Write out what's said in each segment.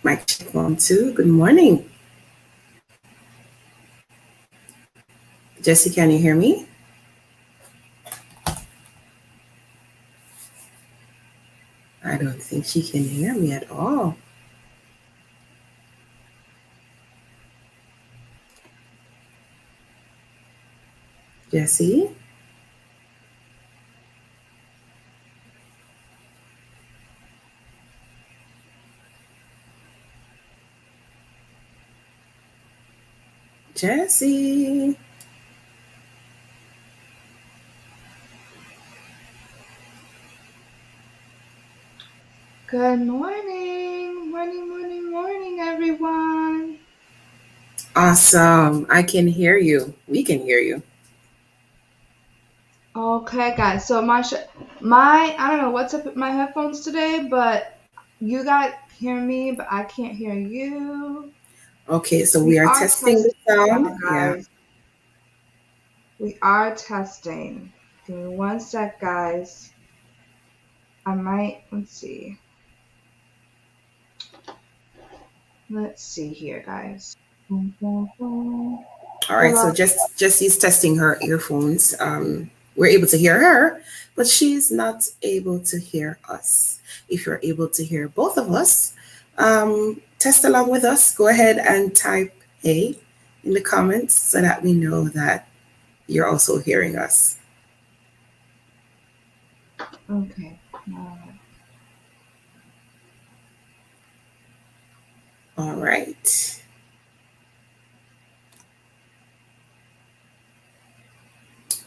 Mic check 1, 2. Good morning. Jesse, can you hear me? I don't think she can hear me at all. Jesse? Jesse? Good morning, morning, everyone. Awesome. I can hear you. We can hear you. Okay, guys. So Marsha, I don't know what's up with my headphones today, but you guys hear me, but I can't hear you. Okay, so We we are are testing the testing sound. now, Yeah. guys. We are testing. Give me one sec, guys. Let's see. Let's see here, guys. All right, so Hello. Jesse's testing her earphones. We're able to hear her, but she's not able to hear us. If you're able to hear both of us, test along with us. Go ahead and type "Hey" in the comments so that we know that you're also hearing us. Okay. All right.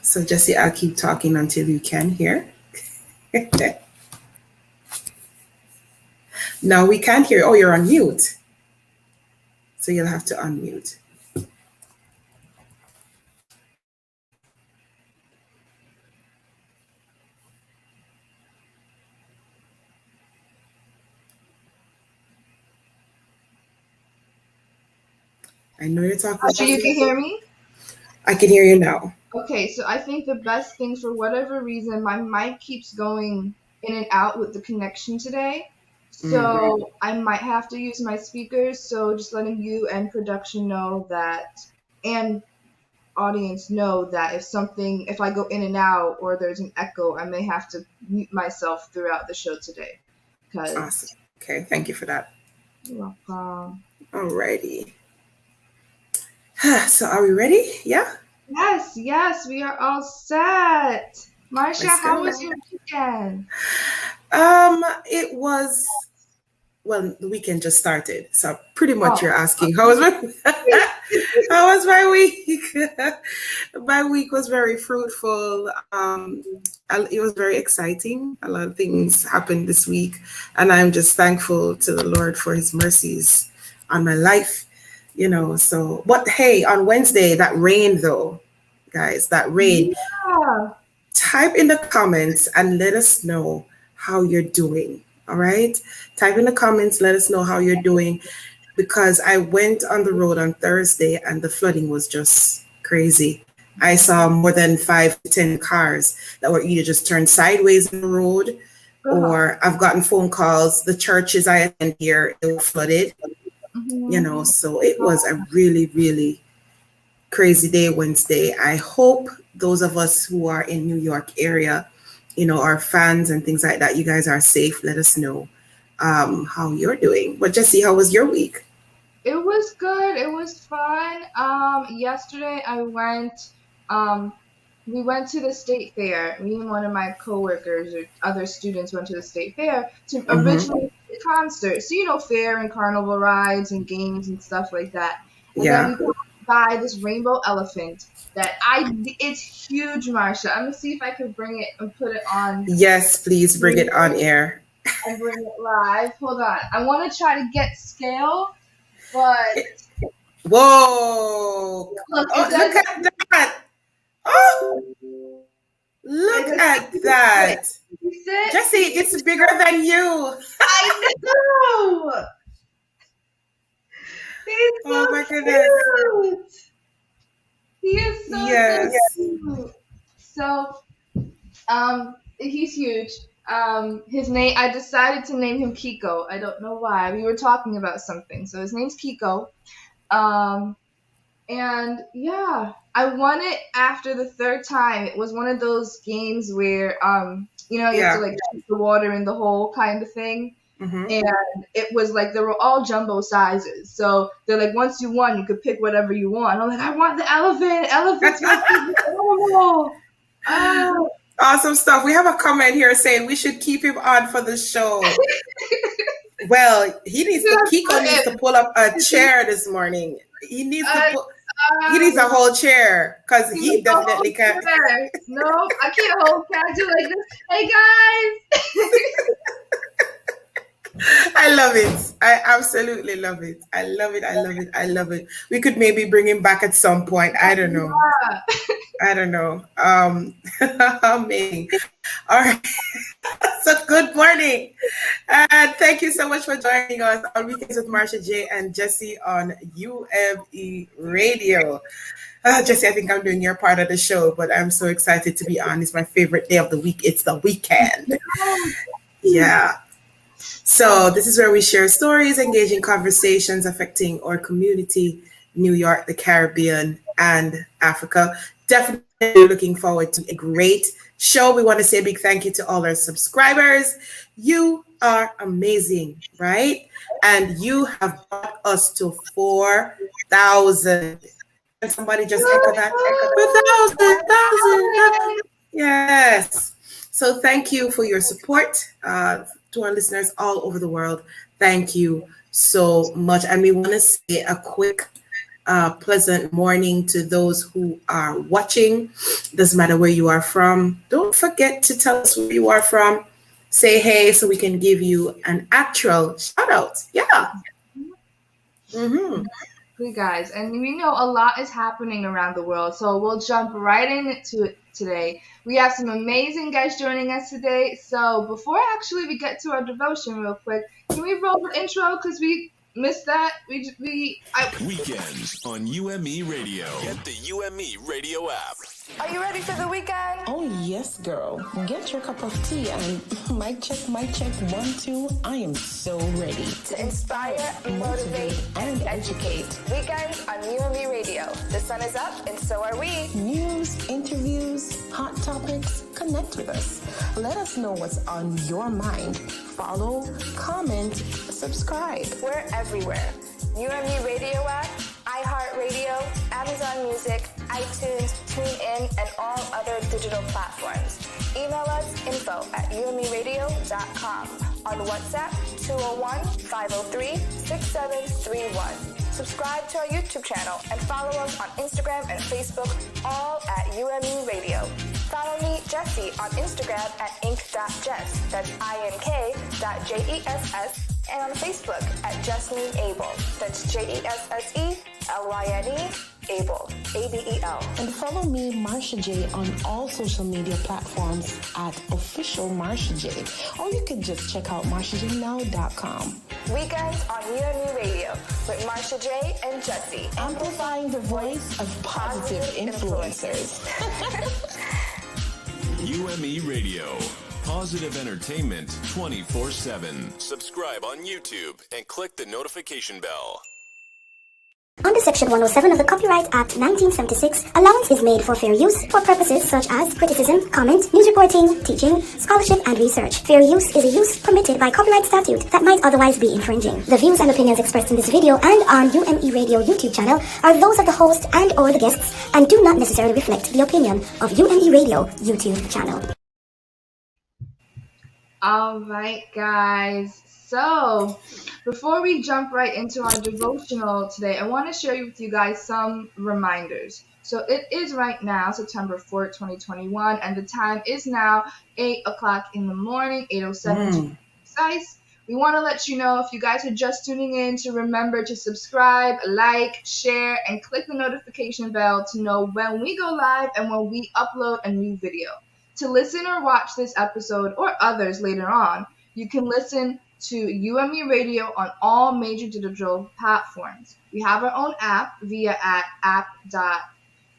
So Jesse, I'll keep talking until you can hear. No, we can't hear. Oh, you're on mute. So you'll have to unmute. I know you're talking. Marsha, you can hear me? I can hear you now. Okay, so I think the best thing, for whatever reason, my mic keeps going in and out with the connection today. Mm. So I might have to use my speakers. So just letting you and production know that, and audience know that if I go in and out or there's an echo, I may have to mute myself throughout the show today. Awesome. Because, Okay, thank you for that. you're welcome. Alrighty. So are we ready? Yeah? Yes, we are all set. Marsha, Let's how go. was your weekend? It was the weekend just started. So pretty much you're Oh, asking how was my how was my week? My week was very fruitful. It was very exciting. A lot of things happened this week, and I'm just thankful to the Lord for His mercies on my life. So but hey, on Wednesday that rain though, guys, that rain. yeah. Type in the comments and let us know how you're doing. All right. Type in the comments, let us know how you're doing because I went on the road on Thursday and the flooding was just crazy. I saw more than 5 to 10 cars that were either just turned sideways in the road, Uh-huh. or I've gotten phone calls. The churches I attend here, they were flooded, Mhm. so it was a really, really crazy day Wednesday. I hope those of us who are in New York area, our fans and things like that, you guys are safe. Let us know how you're doing. But Jesse, how was your week? It was good. It was fun. Yesterday um, we went to the state fair. Me and one of my coworkers or other students went to the state fair to Mm-hmm. originally see the concert. So, fair and carnival rides and games and stuff like that. And then Yeah. we by this rainbow elephant it's huge, Marsha. I'm gonna see if I can bring it and put it on Yes, please bring it on air. and bring it live. Hold on. I want to try to get scale, but Whoa! look, it Oh, look doesn't. at that! Oh, It look at doesn't fit. that! You sit. Jesse, it's bigger than you. I know. He's Oh so my goodness. cute. He is so Yes. cute. So, he's huge. His name, I decided to name him Kiko. I don't know why. We were talking about something. So his name's Kiko. Um, and yeah, I won it after the third time. It was one of those games where, you have to Yeah. like shoot the water in the hole kind of thing. Mm-hmm. And it was like they were all jumbo sizes. So they're like, once you won, you could pick whatever you want. I'm like, I want the elephant. Elephant's my favorite animal. Oh. Awesome stuff. We have a comment here saying we should keep him on for the show. Well, Kiko needs to pull up a chair this morning. He needs a whole chair because he definitely can't. No, I can't hold casual like this. Hey guys. I love it. I absolutely love it. I love it. I love it. I love it. We could maybe bring him back at some point. I don't know. Yeah. I don't know. Amazing. All right. So good morning. And thank you so much for joining us on Weekends with Marsha J and Jesse on UME Radio. Jesse, I think I'm doing your part of the show, but I'm so excited to be on. It's my favorite day of the week. It's the weekend. Yeah. So this is where we share stories, engaging conversations affecting our community, New York, the Caribbean, and Africa. Definitely looking forward to a great show. We want to say a big thank you to all our subscribers. You are amazing, right? And you have brought us to 4,000. Can somebody just echo that? 4,000. Yes. So thank you for your support. To our listeners all over the world, thank you so much. And we want to say a quick, pleasant morning to those who are watching. Doesn't matter where you are from. Don't forget to tell us where you are from. Say hey so we can give you an actual shout out. Yeah. Mm-hmm. Good guys, and we know a lot is happening around the world, so we'll jump right into it today. We have some amazing guys joining us today, so before actually we get to our devotion real quick, can we roll the intro because we missed that? Weekends on UME Radio. Get the UME Radio app. Are you ready for the weekend? Oh, yes, girl. Get your cup of tea and mic check, 1, 2. I am so ready. To inspire, motivate, and educate. Weekends on UME Radio. The sun is up and so are we. News, interviews, hot topics. Connect with us. Let us know what's on your mind. Follow, comment, subscribe. We're everywhere. UME Radio app, iHeartRadio, Amazon Music, iTunes, TuneIn, and all other digital platforms. Email us info@umeradio.com. On WhatsApp, 201-503-6731. Subscribe to our YouTube channel and follow us on Instagram and Facebook, all at UME Radio. Follow me, Jessie, on Instagram at ink.jess, that's ink.jess, and on Facebook at Jesselyn Abel, that's JESSELYNE, Abel, ABEL. And follow me, Marsha J, on all social media platforms at official Marsha J. Or you can just check out marshajnow.com. Weekends on UME Radio with Marsha J and Jessie. Amplifying the voice of positive influencers. UME Radio. Positive entertainment 24/7. Subscribe on YouTube and click the notification bell. Under Section 107 of the Copyright Act 1976, allowance is made for fair use for purposes such as criticism, comment, news reporting, teaching, scholarship, and research. Fair use is a use permitted by copyright statute that might otherwise be infringing. The views and opinions expressed in this video and on UME Radio YouTube channel are those of the host and or the guests and do not necessarily reflect the opinion of UME Radio YouTube channel. All right, guys. So, before we jump right into our devotional today, I want to share with you guys some reminders. So, it is right now September 4th, 2021, and the time is now 8 o'clock in the morning, 8:07 to be precise. We want to let you know, if you guys are just tuning in, to remember to subscribe, like, share, and click the notification bell to know when we go live and when we upload a new video. To listen or watch this episode or others later on, you can listen to UME Radio on all major digital platforms. We have our own app via at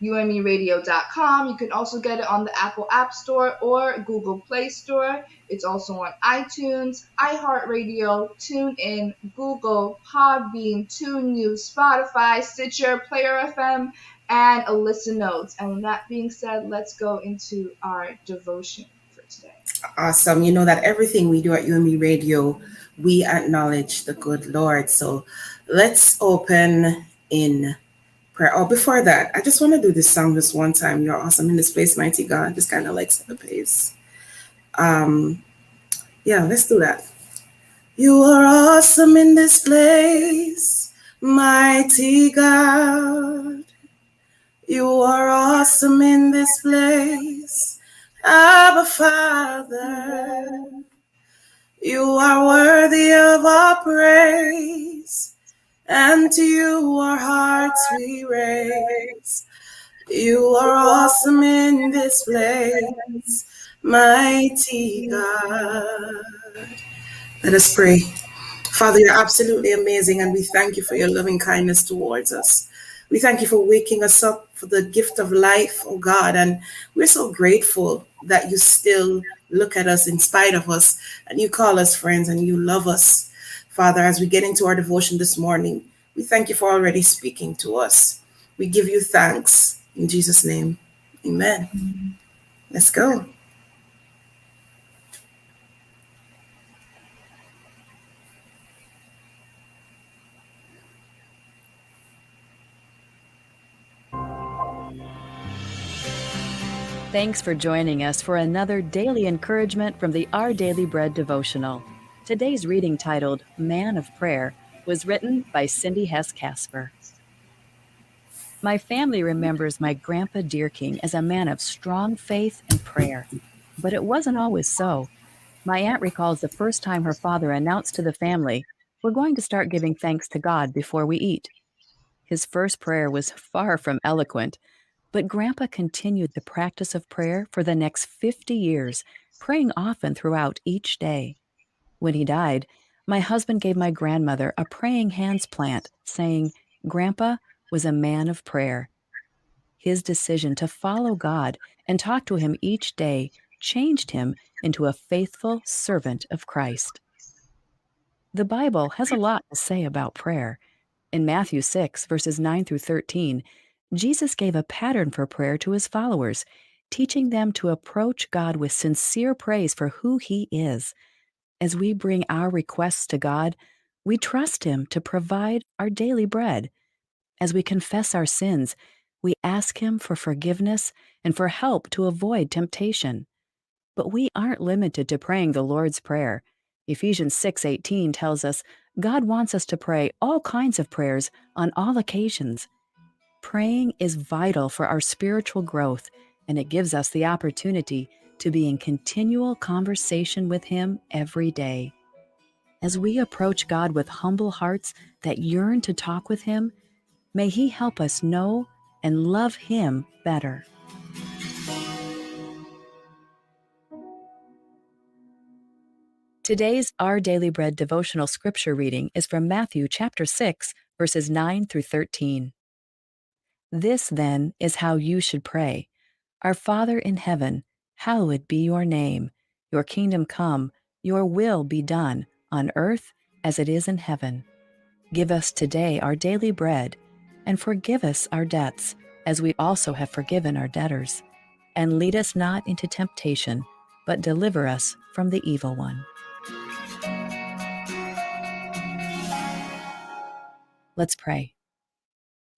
UMERadio.com. You can also get it on the Apple App Store or Google Play Store. It's also on iTunes, iHeartRadio, TuneIn, Google, Podbean, TuneIn, Spotify, Stitcher, Player FM, and a Listen Notes. And with that being said, let's go into our devotion for today. Awesome. You know that everything we do at UME Radio, we acknowledge the good Lord. So let's open in prayer. Oh, before that, I just want to do this song just one time. You're awesome in this place, mighty God. Just kind of like set the pace. Yeah, let's do that. You are awesome in this place, mighty God. You are awesome in this place, Abba Father. You are worthy of our praise, and to you our hearts we raise. You are awesome in this place, mighty God. Let us pray. Father, you're absolutely amazing, and we thank you for your loving kindness towards us. We thank you for waking us up, for the gift of life, oh God, and we're so grateful that you still look at us in spite of us, and you call us friends, and you love us. Father, as we get into our devotion this morning, we thank you for already speaking to us. We give you thanks. In Jesus' name, amen. Let's go. Thanks for joining us for another daily encouragement from the Our Daily Bread devotional. Today's reading, titled Man of Prayer, was written by Cindy Hess Casper. My family remembers my Grandpa Deer King as a man of strong faith and prayer, but it wasn't always so. My aunt recalls the first time her father announced to the family, "We're going to start giving thanks to God before we eat." His first prayer was far from eloquent, but Grandpa continued the practice of prayer for the next 50 years, praying often throughout each day. When he died, my husband gave my grandmother a praying hands plant, saying, "Grandpa was a man of prayer." His decision to follow God and talk to him each day changed him into a faithful servant of Christ. The Bible has a lot to say about prayer. In Matthew 6, verses 9 through 13, Jesus gave a pattern for prayer to his followers, teaching them to approach God with sincere praise for who he is. As we bring our requests to God, we trust him to provide our daily bread. As we confess our sins, we ask him for forgiveness and for help to avoid temptation. But we aren't limited to praying the Lord's Prayer. Ephesians 6:18 tells us God wants us to pray all kinds of prayers on all occasions. Praying is vital for our spiritual growth, and it gives us the opportunity to be in continual conversation with him every day. As we approach God with humble hearts that yearn to talk with him, may he help us know and love him better. Today's Our Daily Bread devotional scripture reading is from Matthew chapter 6, verses 9 through 13. This, then, is how you should pray. Our Father in heaven, hallowed be your name. Your kingdom come, your will be done, on earth as it is in heaven. Give us today our daily bread, and forgive us our debts, as we also have forgiven our debtors. And lead us not into temptation, but deliver us from the evil one. Let's pray.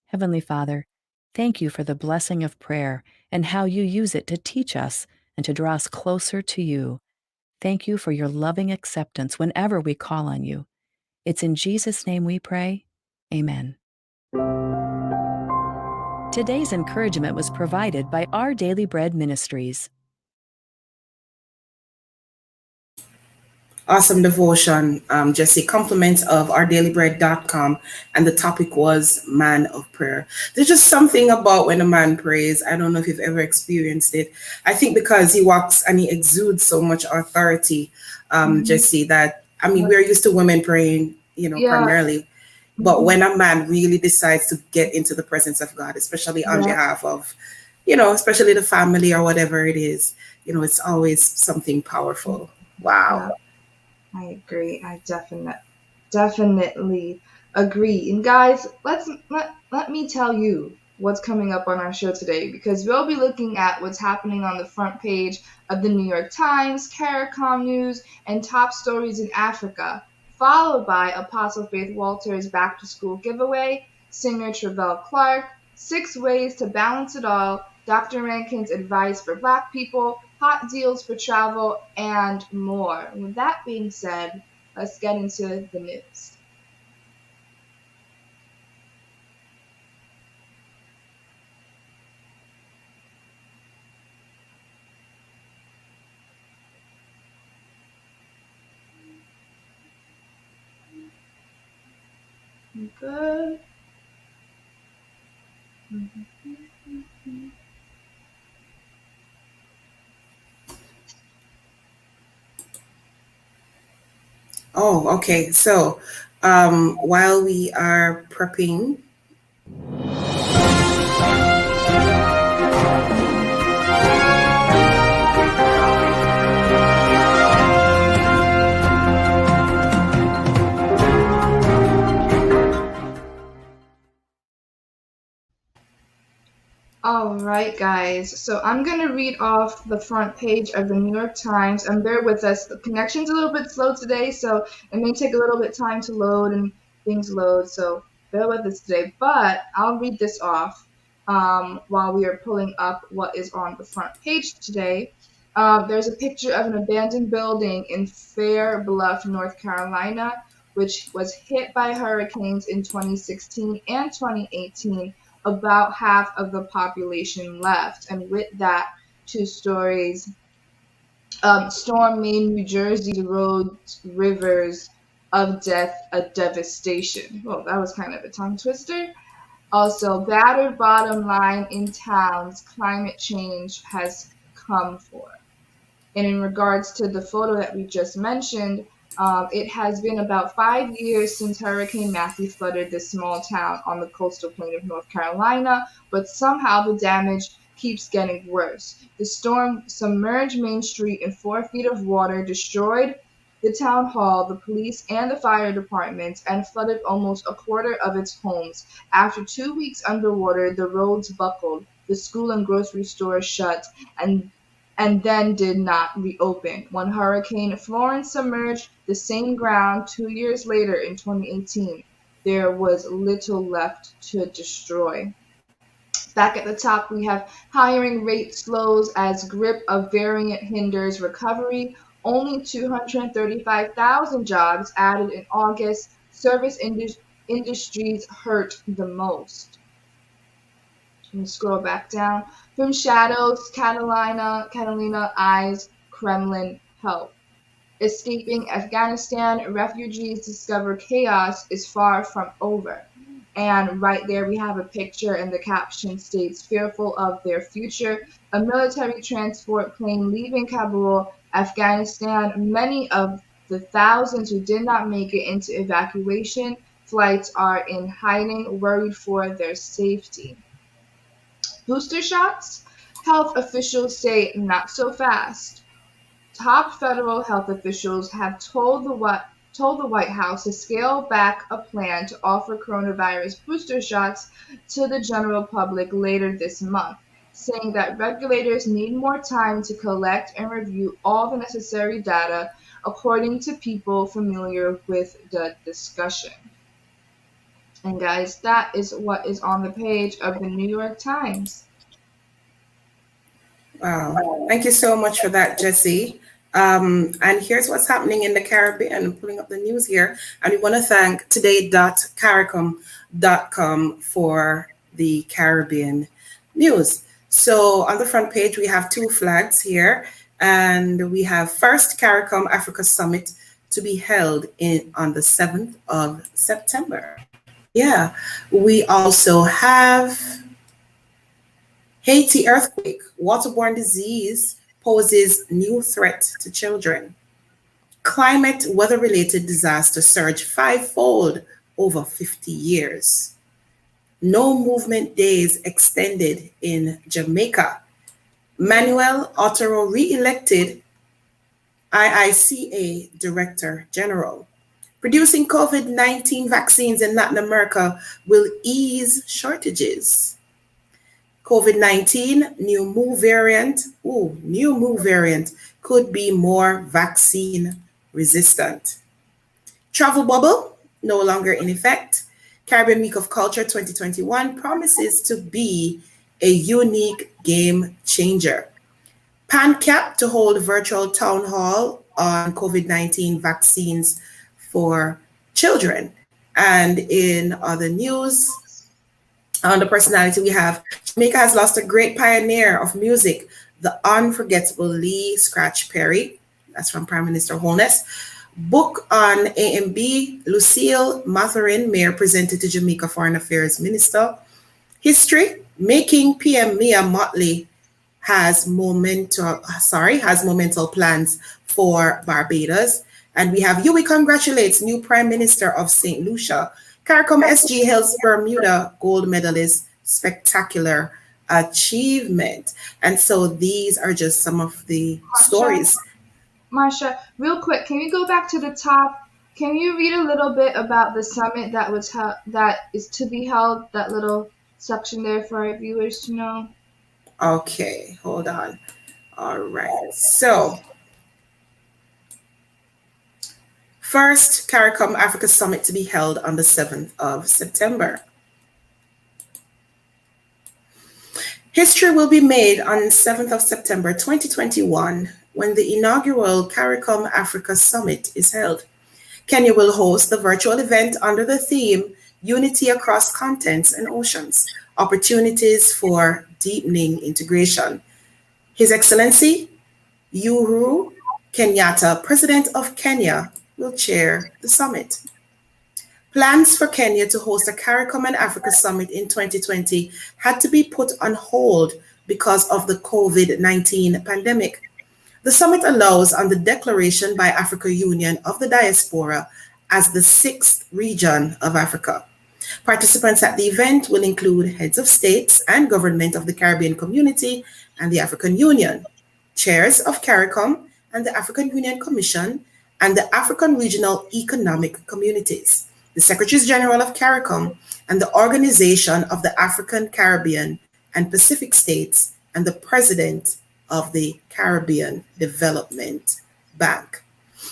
Heavenly Father, thank you for the blessing of prayer and how you use it to teach us and to draw us closer to you. Thank you for your loving acceptance whenever we call on you. It's in Jesus' name we pray. Amen. Today's encouragement was provided by Our Daily Bread Ministries. Awesome devotion, Jesse. Compliments of ourdailybread.com, and the topic was Man of Prayer. There's just something about when a man prays. I don't know if you've ever experienced it. I think because he walks and he exudes so much authority, Jesse, that, I mean, we're used to women praying, primarily. But when a man really decides to get into the presence of God, especially on behalf of, especially the family or whatever it is, it's always something powerful. Wow. Yeah, I agree. I definitely agree. And guys, let me tell you what's coming up on our show today, because we'll be looking at what's happening on the front page of the New York Times, CARICOM News, and top stories in Africa, followed by Apostle Faith Walter's back to school giveaway, singer Travell Clark, 6 ways to balance it all, Dr. Rankin's advice for Black people, hot deals for travel, and more. And with that being said, let's get into the news. Good. Oh, okay. So while we are prepping, All right, guys. So I'm going to read off the front page of the New York Times, and bear with us. The connection's a little bit slow today, so it may take a little bit time to load and things load. So bear with us today. But I'll read this off while we are pulling up what is on the front page today. There's a picture of an abandoned building in Fair Bluff, North Carolina, which was hit by hurricanes in 2016 and 2018. About half of the population left. And with that, 2 stories. Storm made New Jersey's roads rivers of death a devastation. Well, that was kind of a tongue twister. Also, battered bottom line in towns, climate change has come for. And in regards to the photo that we just mentioned, it has been about 5 years since Hurricane Matthew flooded this small town on the coastal plain of North Carolina, but somehow the damage keeps getting worse. The storm submerged Main Street in 4 feet of water, destroyed the town hall, the police, and the fire departments, and flooded almost a quarter of its homes. After 2 weeks underwater, the roads buckled, the school and grocery stores shut, and then did not reopen. When Hurricane Florence submerged the same ground 2 years later in 2018, there was little left to destroy. Back at the top, we have hiring rate slows as grip of variant hinders recovery. Only 235,000 jobs added in August. Service industries hurt the most. And scroll back down. From shadows, Catalina eyes, Kremlin help. Escaping Afghanistan, refugees discover chaos is far from over. And right there we have a picture, and the caption states, fearful of their future. A military transport plane leaving Kabul, Afghanistan. Many of the thousands who did not make it into evacuation flights are in hiding, worried for their safety. Booster shots? Health officials say not so fast. Top federal health officials have told the White House to scale back a plan to offer coronavirus booster shots to the general public later this month, saying that regulators need more time to collect and review all the necessary data, according to people familiar with the discussion. And guys, that is what is on the page of the New York Times. Wow. Thank you so much for that, Jesse. And here's what's happening in the Caribbean. I'm pulling up the news here. And we want to thank today.caricom.com for the Caribbean news. So on the front page, we have 2 flags here. And we have first CARICOM Africa Summit to be held on the 7th of September. Yeah, we also have Haiti earthquake, waterborne disease poses new threat to children. Climate weather-related disaster surge 5-fold over 50 years. No movement days extended in Jamaica. Manuel Otero re-elected IICA Director General. Producing COVID-19 vaccines in Latin America will ease shortages. COVID-19 new Mu variant could be more vaccine resistant. Travel bubble no longer in effect. Caribbean Week of Culture 2021 promises to be a unique game changer. PANCAP to hold virtual town hall on COVID-19 vaccines for children. And in other news, on the personality we have, Jamaica has lost a great pioneer of music, the unforgettable Lee Scratch Perry. That's from Prime Minister Holness. Book on AMB, Lucille Matherin, Mayor, presented to Jamaica Foreign Affairs Minister. History, making PM Mia Motley has monumental plans for Barbados. And we have UWI congratulates new Prime Minister of St. Lucia. CARICOM SG hails Bermuda gold medalist, spectacular achievement. And so these are just some of the stories. Marsha, real quick, can you go back to the top? Can you read a little bit about the summit that is to be held, that little section there for our viewers to know? Okay, hold on. All right. So, first, CARICOM Africa Summit to be held on the 7th of September. History will be made on 7th of September 2021 when the inaugural CARICOM Africa Summit is held. Kenya will host the virtual event under the theme Unity Across Continents and Oceans, Opportunities for Deepening Integration. His Excellency Uhuru Kenyatta, President of Kenya, will chair the summit. Plans for Kenya to host a CARICOM and Africa Summit in 2020 had to be put on hold because of the COVID-19 pandemic. The summit allows on the declaration by Africa Union of the Diaspora as the 6th region of Africa. Participants at the event will include heads of states and government of the Caribbean Community and the African Union, chairs of CARICOM and the African Union Commission and the African Regional Economic Communities, the Secretaries General of CARICOM and the Organization of the African, Caribbean and Pacific States, and the President of the Caribbean Development Bank.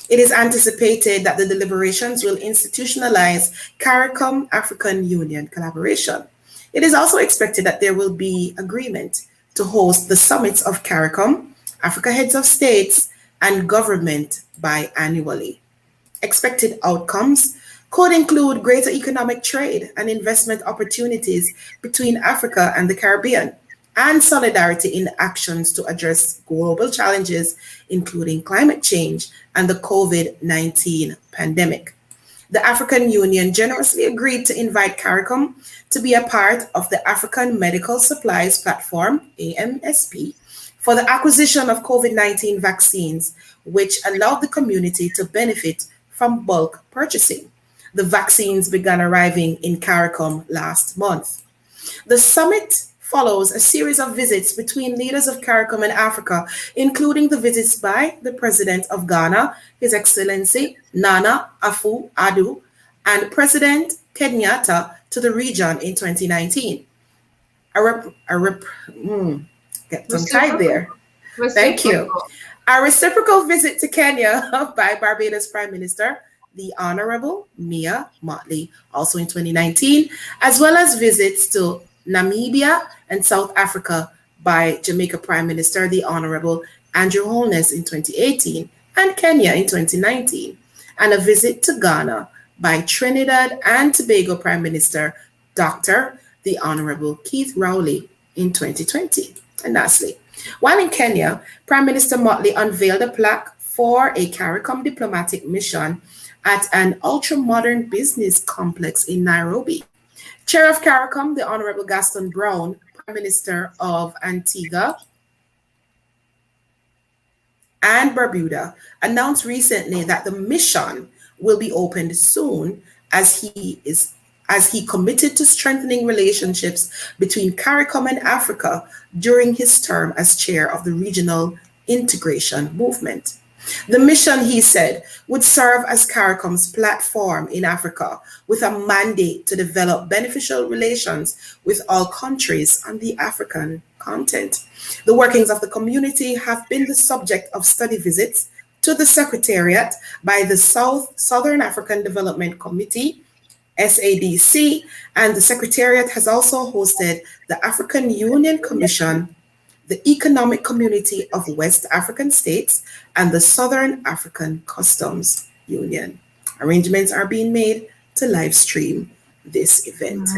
It is anticipated that the deliberations will institutionalize CARICOM African Union collaboration. It is also expected that there will be agreement to host the summits of CARICOM, Africa Heads of States, and government biannually. Expected outcomes could include greater economic trade and investment opportunities between Africa and the Caribbean, and solidarity in actions to address global challenges, including climate change and the COVID-19 pandemic. The African Union generously agreed to invite CARICOM to be a part of the African Medical Supplies Platform, AMSP, for the acquisition of COVID-19 vaccines, which allowed the community to benefit from bulk purchasing. The vaccines began arriving in CARICOM last month. The summit follows a series of visits between leaders of CARICOM and Africa, including the visits by the President of Ghana, His Excellency Nana Akufo-Addo, and President Kenyatta to the region in 2019. Get tongue-tied there. Thank you. A reciprocal visit to Kenya by Barbados Prime Minister, the Honorable Mia Motley, also in 2019, as well as visits to Namibia and South Africa by Jamaica Prime Minister, the Honorable Andrew Holness in 2018, and Kenya in 2019, and a visit to Ghana by Trinidad and Tobago Prime Minister, Dr. the Honorable Keith Rowley in 2020. And lastly, while in Kenya, Prime Minister Motley unveiled a plaque for a CARICOM diplomatic mission at an ultra-modern business complex in Nairobi. Chair of CARICOM, the Honorable Gaston Brown, Prime Minister of Antigua and Barbuda, announced recently that the mission will be opened soon as he committed to strengthening relationships between CARICOM and Africa during his term as chair of the Regional Integration Movement. The mission, he said, would serve as CARICOM's platform in Africa with a mandate to develop beneficial relations with all countries on the African continent. The workings of the community have been the subject of study visits to the Secretariat by the Southern African Development Committee, SADC, and the Secretariat has also hosted the African Union Commission, the Economic Community of West African States, and the Southern African Customs Union. Arrangements are being made to live stream this event.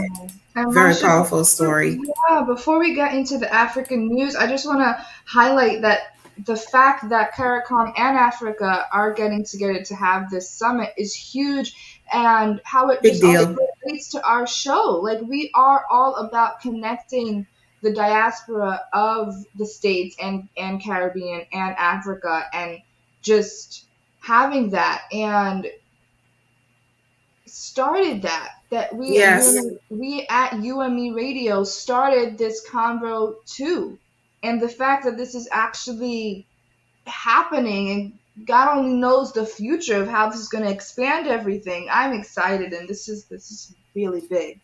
And Very Marsha, powerful story. Yeah, before we get into the African news, I just want to highlight that the fact that CARICOM and Africa are getting together to have this summit is huge, and how it Big just deal. also relates to our show. Like, we are all about connecting the diaspora of the States and Caribbean and Africa, and just having that, and started that we Yes. we at UME Radio started this convo too. And the fact that this is actually happening, and God only knows the future of how this is going to expand everything. I'm excited, and this is really big.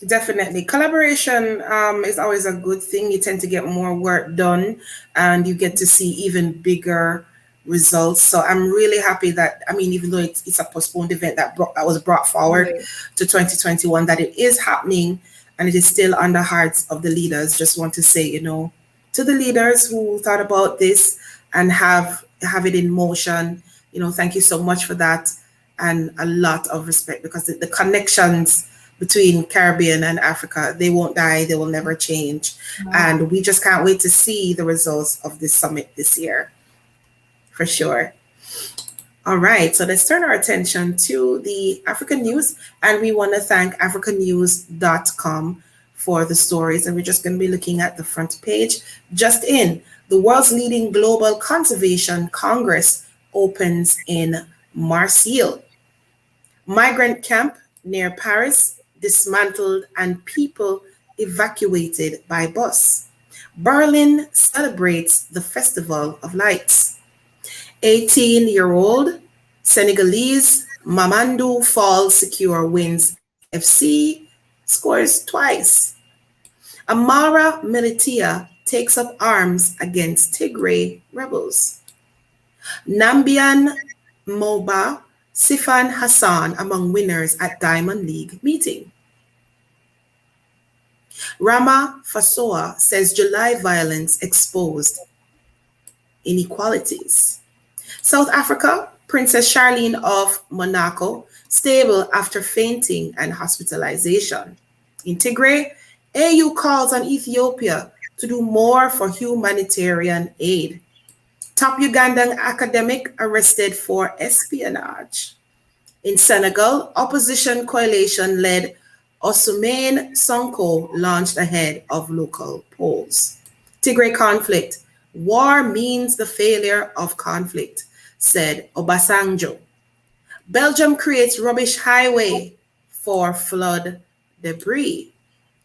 Definitely. Collaboration is always a good thing. You tend to get more work done and you get to see even bigger results. So I'm really happy that, I mean, even though it's a postponed event that was brought forward Right. to 2021, that it is happening and it is still on the hearts of the leaders. Just want to say, to the leaders who thought about this and have it in motion, thank you so much for that. And a lot of respect, because the connections between Caribbean and Africa, they won't die, they will never change. And we just can't wait to see the results of this summit this year, for sure. All right, so let's turn our attention to the African news, and we want to thank africannews.com for the stories, and we're just going to be looking at the front page. Just in, the world's leading global conservation congress opens in Marseille. Migrant camp near Paris dismantled and people evacuated by bus. Berlin celebrates the Festival of Lights. 18-year-old Senegalese Mamadou Fall Secure wins FC, scores twice. Amara Militia takes up arms against Tigray rebels. Nambian Moba Sifan Hassan among winners at Diamond League meeting. Rama Fasoa says July violence exposed inequalities. South Africa, Princess Charlene of Monaco, stable after fainting and hospitalization. In Tigray, AU calls on Ethiopia to do more for humanitarian aid. Top Ugandan academic arrested for espionage. In Senegal, opposition coalition-led Ousmane Sonko launched ahead of local polls. Tigray conflict. War means the failure of conflict, said Obasanjo. Belgium creates rubbish highway for flood debris.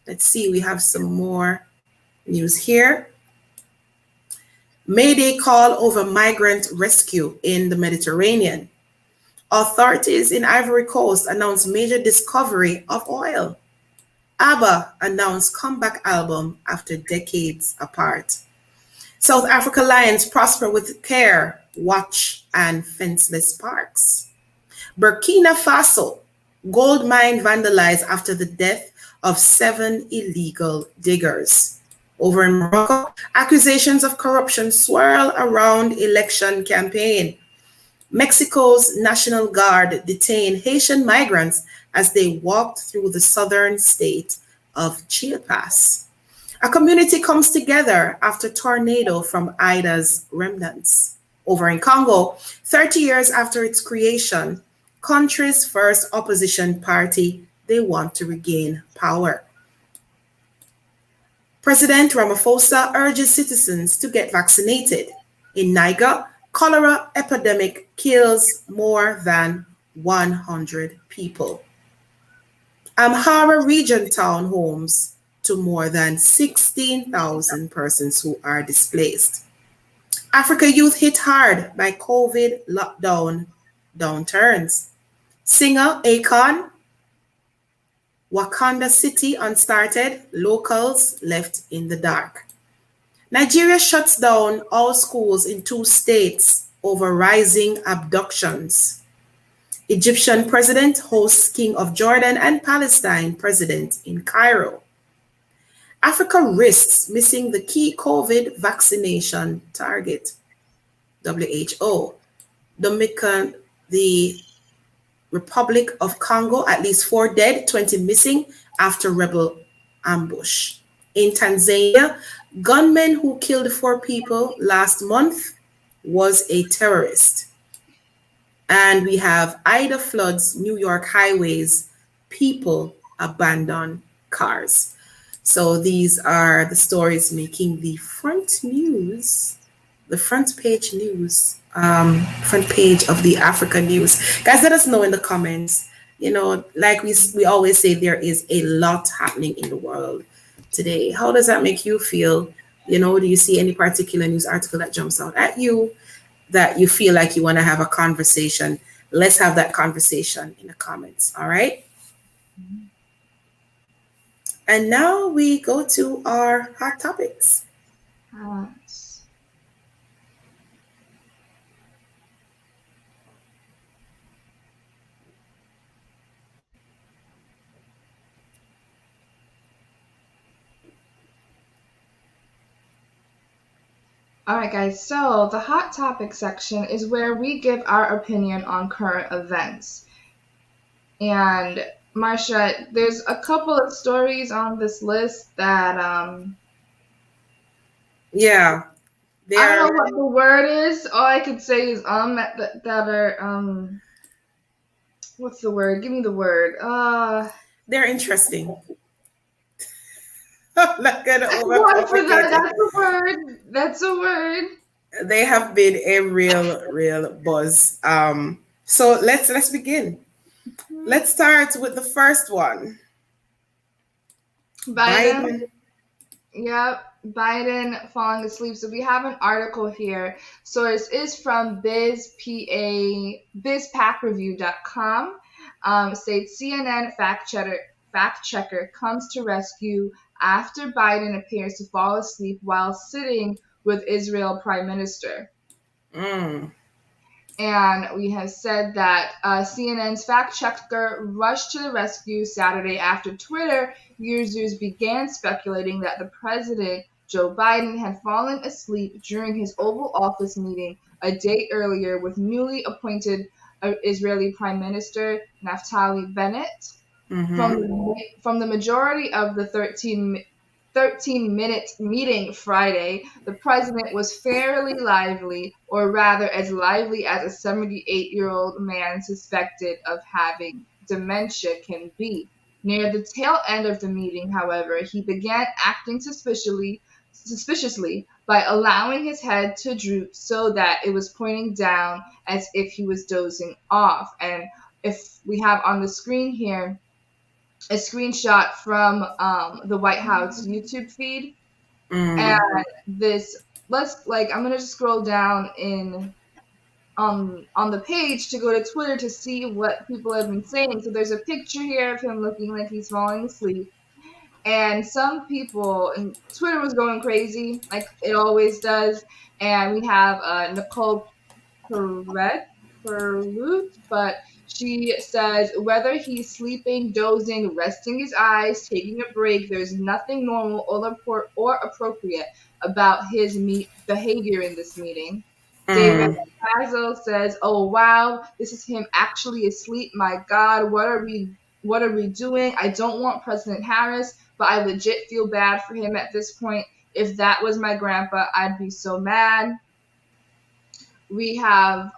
Let's see, we have some more news here. Mayday call over migrant rescue in the Mediterranean. Authorities in Ivory Coast announced major discovery of oil. ABBA announced comeback album after decades apart. South Africa lions prosper with care, watch, and fenceless parks. Burkina Faso, gold mine vandalized after the death of 7 illegal diggers. Over in Morocco, accusations of corruption swirl around election campaign. Mexico's National Guard detained Haitian migrants as they walked through the southern state of Chiapas. A community comes together after tornado from Ida's remnants. Over in Congo, 30 years after its creation, country's first opposition party, they want to regain power. President Ramaphosa urges citizens to get vaccinated. In Niger, cholera epidemic kills more than 100 people. Amhara region town homes to more than 16,000 persons who are displaced. Africa youth hit hard by COVID lockdown downturns. Singer Akon, Wakanda City unstarted, locals left in the dark. Nigeria shuts down all schools in 2 states over rising abductions. Egyptian president hosts King of Jordan and Palestine president in Cairo. Africa risks missing the key COVID vaccination target. WHO. The Republic of Congo, at least 4 dead, 20 missing after rebel ambush. In Tanzania, gunman who killed 4 people last month was a terrorist. And we have Ida floods New York highways, people abandon cars. So these are the stories making the front news, the front page news, front page of the Africa news. Guys, let us know in the comments. You know, like we always say, there is a lot happening in the world today. How does that make you feel? You know, do you see any particular news article that jumps out at you that you feel like you want to have a conversation? Let's have that conversation in the comments. All right. And now we go to our hot topics. All right, guys, so the hot topic section is where we give our opinion on current events. And Marsha, there's a couple of stories on this list that Yeah. I don't know what the word is. All I could say is that are what's the word? Give me the word. They're interesting. Not gonna overcomplicate. That's a word. That's a word. They have been a real buzz. So let's begin. Let's start with the first one. Biden. Yep, Biden falling asleep. So we have an article here. Source is from bizpackreview.com. States CNN fact checker comes to rescue after Biden appears to fall asleep while sitting with Israel Prime Minister. And we have said that CNN's fact checker rushed to the rescue Saturday after Twitter users began speculating that the president, Joe Biden, had fallen asleep during his Oval Office meeting a day earlier with newly appointed Israeli Prime Minister Naftali Bennett. From the majority of the 13-minute meeting Friday, the president was fairly lively, or rather as lively as a 78-year-old man suspected of having dementia can be. Near the tail end of the meeting, however, he began acting suspiciously by allowing his head to droop so that it was pointing down as if he was dozing off. And if we have on the screen here a screenshot from the White House YouTube feed. And this, I'm going to just scroll down on the page to go to Twitter to see what people have been saying. So there's a picture here of him looking like he's falling asleep. And some people, and Twitter was going crazy, like it always does. And we have Nicole Perut, but she says, whether he's sleeping, dozing, resting his eyes, taking a break, there's nothing normal or appropriate about his behavior in this meeting. David Hazel says, oh, wow, this is him actually asleep. My God, what are we doing? I don't want President Harris, but I legit feel bad for him at this point. If that was my grandpa, I'd be so mad. We have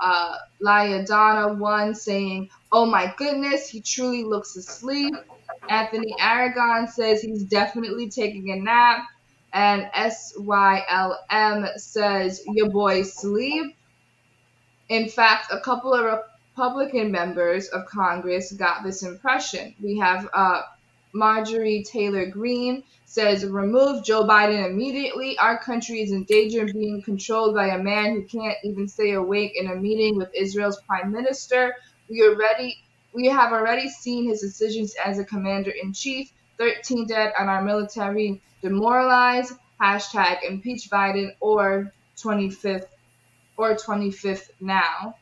Liadonna 1 saying, oh my goodness, he truly looks asleep. Anthony Aragon says he's definitely taking a nap. And SYLM says, your boy sleep. In fact, a couple of Republican members of Congress got this impression. We have Marjorie Taylor Greene says, remove Joe Biden immediately. Our country is in danger of being controlled by a man who can't even stay awake in a meeting with Israel's prime minister. We have already seen his decisions as a commander-in-chief. 13 dead on our military demoralized. Hashtag impeach Biden or 25th now.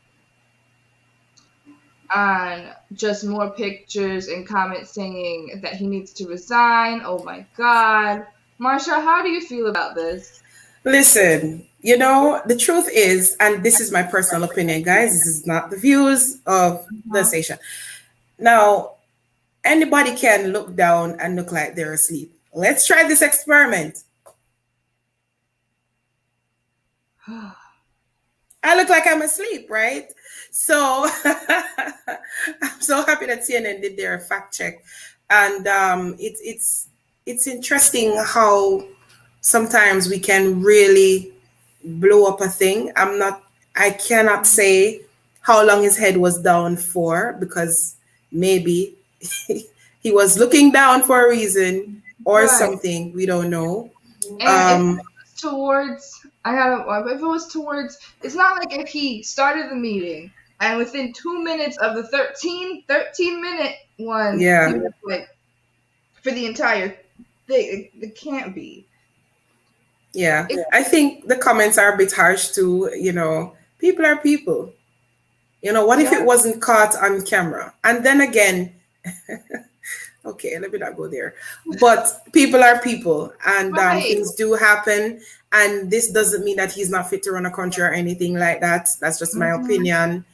And just more pictures and comments saying that he needs to resign. Oh my God. Marsha, how do you feel about this? Listen, the truth is, and this is my personal opinion, guys, this is not the views of the station. Now, anybody can look down and look like they're asleep. Let's try this experiment. I look like I'm asleep, right? So I'm so happy that CNN did their fact check. And it's interesting how sometimes we can really blow up a thing. I cannot say how long his head was down for, because maybe he was looking down for a reason or something. We don't know. And if it was towards, it's not like if he started the meeting and within 2 minutes of the 13-minute one, he was like, for the entire thing, it can't be. Yeah, I think the comments are a bit harsh too. People are people. What if it wasn't caught on camera? And then again, okay, let me not go there. But people are people, and things do happen. And this doesn't mean that he's not fit to run a country or anything like that. That's just my opinion.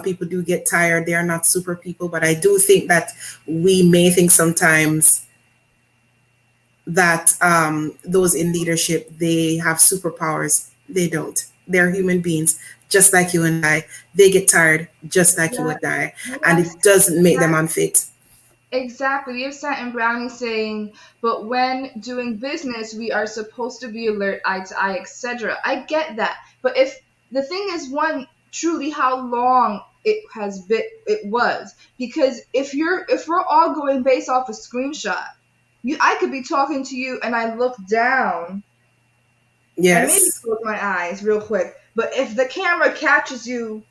People do get tired. They are not super people. But I do think that we may think sometimes that those in leadership, they have superpowers. They don't. They're human beings, just like you and I. They get tired, just like you and I. And it doesn't make them unfit. Exactly. We have Stanton Browning saying, but when doing business, we are supposed to be alert, eye to eye, etc. I get that. But if the thing is, one, truly how long it was. Because if we're all going based off a screenshot, I could be talking to you and I look down. Yes. And maybe close my eyes real quick. But if the camera catches you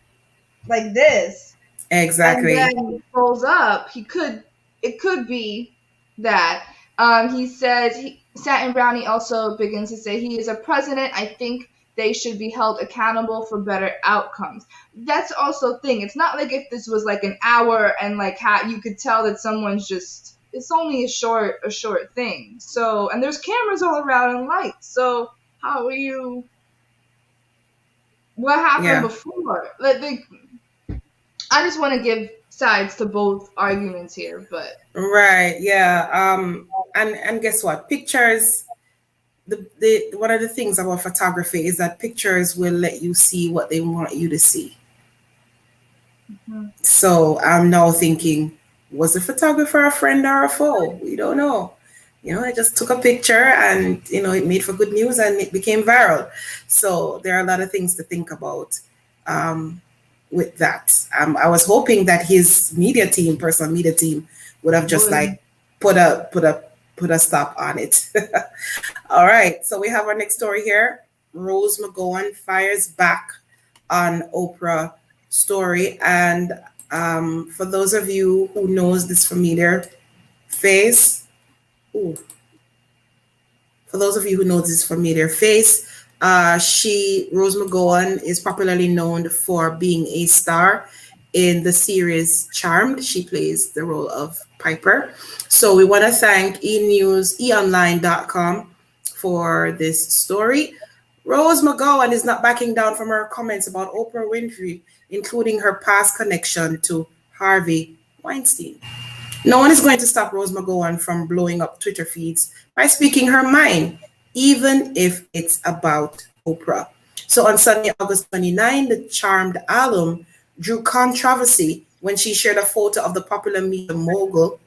like this, exactly, and then pulls up, it could be that. He says, Stanton Brownie also begins to say, he is a president. I think they should be held accountable for better outcomes. That's also a thing. It's not like if this was like an hour and like how you could tell that someone's just, it's only a short thing. So, and there's cameras all around and lights. So how are you, what happened before? I just want to give sides to both arguments here, but right, and guess what? Pictures. The one of the things about photography is that pictures will let you see what they want you to see. So I'm now thinking, was the photographer a friend or a foe? We don't know. I just took a picture and it made for good news and it became viral. So there are a lot of things to think about. With that, I was hoping that his personal media team would have just like put a stop on it. All right, so we have our next story here. Rose McGowan fires back on Oprah story, and for those of you who knows this familiar face, Rose McGowan is popularly known for being a star in the series Charmed. She plays the role of Piper. So we want to thank eonline.com for this story. Rose McGowan is not backing down from her comments about Oprah Winfrey, including her past connection to Harvey Weinstein. No one is going to stop Rose McGowan from blowing up Twitter feeds by speaking her mind, even if it's about Oprah. So on Sunday, August 29, the Charmed alum drew controversy when she shared a photo of the popular media mogul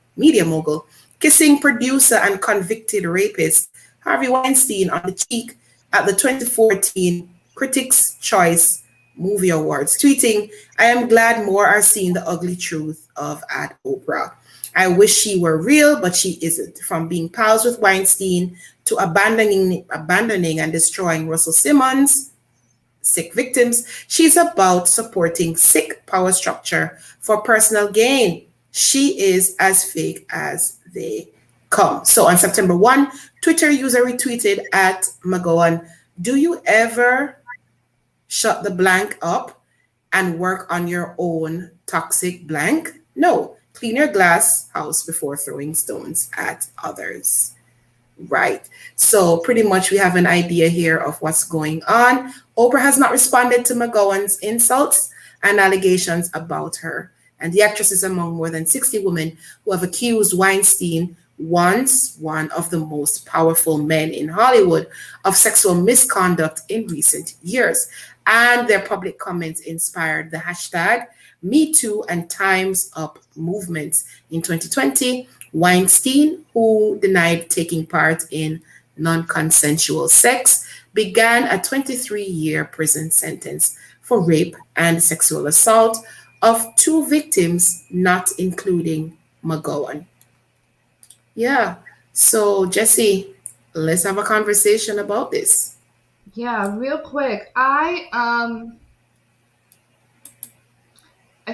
kissing producer and convicted rapist Harvey Weinstein on the cheek at the 2014 Critics' Choice Movie Awards, tweeting, "I am glad more are seeing the ugly truth of at Oprah. I wish she were real, but she isn't. From being pals with Weinstein to abandoning and destroying Russell Simmons, sick victims, she's about supporting sick power structure for personal gain. She is as fake as they come." So on September 1, Twitter user retweeted at McGowan, "Do you ever shut the blank up and work on your own toxic blank? No, clean your glass house before throwing stones at others." Right. So pretty much we have an idea here of what's going on. Oprah has not responded to McGowan's insults and allegations about her. And the actress is among more than 60 women who have accused Weinstein, once one of the most powerful men in Hollywood, of sexual misconduct in recent years. And their public comments inspired the hashtag #MeToo and Time's Up movements. In 2020, Weinstein, who denied taking part in non-consensual sex, began a 23-year prison sentence for rape and sexual assault of 2 victims, not including McGowan. Yeah, so Jesse, let's have a conversation about this. Yeah, real quick. I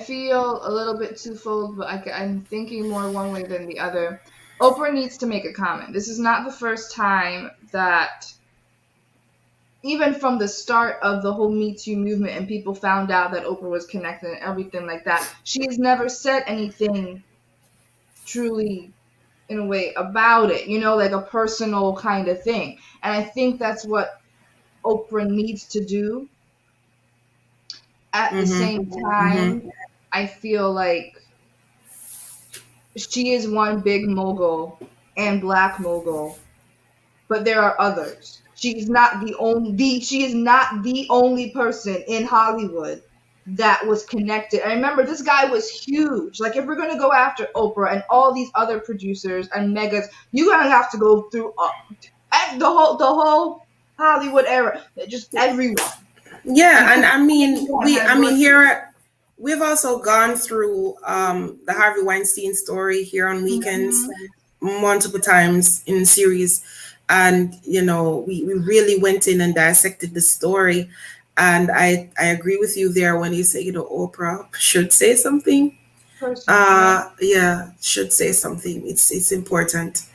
feel a little bit twofold, but I'm thinking more one way than the other. Oprah needs to make a comment. This is not the first time that, even from the start of the whole Me Too movement and people found out that Oprah was connected and everything like that, she has never said anything truly, in a way, about it, like a personal kind of thing. And I think that's what Oprah needs to do. At the same time, I feel like she is one big mogul and black mogul, but there are others. She is not the only person in Hollywood that was connected. I remember this guy was huge. Like, if we're going to go after Oprah and all these other producers and megas, you're going to have to go through the whole Hollywood era, just everyone. Yeah, and here we've also gone through the Harvey Weinstein story here on Weekends multiple times in series, and we really went in and dissected the story. And I agree with you there when you say Oprah should say something. Should say something. It's important.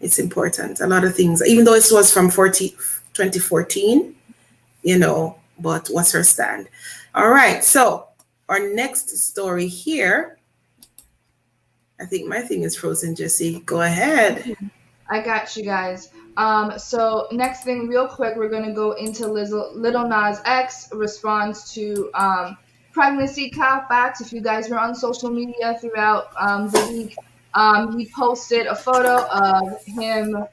It's important. A lot of things, even though it was from 2014, but what's her stand? All right, so our next story here. I think my thing is frozen, Jesse. Go ahead. I got you guys. So next thing, real quick, we're going to go into Lil Nas X response to pregnancy facts. If you guys were on social media throughout the week, he posted a photo of him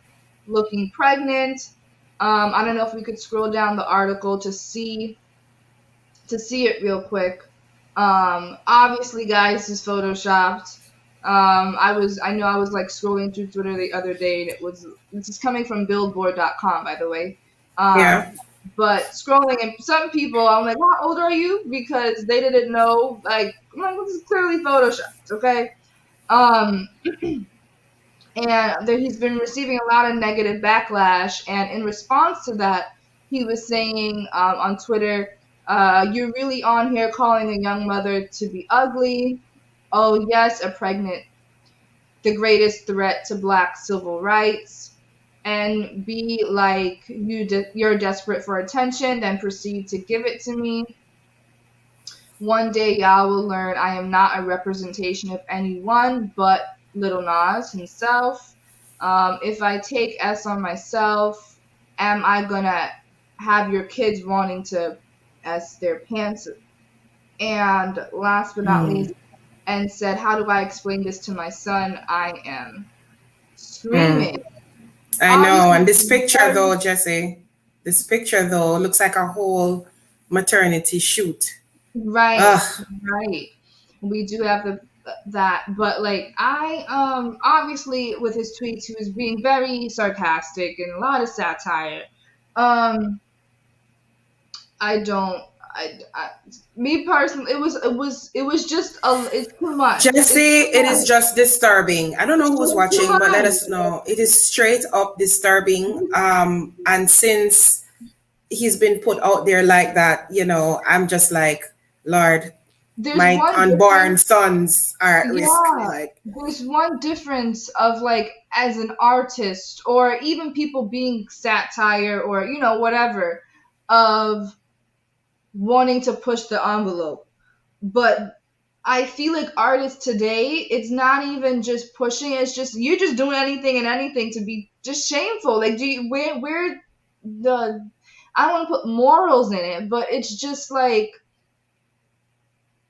looking pregnant. I don't know if we could scroll down the article to see it real quick. Obviously, guys, is photoshopped. I was like scrolling through Twitter the other day, and this is coming from Billboard.com, by the way. But scrolling, and some people, I'm like, how old are you? Because they didn't know. Like, this is clearly photoshopped, okay? And he's been receiving a lot of negative backlash. And in response to that, he was saying on Twitter, "You're really on here calling a young mother to be ugly. Oh, yes, the greatest threat to Black civil rights. And be like, you're desperate for attention, then proceed to give it to me. One day y'all will learn I am not a representation of anyone but Lil Nas himself. If I take S on myself, am I gonna have your kids wanting to S their pants?" And last but not least, and said, "How do I explain this to my son? I am screaming." I know. And this picture though, Jesse, looks like a whole maternity shoot. Right. Right. We do have that, but like obviously with his tweets he was being very sarcastic and a lot of satire. I don't Me personally, it was just it's too much. Jesse, It's too it is much. just disturbing. I don't know who's It's too watching, but let much. us know. It is straight up disturbing. And since he's been put out there like that, I'm just like, Lord, There's my one unborn difference. sons are at risk. Yeah, Like, there's one difference of like as an artist or even people being satire or whatever of wanting to push the envelope. But I feel like artists today, it's not even just pushing, it's just you're just doing anything and anything to be just shameful. Like do you where the I don't want to put morals in it, but it's just like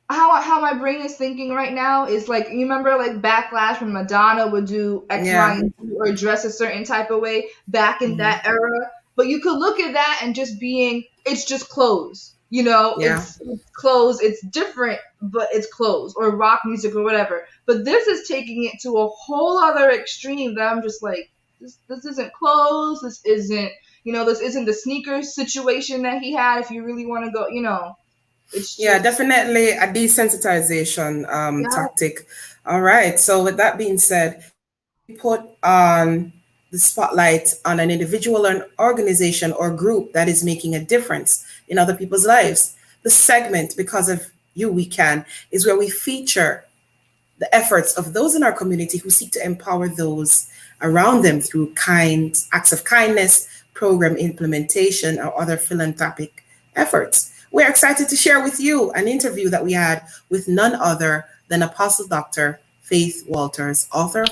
how my brain is thinking right now is like you remember like backlash when Madonna would do X, Y, yeah. and Z or dress a certain type of way back in Hmm. that era. But you could look at that and just being it's just clothes. Yeah. It's clothes, it's different, but it's clothes or rock music or whatever. But this is taking it to a whole other extreme that I'm just like, this isn't clothes, this isn't the sneakers situation that he had if you really want to go, it's Yeah, just definitely a desensitization yeah. tactic. All right. So with that being said, put on the spotlight on an individual or an organization or group that is making a difference in other people's lives. The segment, Because of You We Can, is where we feature the efforts of those in our community who seek to empower those around them through acts of kindness, program implementation, or other philanthropic efforts. We're excited to share with you an interview that we had with none other than Apostle Dr. Faith Walters, author.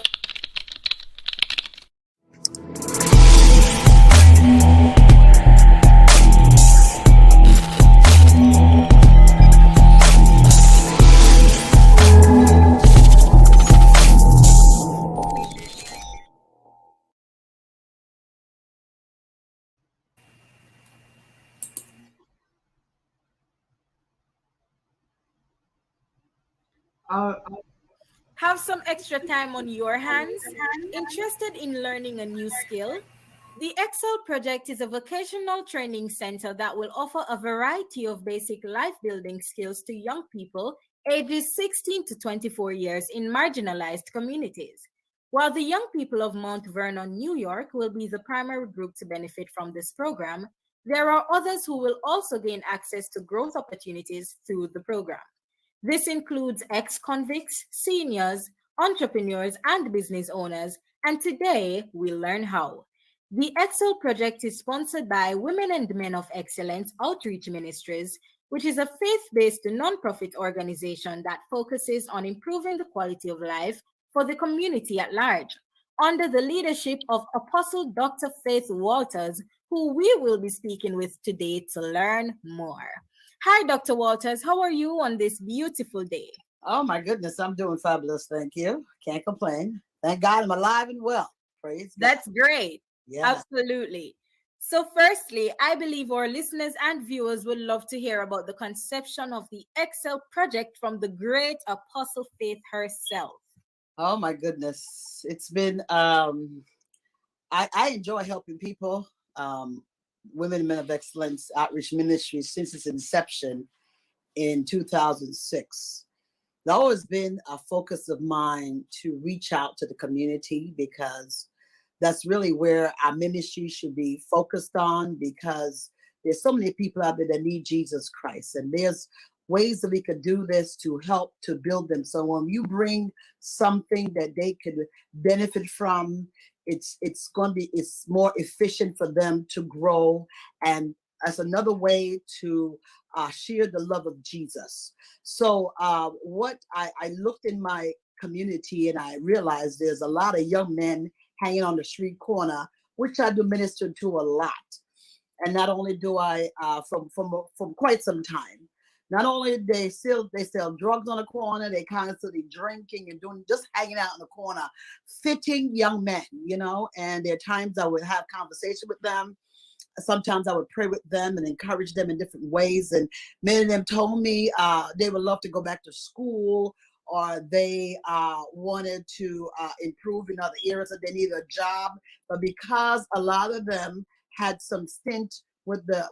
Uh, Have some extra time on your hands? Interested in learning a new skill? The Excel Project is a vocational training center that will offer a variety of basic life building skills to young people ages 16 to 24 years in marginalized communities. While the young people of Mount Vernon, New York will be the primary group to benefit from this program, there are others who will also gain access to growth opportunities through the program. This includes ex convicts, seniors, entrepreneurs, and business owners, and today we'll learn how. The Excel project is sponsored by Women and Men of Excellence Outreach Ministries, which is a faith based nonprofit organization that focuses on improving the quality of life for the community at large, under the leadership of Apostle Dr. Faith Walters, who we will be speaking with today to learn more. Hi, Dr. Walters. How are you on this beautiful day? Oh my goodness, I'm doing fabulous. Thank you. Can't complain. Thank God I'm alive and well. Praise God. That's great. Yeah. Absolutely. So, firstly, I believe our listeners and viewers would love to hear about the conception of the Excel project from the great Apostle Faith herself. Oh my goodness. It's been I enjoy helping people, Women and Men of Excellence Outreach Ministry since its inception in 2006. It's always been a focus of mine to reach out to the community because that's really where our ministry should be focused on, because there's so many people out there that need Jesus Christ, and there's ways that we could do this to help to build them. So when you bring something that they could benefit from, it's more efficient for them to grow, and as another way to share the love of Jesus. So what I looked in my community and I realized there's a lot of young men hanging on the street corner, which I do minister to a lot. And not only do I, from quite some time, not only they sell drugs on the corner, they constantly drinking and doing just hanging out in the corner, fitting young men, and there are times I would have conversation with them. Sometimes I would pray with them and encourage them in different ways. And many of them told me they would love to go back to school, or they wanted to improve in other areas, or they needed a job. But because a lot of them had some stint with the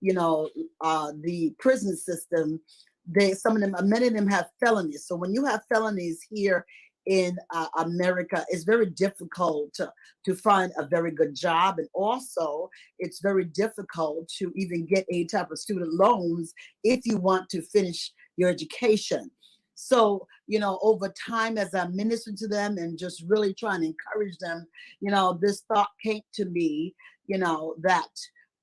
the prison system, many of them have felonies. So when you have felonies here in America, it's very difficult to find a very good job. And also, it's very difficult to even get any type of student loans if you want to finish your education. So, over time, as I ministered to them and just really trying to encourage them, this thought came to me, that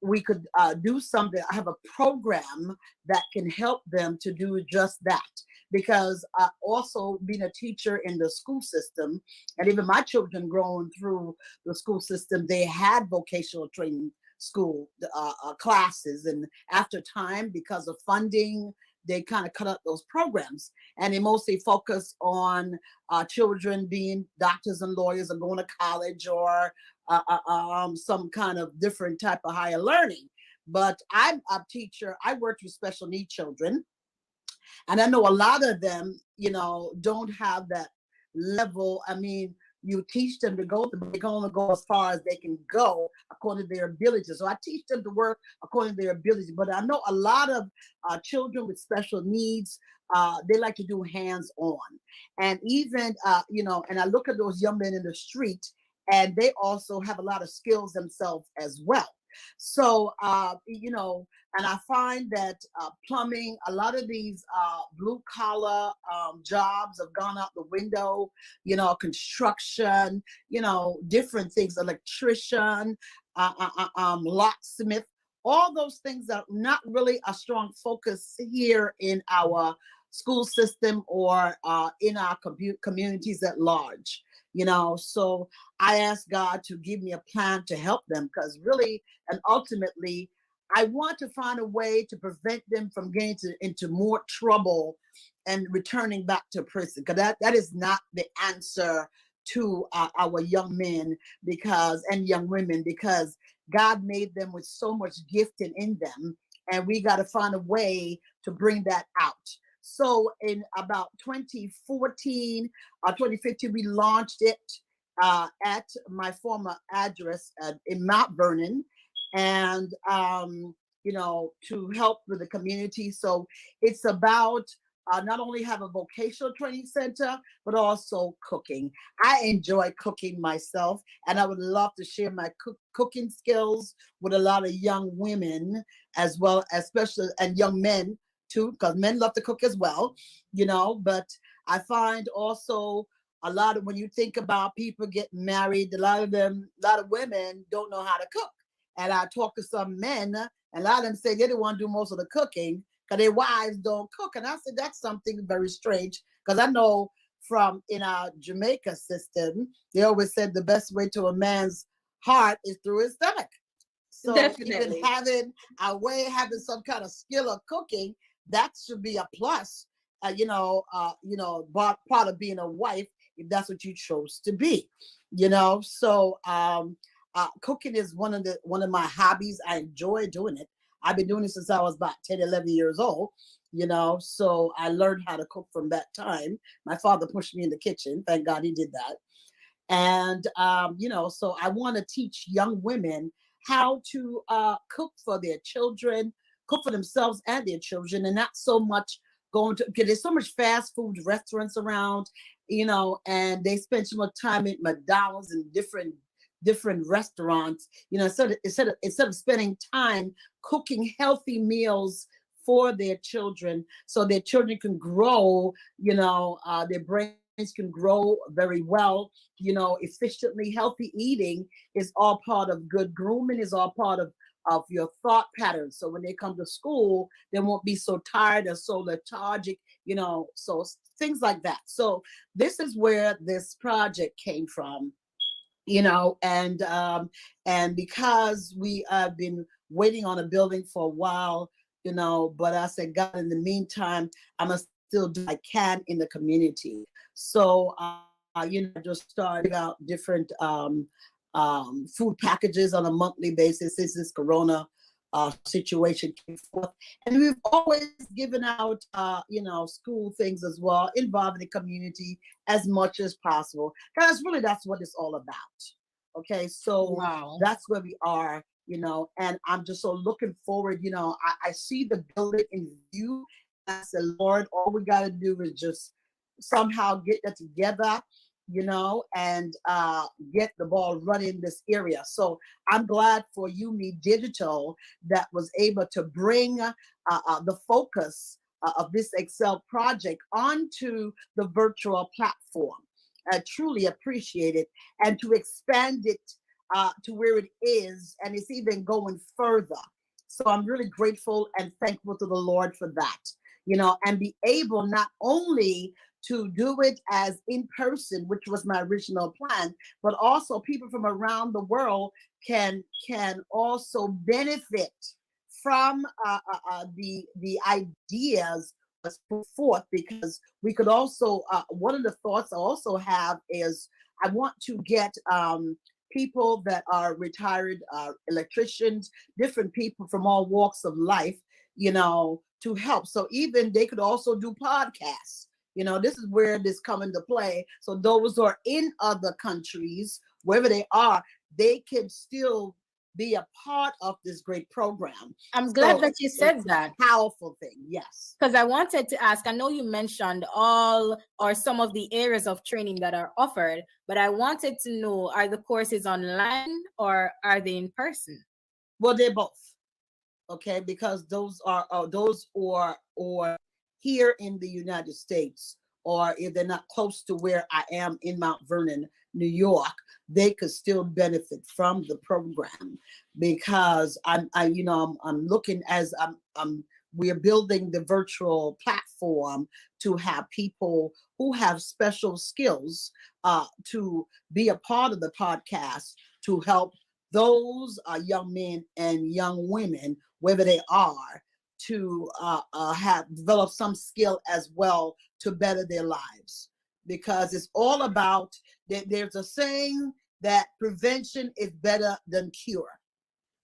we could do something. I have a program that can help them to do just that. Because also being a teacher in the school system, and even my children growing through the school system, they had vocational training school classes. And after time, because of funding, they kind of cut out those programs. And they mostly focus on children being doctors and lawyers or going to college or some kind of different type of higher learning. But I'm a teacher. I work with special needs children. And I know a lot of them, don't have that level. I mean, you teach them to go, but they can only go as far as they can go according to their ability. So I teach them to work according to their ability. But I know a lot of children with special needs, they like to do hands-on. And even, and I look at those young men in the street, and they also have a lot of skills themselves as well. So, and I find that plumbing, a lot of these blue collar jobs have gone out the window, construction, different things, electrician, locksmith, all those things are not really a strong focus here in our school system or in our communities at large. So I asked God to give me a plan to help them, because really and ultimately, I want to find a way to prevent them from getting into more trouble and returning back to prison, because that is not the answer to our young men and young women, because God made them with so much gifting in them, and we got to find a way to bring that out. So in about 2014 or 2015, we launched it at my former address in Mount Vernon, and to help with the community. So it's about not only have a vocational training center, but also cooking. I enjoy cooking myself, and I would love to share my cooking skills with a lot of young women as well, especially, and young men too, because men love to cook as well, but I find also a lot of, when you think about people getting married, a lot of women don't know how to cook. And I talk to some men, and a lot of them say they don't want to do most of the cooking because their wives don't cook. And I said, that's something very strange, because I know in our Jamaica system, they always said the best way to a man's heart is through his stomach. So even having some kind of skill of cooking, that should be a plus, part of being a wife, if that's what you chose to be, So cooking is one of my hobbies. I enjoy doing it. I've been doing it since I was about 10, 11 years old, so I learned how to cook from that time. My father pushed me in the kitchen. Thank God he did that. And, so I want to teach young women how to cook for their children, cook for themselves and their children, and not so much because there's so much fast food restaurants around, and they spend so much time at McDonald's and different restaurants, instead of spending time cooking healthy meals for their children, so their children can grow, their brains can grow very well, efficiently. Healthy eating is all part of good grooming, is all part of your thought patterns. So when they come to school, they won't be so tired or so lethargic, so things like that. So this is where this project came from, and because we have been waiting on a building for a while, but I said, God, in the meantime, I must still do what I can in the community. So, just started out different food packages on a monthly basis since this Corona situation came forth. And we've always given out, school things as well, involving the community as much as possible. Because really, that's what it's all about. Okay, so That's where we are and I'm just so looking forward. I see the building in view. I said, Lord, all we got to do is just somehow get that together, and get the ball running in this area. So I'm glad for UME Digital that was able to bring the focus of this Excel project onto the virtual platform. I truly appreciate it, and to expand it to where it is, and it's even going further. So I'm really grateful and thankful to the Lord for that, and be able not only to do it as in person, which was my original plan, but also people from around the world can also benefit from the ideas was put forth, because we could also one of the thoughts I also have is I want to get people that are retired electricians, different people from all walks of life, to help. So even they could also do podcasts. This is where this come into play. So those who are in other countries, wherever they are, they can still be a part of this great program. I'm glad that you said that. Powerful thing, yes. Because I wanted to ask, I know you mentioned all or some of the areas of training that are offered, but I wanted to know, are the courses online or are they in person? Well, they're both. Okay, because those are or here in the United States, or if they're not close to where I am in Mount Vernon, New York, they could still benefit from the program, because I'm looking as we're building the virtual platform to have people who have special skills to be a part of the podcast, to help those young men and young women, wherever they are, to have developed some skill as well to better their lives. Because it's all about, there's a saying that prevention is better than cure.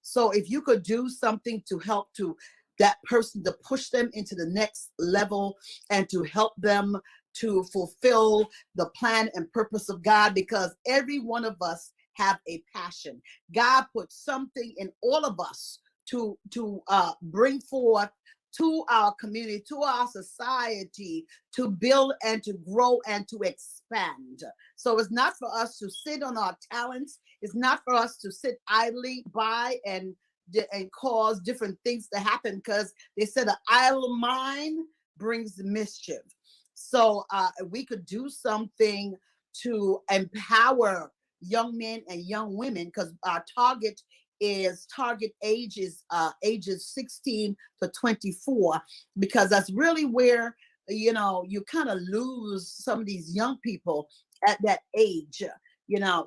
So if you could do something to help to that person, to push them into the next level and to help them to fulfill the plan and purpose of God, because every one of us have a passion. God put something in all of us to bring forth to our community, to our society, to build and to grow and to expand. So it's not for us to sit on our talents. It's not for us to sit idly by and cause different things to happen, because they said an idle mind brings mischief. So we could do something to empower young men and young women, because our target ages 16 to 24, because that's really where you kind of lose some of these young people at that age.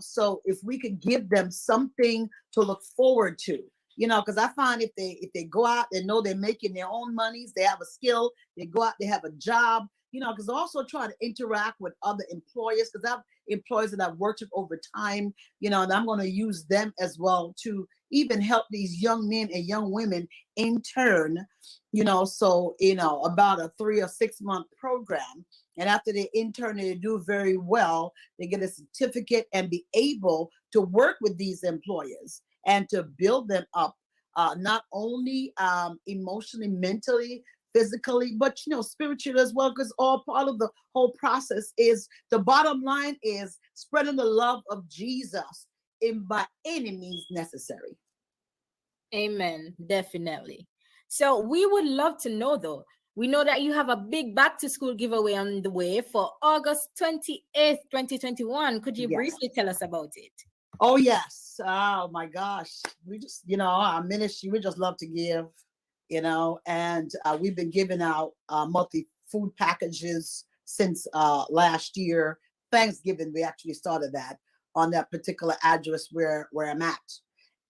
So if we could give them something to look forward to, because I find if they go out and know they're making their own monies, they have a skill, they go out, they have a job, because also try to interact with other employers, because I've employers that I've worked with over time, and I'm going to use them as well to even help these young men and young women intern, so, about a 3 or 6 month program. And after they intern and they do very well, they get a certificate and be able to work with these employers and to build them up, not only emotionally, mentally, physically, but spiritually as well, because all part of the whole process is, the bottom line is spreading the love of Jesus by any means necessary. Amen. Definitely. So we would love to know, though, we know that you have a big back to school giveaway on the way for August 28th, 2021. Could you briefly tell us about it? Oh, yes. Oh, my gosh. We just, our ministry, we just love to give, and we've been giving out multi-food packages since last year. Thanksgiving, we actually started that on that particular address where I'm at.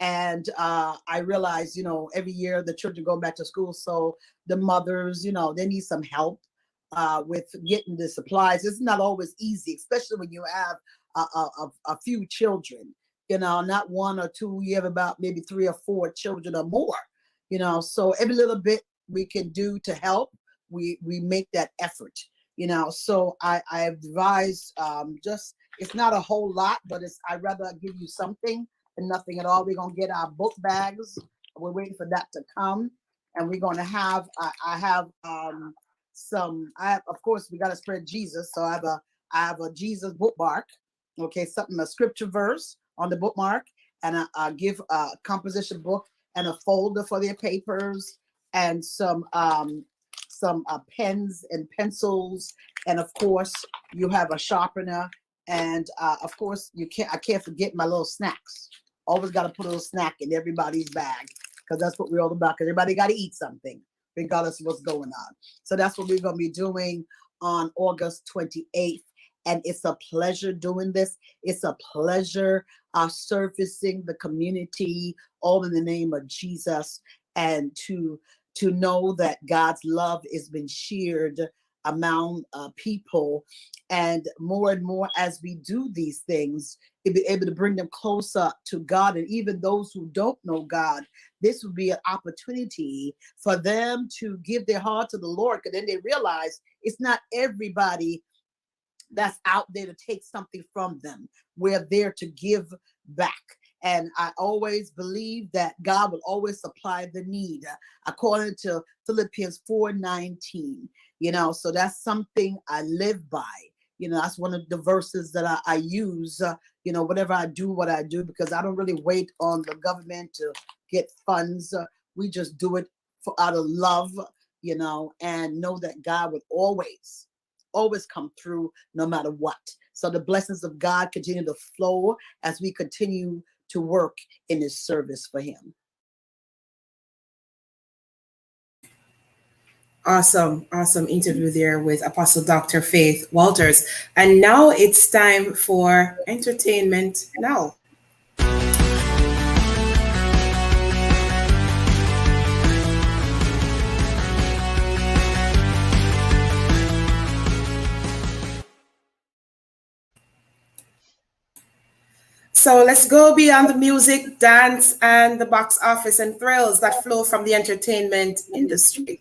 And I realized, every year the children go back to school. So the mothers, they need some help with getting the supplies. It's not always easy, especially when you have a few children, not one or two, you have about maybe 3 or 4 children or more, so every little bit we can do to help, we make that effort, so I have devised just, it's not a whole lot, but I'd rather give you something and nothing at all. We're going to get our book bags. We're waiting for that to come. And we're going to have, I have of course, we got to spread Jesus. So I have a Jesus bookmark. Okay, a scripture verse on the bookmark, and I give a composition book and a folder for their papers, and some pens and pencils, and of course you have a sharpener, and of course I can't forget my little snacks. Always got to put a little snack in everybody's bag, because that's what we're all about, because everybody got to eat something regardless of what's going on. So that's what we're going to be doing on August 28th. And it's a pleasure doing this. It's a pleasure servicing the community, all in the name of Jesus, and to know that God's love has been shared among people, and more as we do these things, to be able to bring them closer to God. And even those who don't know God, this would be an opportunity for them to give their heart to the Lord, because then they realize it's not everybody that's out there to take something from them. We're there to give back. And I always believe that God will always supply the need, according to Philippians 4:19. So that's something I live by. That's one of the verses that I use, whatever I do, because I don't really wait on the government to get funds. We just do it out of love, and know that God would always come through no matter what. So the blessings of God continue to flow as we continue to work in His service for Him. Awesome interview there with Apostle Dr. Faith Walters. And now it's time for entertainment now. So let's go beyond the music, dance, and the box office and thrills that flow from the entertainment industry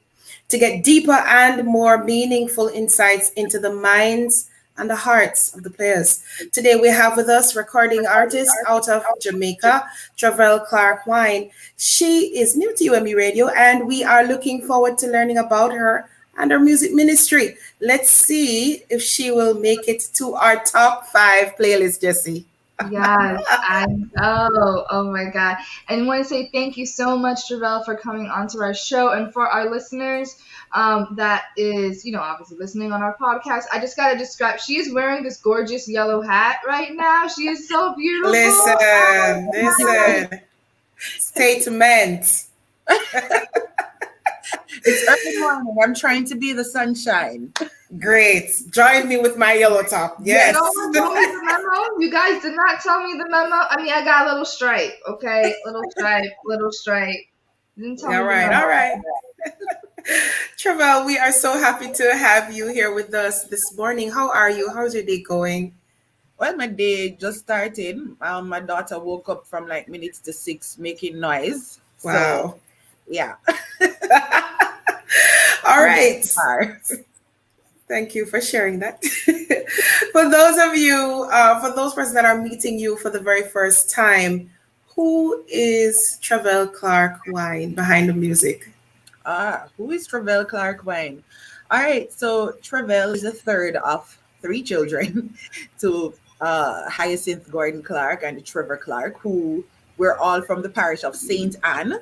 to get deeper and more meaningful insights into the minds and the hearts of the players. Today we have with us recording artist out of Jamaica, Travell Clark-Wine. She is new to UME Radio, and we are looking forward to learning about her and her music ministry. Let's see if she will make it to our top 5 playlist, Jessie. Yes, I know. Oh my God. And I want to say thank you so much, Travell, for coming onto our show. And for our listeners that is, obviously listening on our podcast, I just got to describe, she is wearing this gorgeous yellow hat right now. She is so beautiful. Listen. Statement. It's early morning. I'm trying to be the sunshine. Great. Join me with my yellow top. Yes. No one told me the memo. You guys did not tell me the memo. I mean, I got a little stripe, okay? Little stripe. Didn't tell me. All right. Travell, we are so happy to have you here with us this morning. How are you? How's your day going? Well, my day just started. My daughter woke up from like minutes to 6 making noise. Wow. So, yeah. All right. Thank you for sharing that. For those of you, for those persons that are meeting you for the very first time, who is Travell Clark-Wine behind the music? Who is Travell Clark-Wine? All right, so Travell is the third of 3 children to Hyacinth Gordon Clark and Trevor Clark, who we're all from the parish of St. Anne.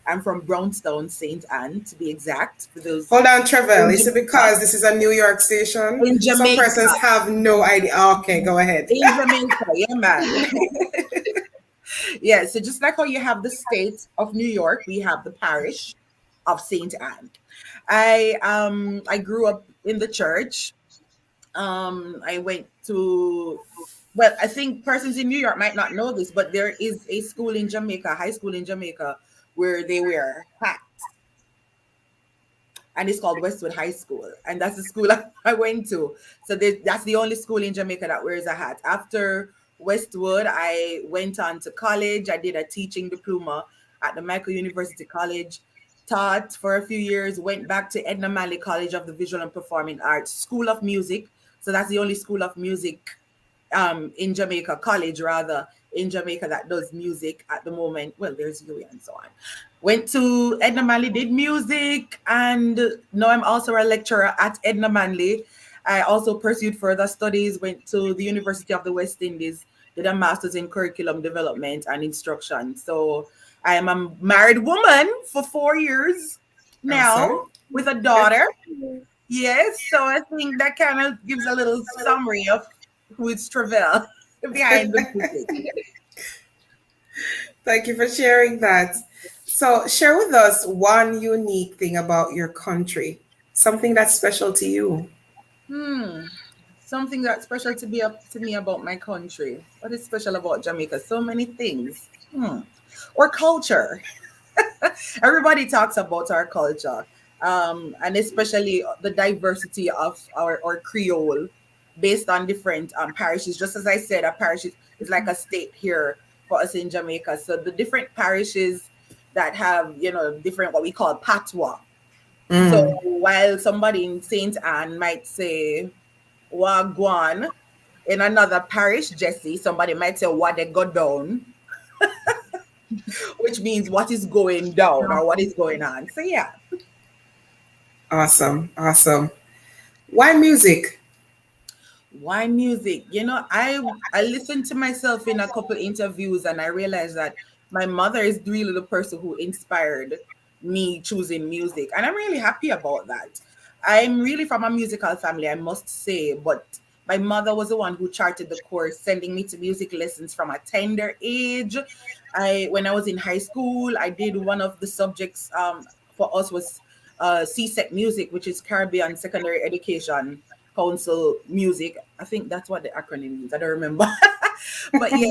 I'm from Brownstown, St. Anne, to be exact. For those. Hold on, Travell. Is it because this is a New York station? In Jamaica. Some persons have no idea. Okay, go ahead. In Jamaica, yeah, man. Yeah, so just like how you have the state of New York, we have the parish of St. Anne. I grew up in the church. I went to, well, I think persons in New York might not know this, but there is a school in Jamaica, high school in Jamaica, where they wear hats. And it's called Westwood High School. And that's the school I went to. So that's the only school in Jamaica that wears a hat. After Westwood, I went on to college. I did a teaching diploma at the Michael University College, taught for a few years, went back to Edna Manley College of the Visual and Performing Arts, School of Music. So that's the only school of music in Jamaica, college rather, in Jamaica that does music at the moment. Well, there's Yui and so on. Went to Edna Manley, did music, and now I'm also a lecturer at Edna Manley. I also pursued further studies, went to the University of the West Indies, did a master's in curriculum development and instruction. So I am a married woman for 4 years now Awesome. with a daughter. Yes, so I think that kind of gives a little summary of who is Travell behind the music. Thank you for sharing that. So, share with us one unique thing about your country, something that's special to you. Something that's special to me about my country. What is special about Jamaica? So many things. Or culture. Everybody talks about our culture, and especially the diversity of our Creole, based on different parishes. Just as I said, a parish is like a state here for us in Jamaica. So the different parishes that have, different what we call patois. So while somebody in Saint Anne might say Wagwan, in another parish, Jesse, somebody might say what they go down, which means what is going down or what is going on. So yeah. Awesome. Awesome. Why music? Why music? I listened to myself in a couple interviews and I realized that my mother is really the person who inspired me choosing music. And I'm really happy about that. I'm really from a musical family, I must say, but my mother was the one who charted the course, sending me to music lessons from a tender age. When I was in high school, I did one of the subjects for us was CSEC music, which is Caribbean Secondary Education Council music. I think that's what the acronym means. I don't remember. But yeah,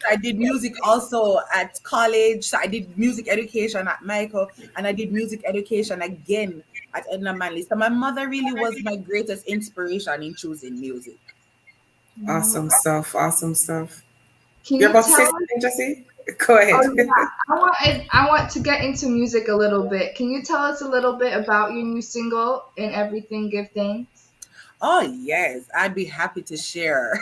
I did music also at college. So I did music education at Michael, and I did music education again at Edna Manley. So my mother really was my greatest inspiration in choosing music. Awesome stuff. Awesome stuff. Can You're you about to say tell something, Jesse? Go ahead. Oh, yeah. I want to get into music a little bit. Can you tell us a little bit about your new single, "In Everything Give Thanks"? Oh yes, I'd be happy to share.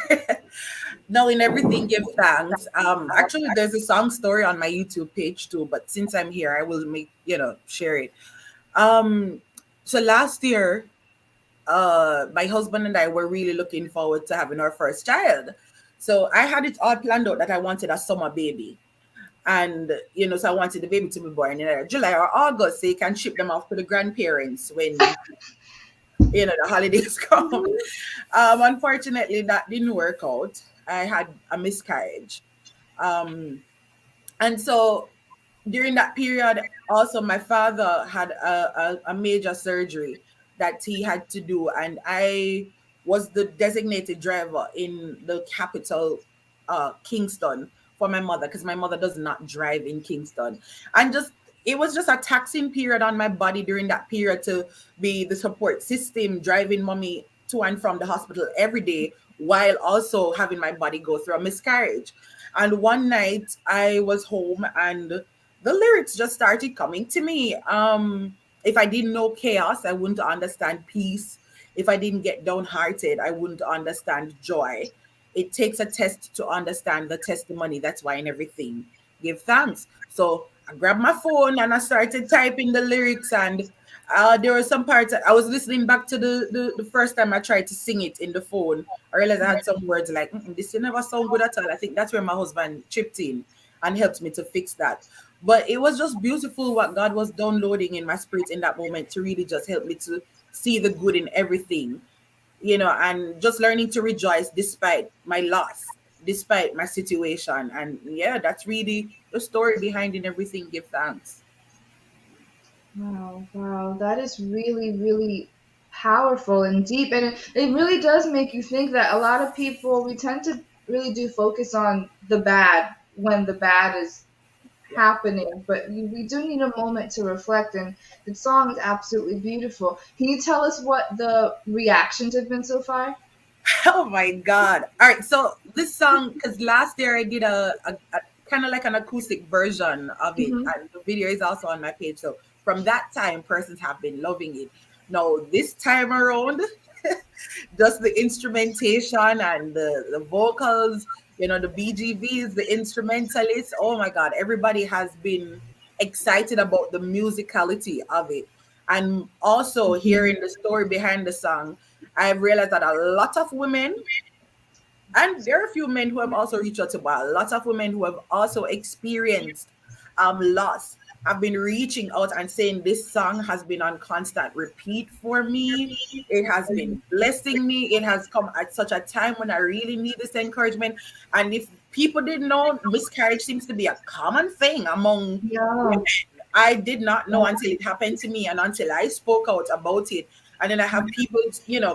No, in everything, give thanks. Actually, there's a song story on my YouTube page too, but since I'm here, I will share it. So last year, my husband and I were really looking forward to having our first child. So I had it all planned out that I wanted a summer baby. And, so I wanted the baby to be born in July or August so you can ship them off to the grandparents when, the holidays come. Unfortunately, that didn't work out. I had a miscarriage. And so during that period, also my father had a major surgery that he had to do, and I was the designated driver in the capital, Kingston, for my mother, because my mother does not drive in Kingston. And it was just a taxing period on my body during that period to be the support system, driving mommy to and from the hospital every day, while also having my body go through a miscarriage. And one night I was home and the lyrics just started coming to me. If I didn't know chaos, I wouldn't understand peace. If I didn't get downhearted, I wouldn't understand joy. It takes a test to understand the testimony. That's why in everything, give thanks. So I grabbed my phone and I started typing the lyrics, and there were some parts I was listening back to the first time I tried to sing it in the phone. I realized I had some words like, this never sound good at all. I think that's where my husband chipped in and helped me to fix that. But it was just beautiful what God was downloading in my spirit in that moment to really just help me to see the good in everything, and just learning to rejoice despite my loss, despite my situation. And yeah, that's really the story behind in everything. Give thanks. Wow, that is really, really powerful and deep. And it really does make you think that a lot of people, we tend to really do focus on the bad when the bad is happening, but we do need a moment to reflect. And the song is absolutely beautiful. Can you tell us what the reactions have been so far? Oh my God. All right. So this song, because last year I did a kind of like an acoustic version of it. Mhm. And the video is also on my page. So from that time, persons have been loving it. Now, this time around, just the instrumentation and the vocals, the BGVs, the instrumentalists. Oh my God, everybody has been excited about the musicality of it. And also hearing the story behind the song, I've realized that a lot of women, and there are a few men who have also reached out to, but a lot of women who have also experienced loss have been reaching out and saying this song has been on constant repeat for me. It has been blessing me. It has come at such a time when I really need this encouragement. And if people didn't know, miscarriage seems to be a common thing among women. I did not know until it happened to me and until I spoke out about it. And then I have people,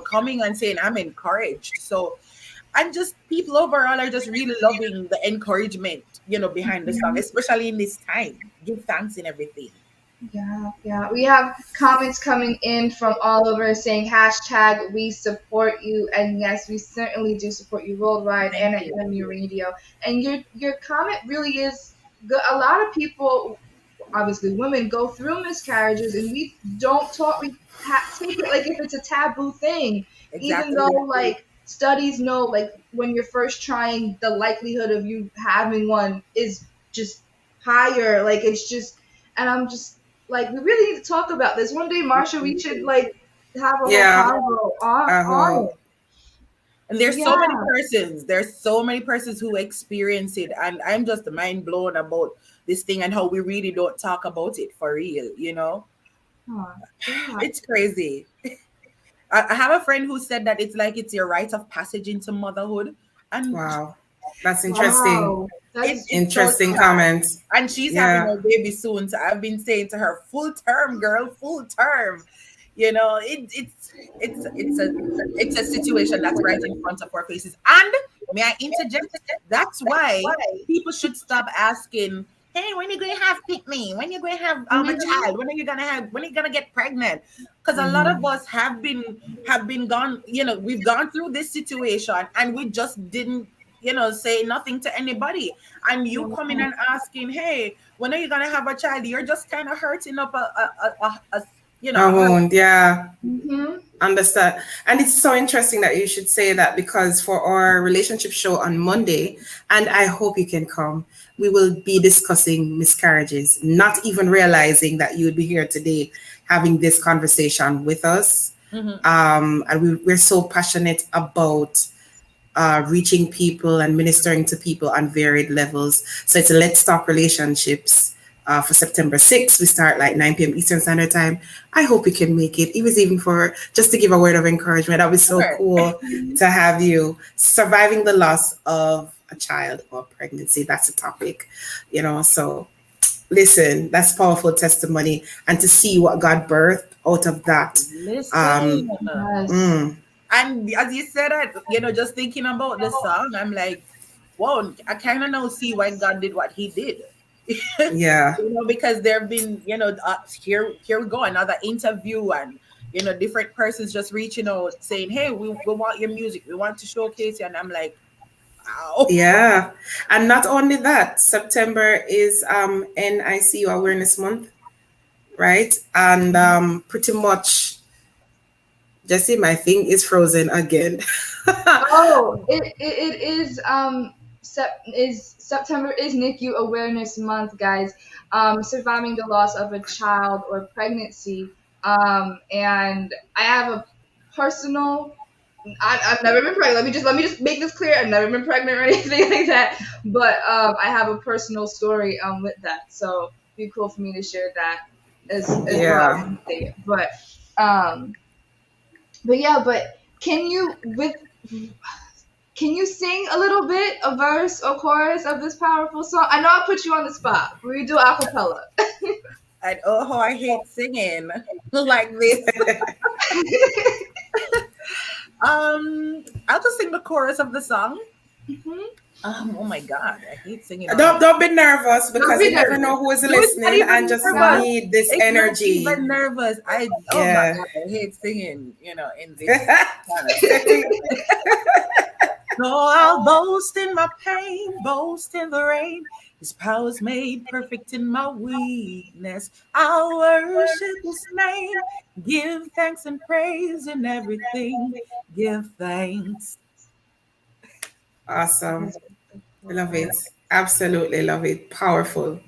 coming and saying I'm encouraged. So, and just people overall are just really loving the encouragement, behind the song, especially in this time. Give thanks in everything. Yeah. We have comments coming in from all over saying hashtag we support you. And yes, we certainly do support you worldwide and at UMERADIO. And your comment really is good. A lot of people, obviously women, go through miscarriages and we don't talk, we take it like if it's a taboo thing. Exactly. Even though like studies know like when you're first trying, the likelihood of you having one is just higher. Like it's just, and I'm just like, we really need to talk about this. One day, Marsha, we should like have a whole convo on it. And there's so many persons. There's so many persons who experience it, and I'm just mind blown about this thing and how we really don't talk about it for real. It's crazy. I have a friend who said that it's like it's your rite of passage into motherhood. And wow, that's interesting. Wow. That's interesting comment. And she's having a baby soon. So I've been saying to her, full term, girl, full term. It's a situation that's right in front of our faces. And may I interject? That's why people should stop asking, hey, when are you going to have pick me? When are you going to have a child? When are you going to get pregnant? Because a lot of us have been gone, we've gone through this situation and we just didn't, say nothing to anybody. And you coming and asking, hey, when are you going to have a child? You're just kind of hurting up a wound. Yeah. Understand. And it's so interesting that you should say that, because for our relationship show on Monday, and I hope you can come, we will be discussing miscarriages, not even realizing that you would be here today having this conversation with us. And we're so passionate about reaching people and ministering to people on varied levels. So it's a Let's Talk Relationships for September 6th. We start like 9 p.m. Eastern Standard Time. I hope you can make it. It was even for just to give a word of encouragement. That was so cool to have you. Surviving the loss of a child or pregnancy. That's a topic, so listen, that's powerful testimony. And to see what God birthed out of that. And as you said that, just thinking about the song, I'm like, whoa, I kind of now see why God did what he did. Yeah. Because there have been, here we go, another interview and, different persons just reaching out saying, hey, we want your music. We want to showcase you. And I'm like, wow. Yeah. And not only that, September is NICU Awareness Month, right? And pretty much, Jesse, my thing is frozen again. It is September is NICU Awareness Month, guys. Surviving the loss of a child or pregnancy. And I have a personal. I've never been pregnant. Let me just make this clear. I've never been pregnant or anything like that. But I have a personal story with that. So it'd be cool for me to share that as well. But can you sing a little bit, a verse or chorus of this powerful song? I know I put you on the spot. We do a cappella. And how I hate singing like this. I'll just sing the chorus of the song. Oh my God, I hate singing. Don't be nervous, because you never know who is listening and just need this energy. Not even nervous. My God, I hate singing. In this kind of setting. So I'll boast in my pain, boast in the rain. His power is made perfect in my weakness. I'll worship his name. Give thanks and praise in everything. Give thanks. Awesome. Love it. Absolutely love it. Powerful.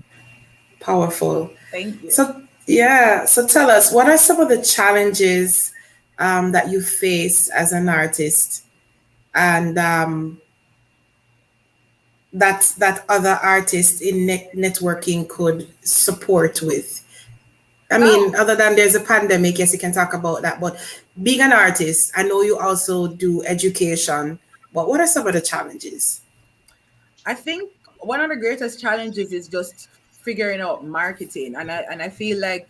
Powerful. Thank you. So, yeah. So tell us, what are some of the challenges that you face as an artist, and that other artists in networking could support with? I mean, other than there's a pandemic, yes, you can talk about that. But being an artist, I know you also do education. But what are some of the challenges? I think one of the greatest challenges is just figuring out marketing. And I feel like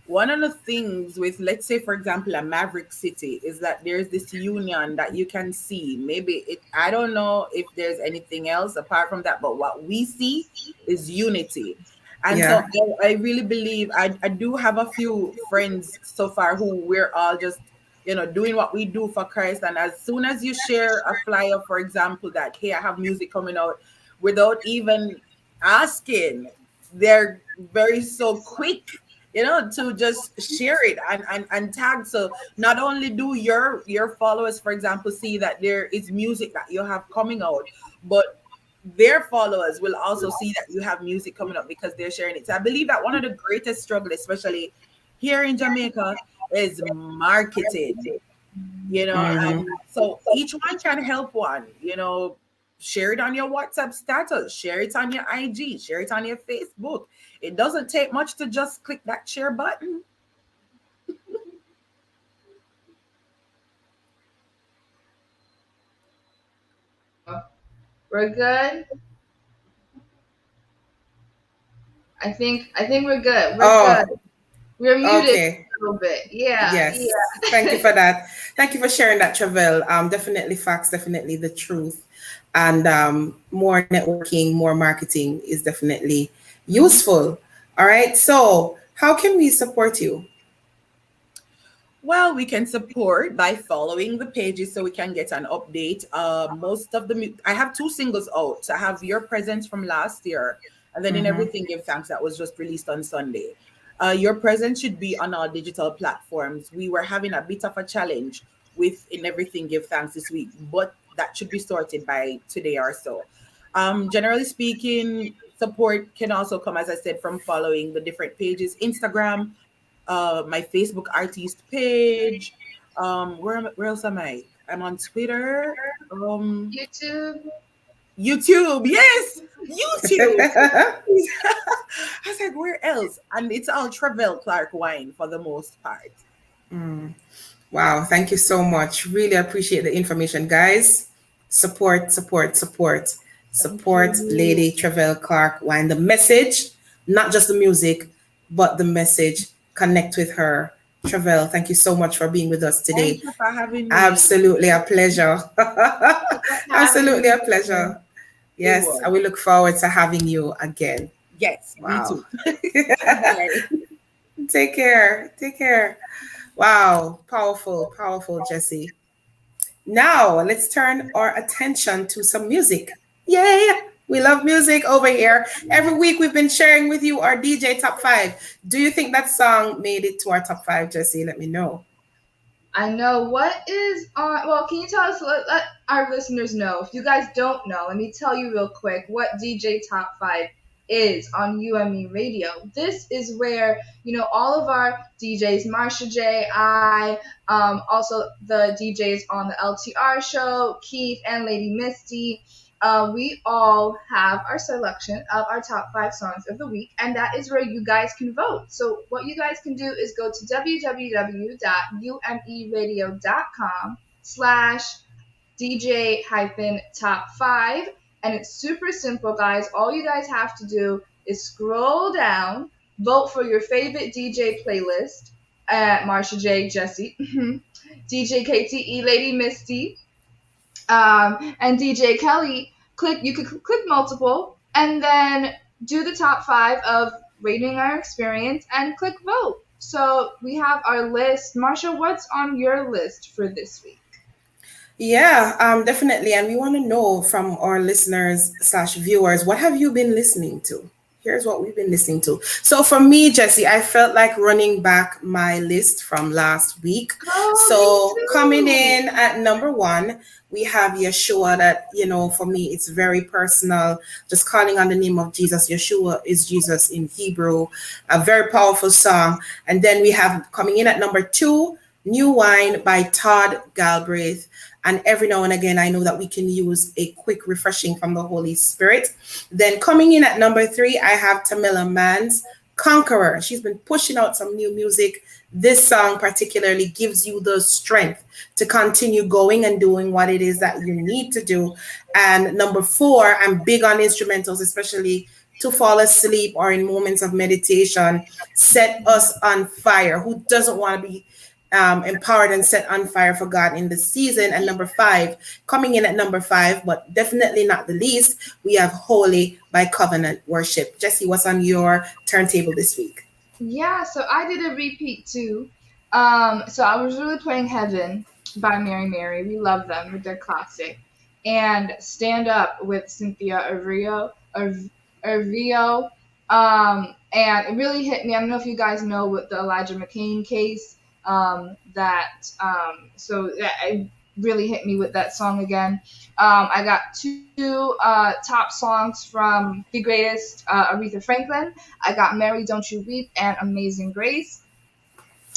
one of the things with, let's say, for example, a Maverick City is that there's this union that you can see. Maybe I don't know if there's anything else apart from that, but what we see is unity. And so I really believe I do have a few friends so far who we're all just, doing what we do for Christ. And as soon as you share a flyer, for example, that, hey, I have music coming out, without even asking, they're very so quick, to just share it and tag. So not only do your followers, for example, see that there is music that you have coming out, but their followers will also see that you have music coming up because they're sharing it. So I believe that one of the greatest struggles, especially here in Jamaica, is marketing. And so each one can help one. Share it on your WhatsApp status, share it on your IG, share it on your Facebook. It doesn't take much to just click that share button. We're good. I think we're good. We're good. We're muted a little bit. Yeah. Yes. Yeah. Thank you for that. Thank you for sharing that, Travell. Definitely facts, definitely the truth. And more networking, more marketing is definitely useful. All right. So how can we support you? Well, we can support by following the pages so we can get an update. Most of I have 2 singles out. So I have Your Presence from last year, and then In Everything Give Thanks, that was just released on Sunday. Your Presence should be on our digital platforms. We were having a bit of a challenge with In Everything Give Thanks this week, but that should be sorted by today or so. Generally speaking, support can also come, as I said, from following the different pages, Instagram, my Facebook artist page. Where else am I? I'm on Twitter. YouTube, yes, YouTube. I was like, where else? And it's all Travell Clark Wine for the most part. Wow, thank you so much. Really appreciate the information, guys. Support Lady Travell Clark Wine. The message, not just the music, but the message. Connect with her. Travell, thank you so much for being with us today. Thank you for having me. Absolutely a pleasure. Absolutely a pleasure. Yes, I will look forward to having you again. Yes, wow. Me too. Take care. Wow, powerful, Jesse. Now, let's turn our attention to some music. Yay! We love music over here. Every week we've been sharing with you our DJ top 5. Do you think that song made it to our top 5, Jesse? Let me know. I know. What is on? Well, can you tell us? Let our listeners know. If you guys don't know, let me tell you real quick what DJ Top 5 is on UME Radio. This is where, all of our DJs, Marsha J, also the DJs on the LTR show, Keith and Lady Misty, we all have our selection of our top 5 songs of the week, and that is where you guys can vote. So what you guys can do is go to www.umeradio.com/DJ-top5, and it's super simple, guys. All you guys have to do is scroll down, vote for your favorite DJ playlist, Marsha J, Jesse, DJ KTE, Lady Misty, and DJ Kelly. You could click multiple and then do the top 5 of rating our experience and click vote. So we have our list. Marsha, what's on your list for this week? Yeah, definitely. And we want to know from our listeners slash viewers, what have you been listening to? Here's what we've been listening to. So for me, Jesse, I felt like running back my list from last week. Oh, So me coming too. in at number one, we have Yeshua that, for me, it's very personal. Just calling on the name of Jesus. Yeshua is Jesus in Hebrew. A very powerful song. And then we have coming in at number two, New Wine by Todd Galbraith. And every now and again, I know that we can use a quick refreshing from the Holy Spirit. Then coming in at number three, I have Tamila Mann's Conqueror. She's been pushing out some new music. This song particularly gives you the strength to continue going and doing what it is that you need to do. And number four, I'm big on instrumentals, especially to fall asleep or in moments of meditation. Set Us on Fire. Who doesn't want to be empowered and set on fire for God in the season? And number five, coming in at number five, but definitely not the least, we have Holy by Covenant Worship. Jesse, what's on your turntable this week? Yeah, so I did a repeat too. So I was really playing Heaven by Mary Mary. We love them with their classic. And Stand Up with Cynthia Erivo. And it really hit me. I don't know if you guys know what the Elijah McCain case, so that it really hit me with that song again. I got two top songs from the greatest, Aretha Franklin. I got Mary Don't You Weep and Amazing Grace.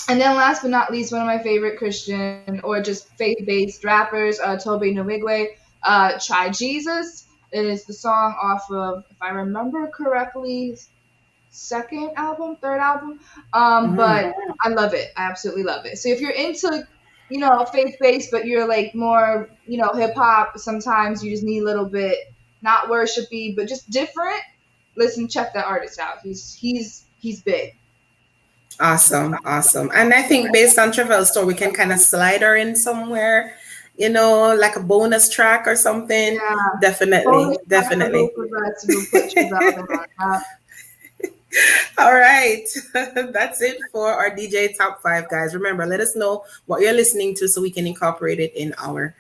And then last but not least, one of my favorite Christian or just faith-based rappers, Tobe Nwigwe, Try Jesus. It is the song off of, if I remember correctly, third album. But I love it. I absolutely love it. So if you're into, faith-based, but you're like more, hip-hop, sometimes you just need a little bit, not worshipy, but just different, listen, check that artist out. He's big. Awesome. And I think based on Travel's story, we can kind of slide her in somewhere, like a bonus track or something. Yeah. Definitely. All right. That's it for our DJ Top 5, guys. Remember, let us know what you're listening to so we can incorporate it in our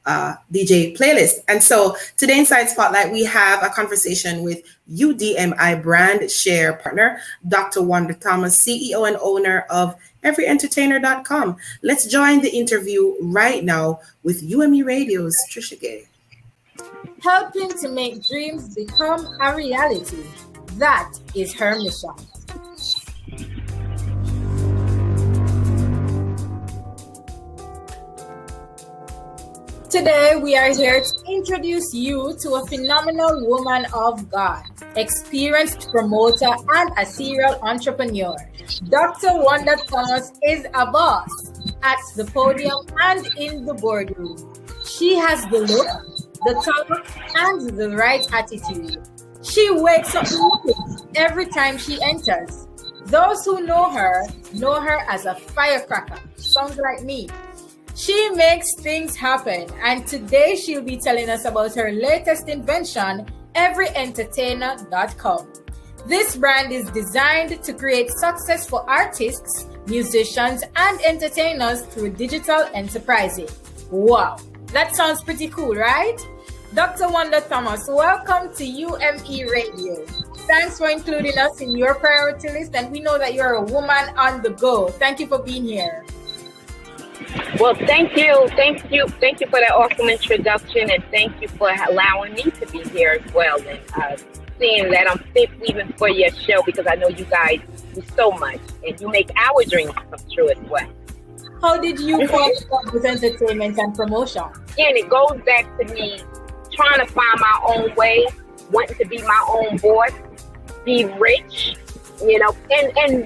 DJ playlist. And so today Inside Spotlight, we have a conversation with UDMI brand share partner, Dr. Wanda Thomas, CEO and owner of EveryEntertainer.com. Let's join the interview right now with UME Radio's Trisha Gay. Helping to make dreams become a reality. That is her mission. Today, we are here to introduce you to a phenomenal woman of God, experienced promoter and a serial entrepreneur. Dr. Wanda Thomas is a boss at the podium and in the boardroom. She has the look, the talk, and the right attitude. She wakes up moving every time she enters. Those who know her as a firecracker. Sounds like me. She makes things happen, and today she'll be telling us about her latest invention, EveryEntertainer.com. This brand is designed to create success for artists, musicians, and entertainers through digital enterprising. Wow, that sounds pretty cool, right? Dr. Wanda Thomas, welcome to UME Radio. Thanks for including us in your priority list, and we know that you're a woman on the go. Thank you for being here. Well, thank you for that awesome introduction, and thank you for allowing me to be here as well, and seeing that I'm fit even for your show, because I know you guys do so much, and you make our dreams come true as well. How did you fall in love with entertainment and promotion? And it goes back to me trying to find my own way, wanting to be my own boss, be rich, and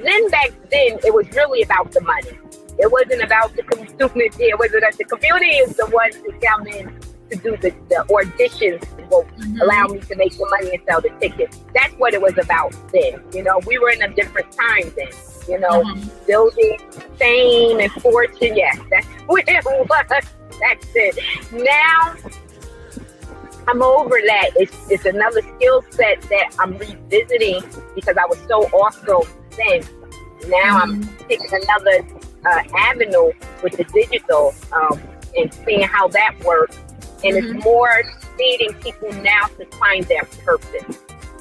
then back then it was really about the money. It wasn't about the community. It wasn't that the community is the ones to come in to do the auditions that will allow me to make the money and sell the tickets. That's what it was about then. We were in a different time then. Building fame and fortune. Yes, that's what it was. That's it. Now I'm over that. It's another skill set that I'm revisiting because I was so awesome then. Now I'm picking another avenue with the digital and seeing how that works. And it's more leading people now to find their purpose,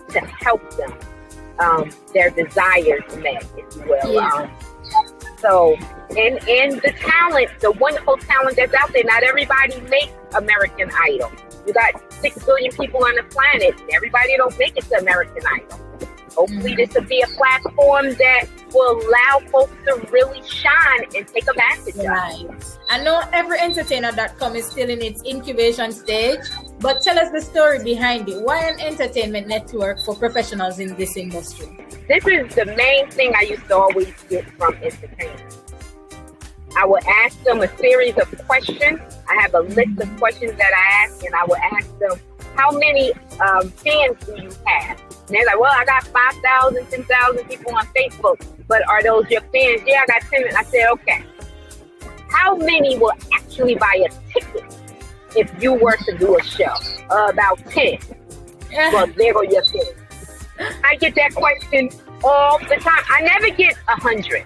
to help them, their desires met, if you will. Yeah. So, and the talent, the wonderful talent that's out there, not everybody makes American Idol. You got 6 billion people on the planet, and everybody don't make it to American Idol. Hopefully this will be a platform that will allow folks to really shine and take advantage of. Right. I know everyentertainer.com is still in its incubation stage, but tell us the story behind it. Why an entertainment network for professionals in this industry? This is the main thing I used to always get from entertainers. I would ask them a series of questions. I have a list of questions that I ask, and I would ask them, how many fans do you have? And they're like, well, I got 5,000, 10,000 people on Facebook, but are those your fans? Yeah, I got 10. I said, okay. How many will actually buy a ticket if you were to do a show? About 10. Well, there go your fans. I get that question all the time. I never get 100.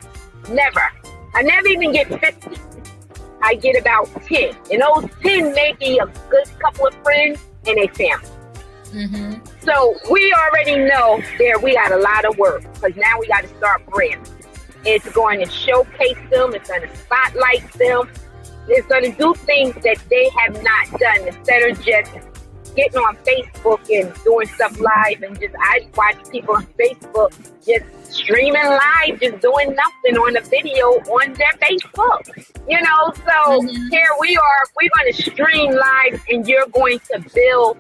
Never. I never even get 50. I get about 10. And those 10 may be a good couple of friends and a family. So we already know we got a lot of work, because now we got to start branding. It's going to showcase them. It's going to spotlight them. It's going to do things that they have not done, instead of just getting on Facebook and doing stuff live. And I watch people on Facebook just streaming live, just doing nothing on a video on their Facebook. So here we are. We're going to stream live, and you're going to build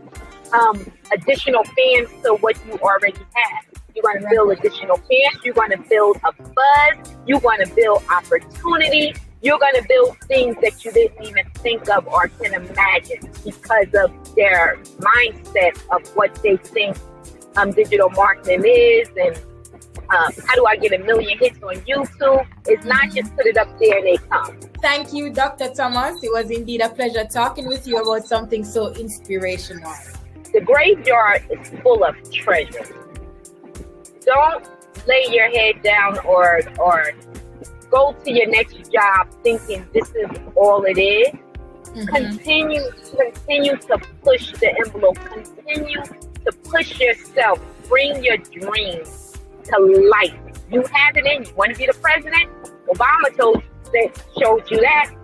additional fans to what you already have. You're going to build additional fans. You're going to build a buzz. You're going to build opportunity. You're going to build things that you didn't even think of or can imagine, because of their mindset of what they think digital marketing is, and how do I get 1 million hits on YouTube? It's not just put it up there and they come. Thank you, Dr. Thomas. It was indeed a pleasure talking with you about something so inspirational. The graveyard is full of treasure. Don't lay your head down or go to your next job thinking this is all it is. Continue to push the envelope. Continue to push yourself. Bring your dreams to life. You have it in you. Want to be the president? Obama showed you that.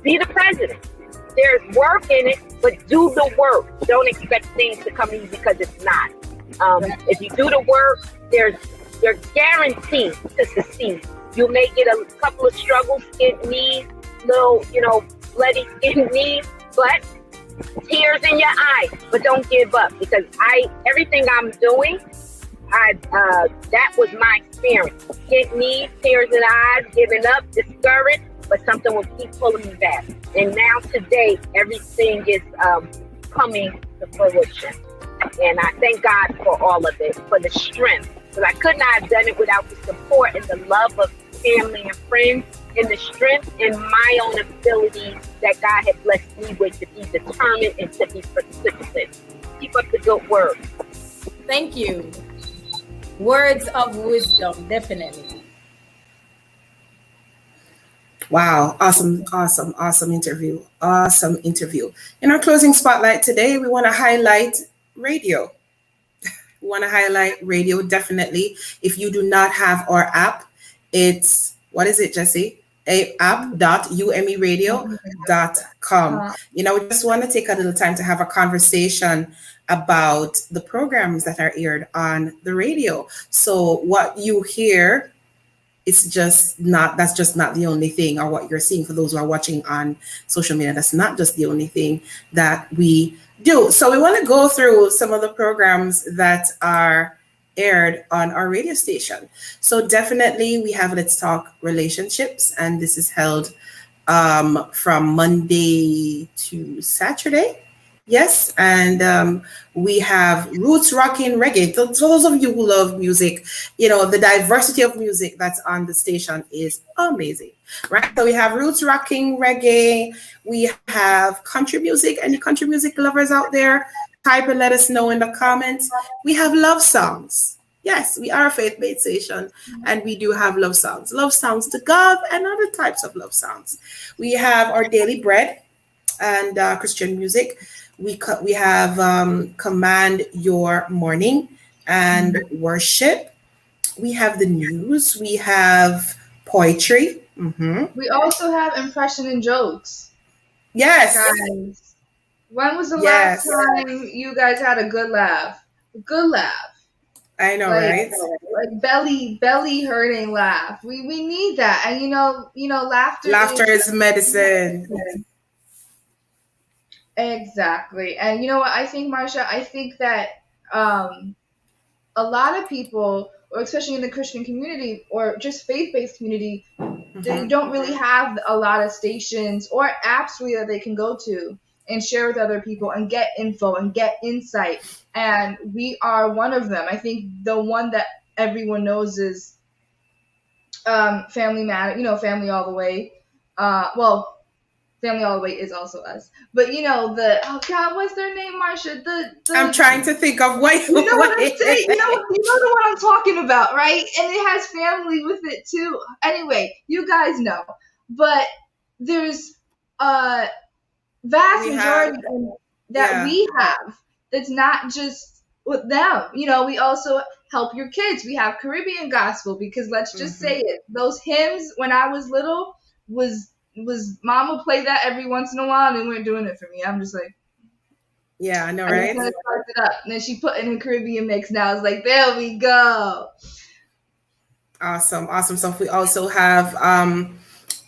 Be the president. There's work in it, but do the work. Don't expect things to come easy, because it's not. If you do the work, you're guaranteed to succeed. You may get a couple of struggles, skin knees, little, bloody skin knees, but tears in your eyes. But don't give up, because everything I'm doing, that was my experience. Skin knees, tears in the eyes, giving up, discouraged, but something will keep pulling me back. And now today, everything is coming to fruition. And I thank God for all of it, for the strength. Because I could not have done it without the support and the love of family and friends, and the strength in my own ability that God had blessed me with, to be determined and to be persistent. Keep up the good work. Thank you. Words of wisdom, definitely. Wow. Awesome interview. Awesome interview. In our closing spotlight today, we want to highlight radio. We want to highlight radio, definitely. If you do not have our app, it's, what is it, Jesse? app.umeradio.com. We just want to take a little time to have a conversation about the programs that are aired on the radio. So what you hear, that's just not the only thing, or what you're seeing for those who are watching on social media. That's not just the only thing that we do. So we want to go through some of the programs that are aired on our radio station. So definitely we have Let's Talk Relationships, and this is held from Monday to Saturday. Yes, and we have Roots Rocking Reggae. So those of you who love music, the diversity of music that's on the station is amazing, right? So we have Roots Rocking Reggae. We have country music. Any country music lovers out there, type and let us know in the comments. We have love songs. Yes, we are a faith-based station, and we do have love songs to God, and other types of love songs. We have our daily bread. and Christian music. We have Command Your Morning and Worship. We have the news. We have poetry. We also have impression and jokes. Yes. Guys, when was the last time you guys had a good laugh? A good laugh. I know, right? Like belly hurting laugh. We need that. And you know, laughter is medicine. Exactly. And you know what I think, Marsha? I think that a lot of people, or especially in the Christian community or just faith-based community, they don't really have a lot of stations or apps really that they can go to and share with other people and get info and get insight. And we are one of them. I think the one that everyone knows is Family Matter, Family All the Way. Family All the Way is also us. But oh God, what's their name, Marsha? I'm trying to think of what you know what I'm saying. You know the one I'm talking about, right? And it has family with it too. Anyway, you guys know. But there's a vast majority that we have that's not just with them. We also help your kids. We have Caribbean gospel because let's just say it. Those hymns when I was little was mom would play that every once in a while and they weren't doing it for me. I'm just like, yeah, I know, right? And it up. And then she put in a Caribbean mix. Now it's like, there we go. Awesome stuff. We also have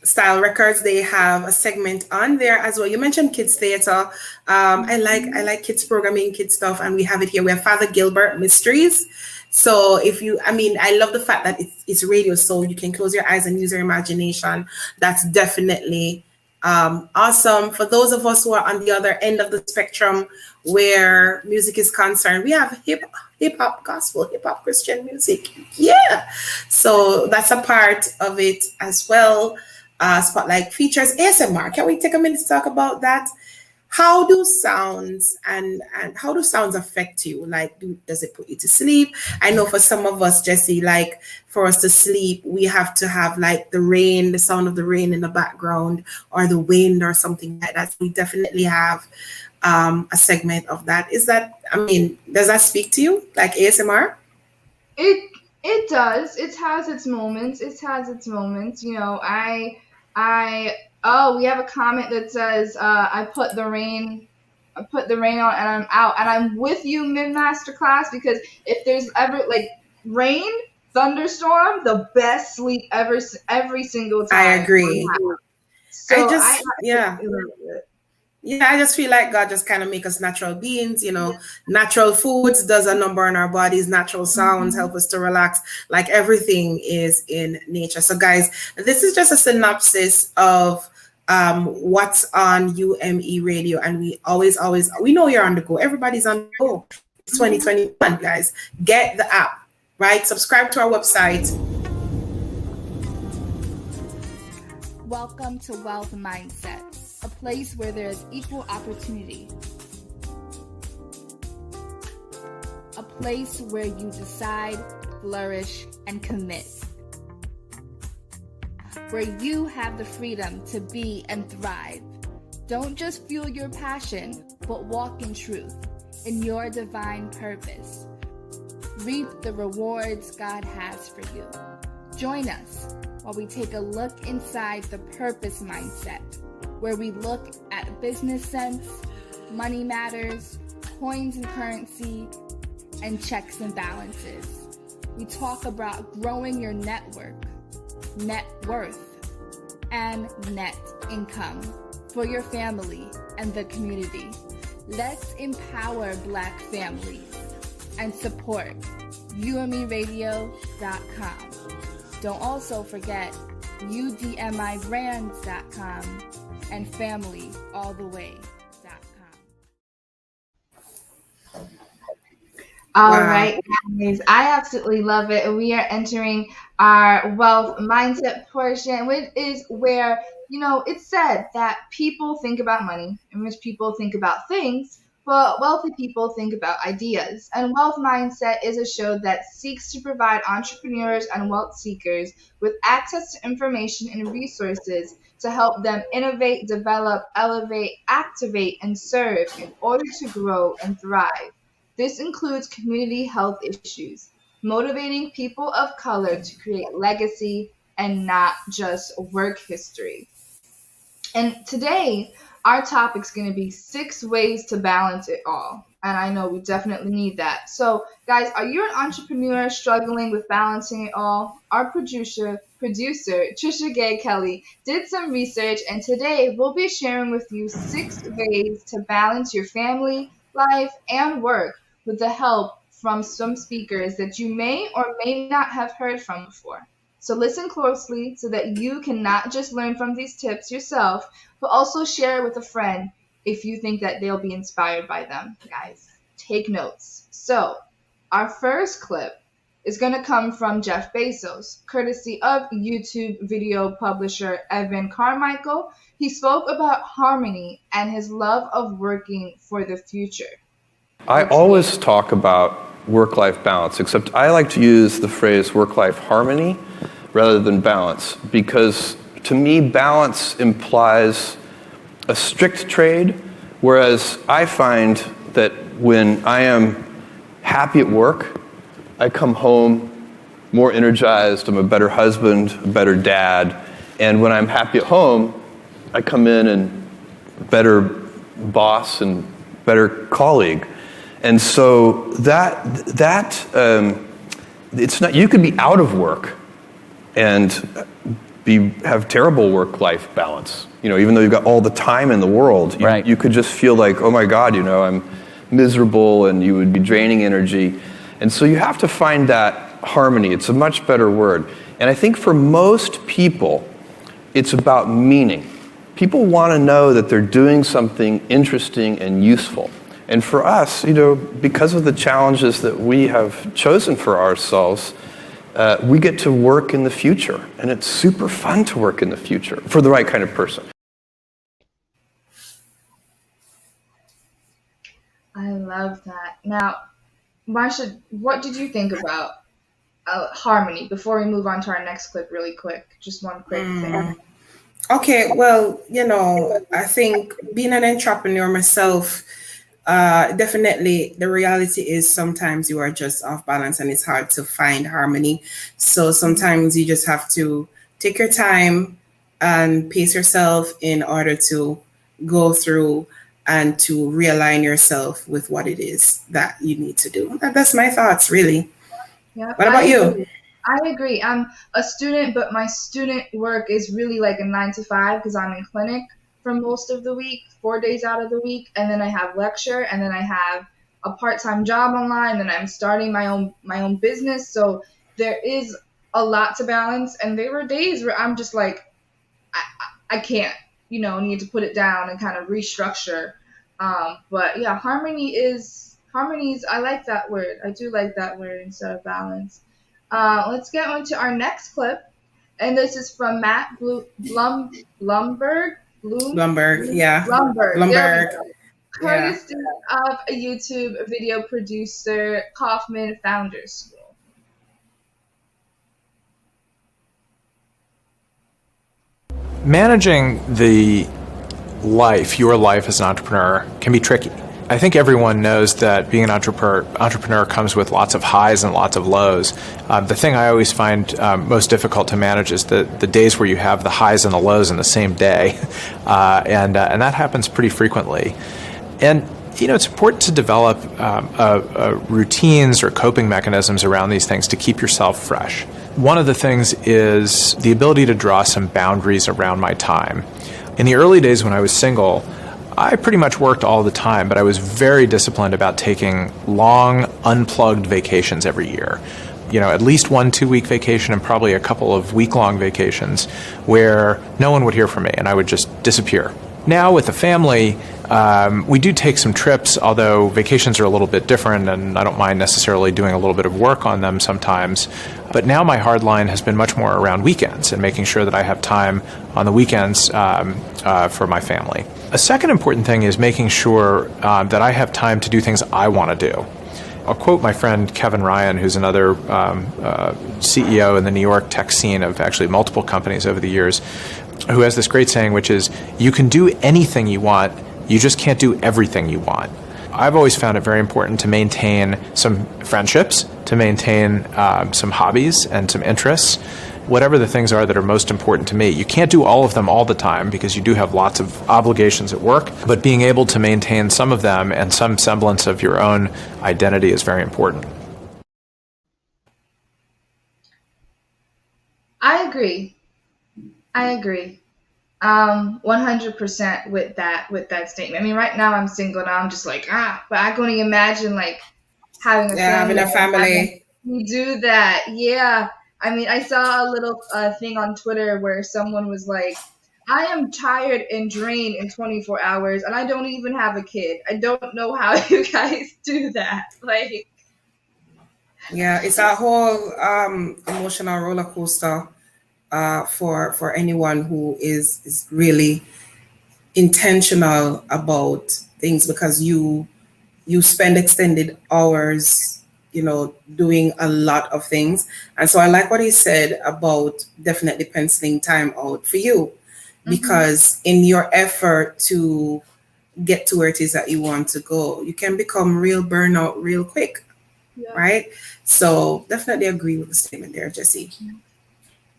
Style Records. They have a segment on there as well. You mentioned kids theater. I like kids programming, kids stuff, and we have it here. We have Father Gilbert Mysteries. So I love the fact that it's radio, so you can close your eyes and use your imagination. That's definitely awesome. For those of us who are on the other end of the spectrum where music is concerned, we have hip hop gospel, hip hop Christian music. Yeah. So that's a part of it as well. Spotlight features ASMR. Can we take a minute to talk about that? How do sounds and how do sounds affect you? Like, does it put you to sleep? I know for some of us, Jesse, like for us to sleep, we have to have like the sound of the rain in the background or the wind or something like that. So we definitely have a segment of that. Does that speak to you, like ASMR? It does. It has its moments. We have a comment that says, I put the rain on and I'm out. And I'm with you, mid-masterclass, because if there's ever like rain, thunderstorm, the best sleep ever, every single time. I agree. So I just feel like God just kind of make us natural beings, natural foods does a number on our bodies, natural sounds help us to relax, like everything is in nature. So guys, this is just a synopsis of what's on UME Radio. And we always, we know you're on the go. Everybody's on the go. It's 2021, guys. Get the app, right? Subscribe to our website. Welcome to Wealth Mindset, a place where there is equal opportunity. A place where you decide, flourish, and commit. Where you have the freedom to be and thrive. Don't just fuel your passion, but walk in truth, in your divine purpose. Reap the rewards God has for you. Join us while we take a look inside the purpose mindset, where we look at business sense, money matters, coins and currency, and checks and balances. We talk about growing your network, net worth, and net income for your family and the community. Let's empower Black families and support UMERadio.com. Don't also forget UDMIBrands.com and FamilyAllTheWay.com. All right, guys. I absolutely love it. We are entering our wealth mindset portion, which is where, it's said that people think about money and rich people think about things, but wealthy people think about ideas. And Wealth Mindset is a show that seeks to provide entrepreneurs and wealth seekers with access to information and resources to help them innovate, develop, elevate, activate, and serve in order to grow and thrive. This includes community health issues, motivating people of color to create legacy and not just work history. And today, our topic's going to be 6 ways to balance it all. And I know we definitely need that. So, guys, are you an entrepreneur struggling with balancing it all? Our producer, Trisha Gay Kelly, did some research, and today we'll be sharing with you 6 ways to balance your family, life, and work with the help from some speakers that you may or may not have heard from before. So listen closely so that you can not just learn from these tips yourself, but also share it with a friend if you think that they'll be inspired by them. Guys, take notes. So our first clip is going to come from Jeff Bezos, courtesy of YouTube video publisher Evan Carmichael. He spoke about harmony and his love of working for the future. I always talk about work-life balance, except I like to use the phrase work-life harmony rather than balance, because to me balance implies a strict trade, whereas I find that when I am happy at work, I come home more energized, I'm a better husband, a better dad, and when I'm happy at home, I come in and better boss and better colleague. And so it's not, you could be out of work and have terrible work-life balance. Even though you've got all the time in the world, you could just feel like, oh my God, I'm miserable, and you would be draining energy. And so you have to find that harmony. It's a much better word. And I think for most people, it's about meaning. People want to know that they're doing something interesting and useful. And for us, because of the challenges that we have chosen for ourselves, we get to work in the future. And it's super fun to work in the future for the right kind of person. I love that. Now, Marsha, what did you think about harmony before we move on to our next clip really quick? Just one quick thing. Okay, well, I think being an entrepreneur myself, definitely the reality is sometimes you are just off balance and it's hard to find harmony. So sometimes you just have to take your time and pace yourself in order to go through and to realign yourself with what it is that you need to do. That's my thoughts, really. Yeah. What about you? I agree. I'm a student, but my student work is really like a 9 to 5 because I'm in clinic for most of the week, 4 days out of the week, and then I have lecture, and then I have a part-time job online, and I'm starting my own business. So there is a lot to balance, and there were days where I'm just like, I can't, need to put it down and kind of restructure. But yeah, harmony is, I like that word. I do like that word instead of balance. Let's get on to our next clip, and this is from Matt Blumberg, yeah. Blumberg. Courtesy of a YouTube video producer, Kaufman Founders School. Managing your life as an entrepreneur can be tricky. I think everyone knows that being an entrepreneur comes with lots of highs and lots of lows. The thing I always find most difficult to manage is the days where you have the highs and the lows in the same day, and that happens pretty frequently. And it's important to develop routines or coping mechanisms around these things to keep yourself fresh. One of the things is the ability to draw some boundaries around my time. In the early days when I was single, I pretty much worked all the time, but I was very disciplined about taking long, unplugged vacations every year. At least 1 2-week vacation and probably a couple of week-long vacations where no one would hear from me and I would just disappear. Now with the family, we do take some trips, although vacations are a little bit different and I don't mind necessarily doing a little bit of work on them sometimes. But now my hard line has been much more around weekends and making sure that I have time on the weekends for my family. A second important thing is making sure that I have time to do things I want to do. I'll quote my friend Kevin Ryan, who's another CEO in the New York tech scene of actually multiple companies over the years. who has this great saying, which is, you can do anything you want, you just can't do everything you want. I've always found it very important to maintain some friendships, to maintain some hobbies and some interests, whatever the things are that are most important to me. You can't do all of them all the time because you do have lots of obligations at work, but being able to maintain some of them and some semblance of your own identity is very important. I agree. 100% with that statement. I mean, right now I'm single and I'm just like, but I can only imagine like having a family. You do that. Yeah. I mean, I saw a little thing on Twitter where someone was like, I am tired and drained in 24 hours and I don't even have a kid. I don't know how you guys do that. Like, yeah, it's a whole emotional roller coaster for anyone who is really intentional about things, because you spend extended hours, doing a lot of things. And so I like what he said about definitely penciling time out for you, because in your effort to get to where it is that you want to go, you can become real burnout real quick. Yeah. Right? So definitely agree with the statement there, Jessie.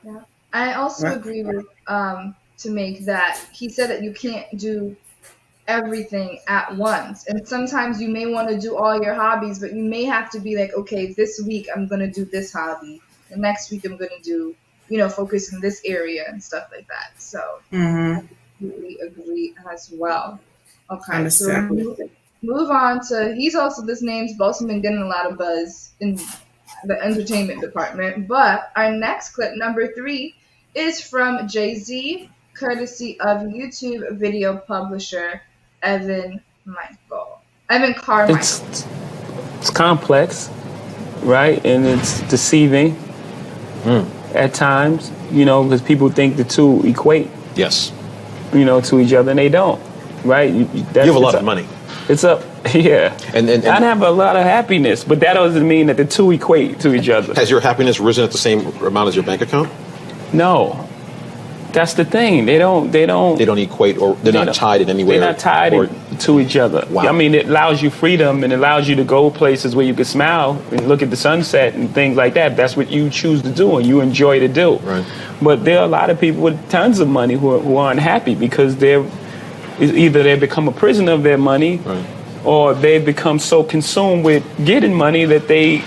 Yeah. I also agree with to make that he said that you can't do everything at once. And sometimes you may want to do all your hobbies, but you may have to be like, okay, this week I'm going to do this hobby. The next week I'm going to do, focus in this area and stuff like that. So I completely agree as well. Okay, so move on to, this name's also been getting a lot of buzz in the entertainment department. But our next clip, number 3, is from Jay-Z, courtesy of YouTube video publisher Evan Carmichael. It's complex, right? And it's deceiving at times, because people think the two equate. Yes. To each other, and they don't, right? You have a lot of money. It's up, yeah. And I have a lot of happiness, but that doesn't mean that the two equate to each other. Has your happiness risen at the same amount as your bank account? No. That's the thing. They don't equate, or they're not tied in any way. They're not tied to each other. Wow. I mean, it allows you freedom and it allows you to go places where you can smile and look at the sunset and things like that. That's what you choose to do and you enjoy to do. Right. But there are a lot of people with tons of money who are unhappy because either they become a prisoner of their money, right, or they become so consumed with getting money that they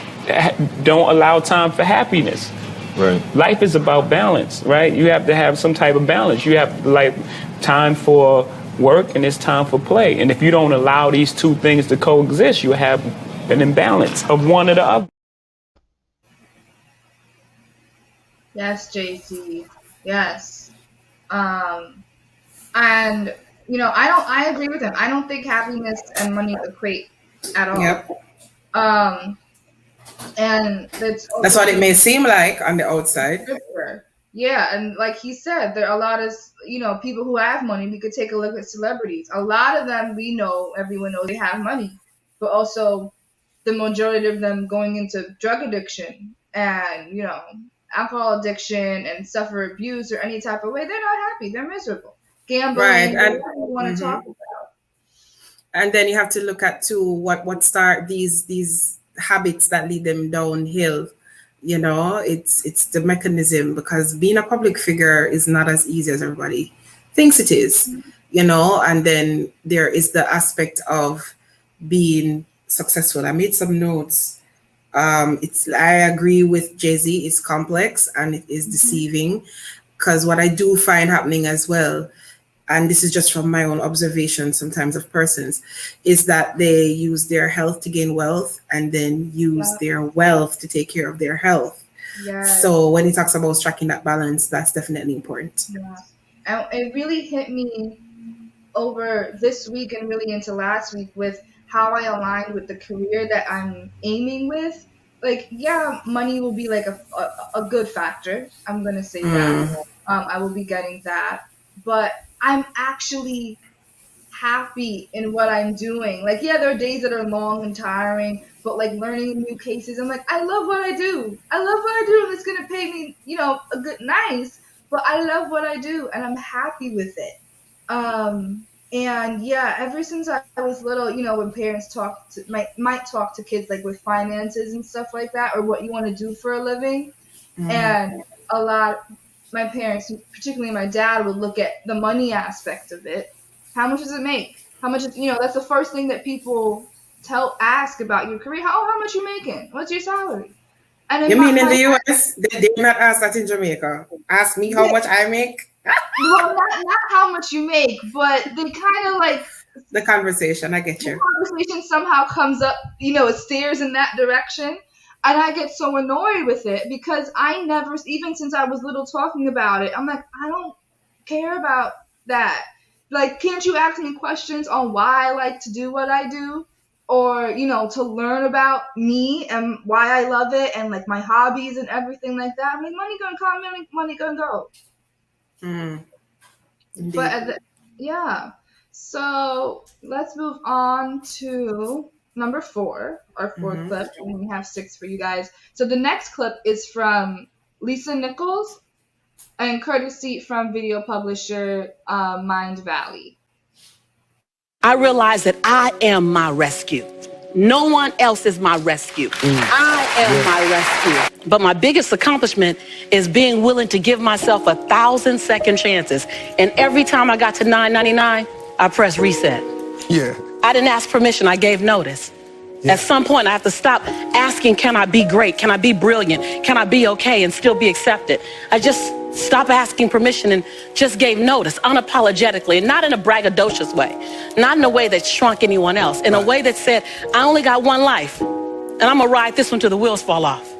don't allow time for happiness. Right. Life is about balance, right? You have to have some type of balance. You have time for work and it's time for play. And if you don't allow these two things to coexist, you have an imbalance of one or the other. Yes, JC. Yes. And I agree with him. I don't think happiness and money equate at all. Yep. And that's what it may seem like on the outside. Yeah, and like he said, there are a lot of people who have money. We could take a look at celebrities. A lot of them everyone knows they have money, but also the majority of them going into drug addiction and alcohol addiction and suffer abuse or any type of way. They're not happy. They're miserable. Gambling. Right, and want to talk about. And then you have to look at too what start these habits that lead them downhill. It's the mechanism, because being a public figure is not as easy as everybody thinks it is. And then there is the aspect of being successful. I made some notes. I agree with Jay-Z. It's complex and it is deceiving, because what I do find happening as well, and this is just from my own observation sometimes of persons, is that they use their health to gain wealth and then use their wealth to take care of their health. Yes. So when he talks about striking that balance, that's definitely important. Yeah. And it really hit me over this week and really into last week with how I aligned with the career that I'm aiming with. Money will be like a good factor. I'm going to say that. I will be getting that. But I'm actually happy in what I'm doing. There are days that are long and tiring, but learning new cases, I'm I love what I do. And it's going to pay me, nice. but I love what I do and I'm happy with it. And yeah, ever since I was little, you know, when parents might talk to kids like with finances and stuff like that, or what you want to do for a living. And my parents, particularly my dad, would look at the money aspect of it. How much does it make? How much is, you know, that's the first thing that people ask about your career. How much you making? What's your salary? And you mean in the US? They did not ask that in Jamaica. Ask me how much I make. Well, not how much you make, but they kind of like the conversation. I get you. The conversation somehow comes up, you know, it steers in that direction. And I get so annoyed with it because I never, even since I was little talking about it, I'm like, I don't care about that. Like, can't you ask me questions on why I like to do what I do? Or, you know, to learn about me and why I love it and like my hobbies and everything like that. I mean, money gonna come, money gonna go. But yeah. So let's move on to number 4, our 4th clip, and we have 6 for you guys. So the next clip is from Lisa Nichols, and courtesy from video publisher Mind Valley. I realize that I am my rescue. No one else is my rescue. I am my rescue. But my biggest accomplishment is being willing to give myself 1,000 second chances. And every time I got to 999, I pressed reset. Yeah. I didn't ask permission, I gave notice. At some point, I have to stop asking, can I be great? Can I be brilliant? Can I be okay and still be accepted? I just stopped asking permission and just gave notice unapologetically, and not in a braggadocious way, not in a way that shrunk anyone else, in a way that said, I only got one life, and I'm gonna ride this one till the wheels fall off.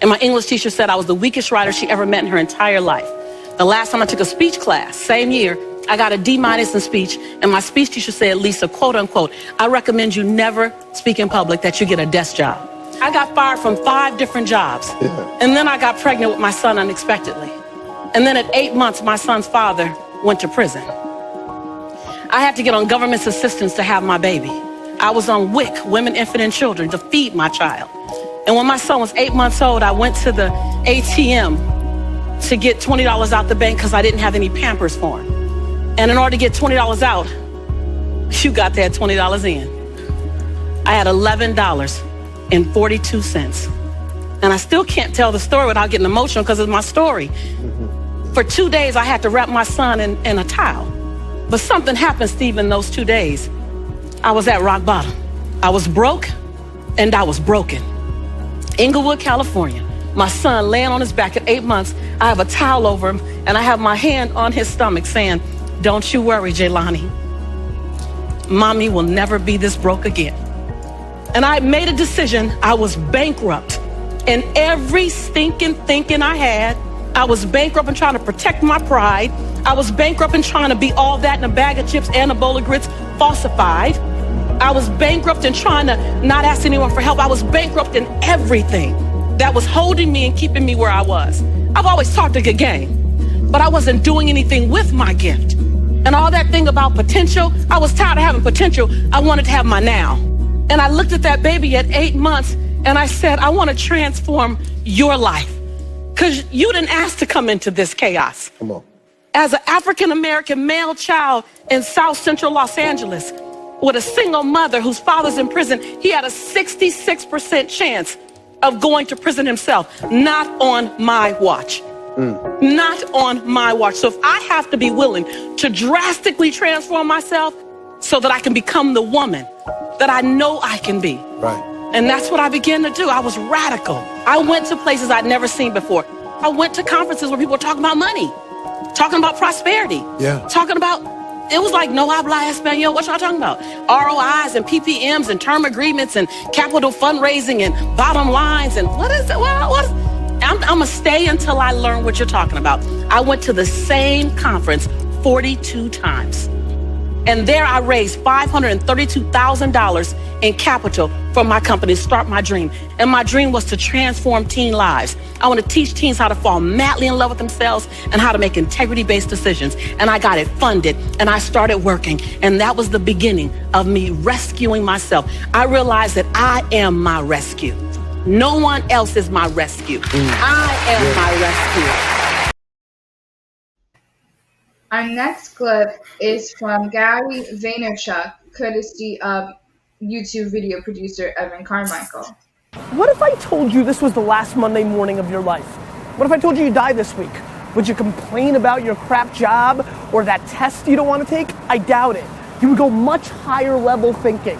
And my English teacher said I was the weakest writer she ever met in her entire life. The last time I took a speech class, same year, I got a D- in speech, and my speech teacher said, Lisa, quote unquote, I recommend you never speak in public, that you get a desk job. I got fired from 5 different jobs, and then I got pregnant with my son unexpectedly. And then at 8 months, my son's father went to prison. I had to get on government's assistance to have my baby. I was on WIC, Women, Infant, and Children, to feed my child. And when my son was 8 months old, I went to the ATM to get $20 out the bank because I didn't have any Pampers for him. And in order to get $20 out, you got to add $20 in. I had $11.42. And I still can't tell the story without getting emotional because it's my story. For 2 days, I had to wrap my son in a towel. But something happened, Steve, in those 2 days. I was at rock bottom. I was broke and I was broken. Inglewood, California. My son laying on his back at 8 months. I have a towel over him and I have my hand on his stomach saying, don't you worry, Jaylani. Mommy will never be this broke again. And I made a decision. I was bankrupt in every stinking thinking I had. I was bankrupt in trying to protect my pride. I was bankrupt in trying to be all that in a bag of chips and a bowl of grits falsified. I was bankrupt in trying to not ask anyone for help. I was bankrupt in everything that was holding me and keeping me where I was. I've always talked a good game, but I wasn't doing anything with my gift. And all that thing about potential, I was tired of having potential. I wanted to have my now. And I looked at that baby at 8 months and I said, I want to transform your life. Because you didn't ask to come into this chaos. Come on. As an African-American male child in South Central Los Angeles with a single mother whose father's in prison, he had a 66% chance of going to prison himself. Not on my watch. Not on my watch. So if I have to be willing to drastically transform myself so that I can become the woman that I know I can be. Right. And that's what I began to do. I was radical. I went to places I'd never seen before. I went to conferences where people were talking about money, talking about prosperity, talking about, it was like, no habla español. What y'all talking about? ROIs and PPMs and term agreements and capital fundraising and bottom lines and what is it? I'm gonna stay until I learn what you're talking about. I went to the same conference 42 times. And there I raised $532,000 in capital for my company to start my dream. And my dream was to transform teen lives. I want to teach teens how to fall madly in love with themselves and how to make integrity-based decisions. And I got it funded and I started working. And that was the beginning of me rescuing myself. I realized that I am my rescue. No one else is my rescue. I am my rescue. Our next clip is from Gary Vaynerchuk, courtesy of YouTube video producer Evan Carmichael. What if I told you this was the last Monday morning of your life? What if I told you you die this week? Would you complain about your crap job or that test you don't want to take? I doubt it. You would go much higher level thinking.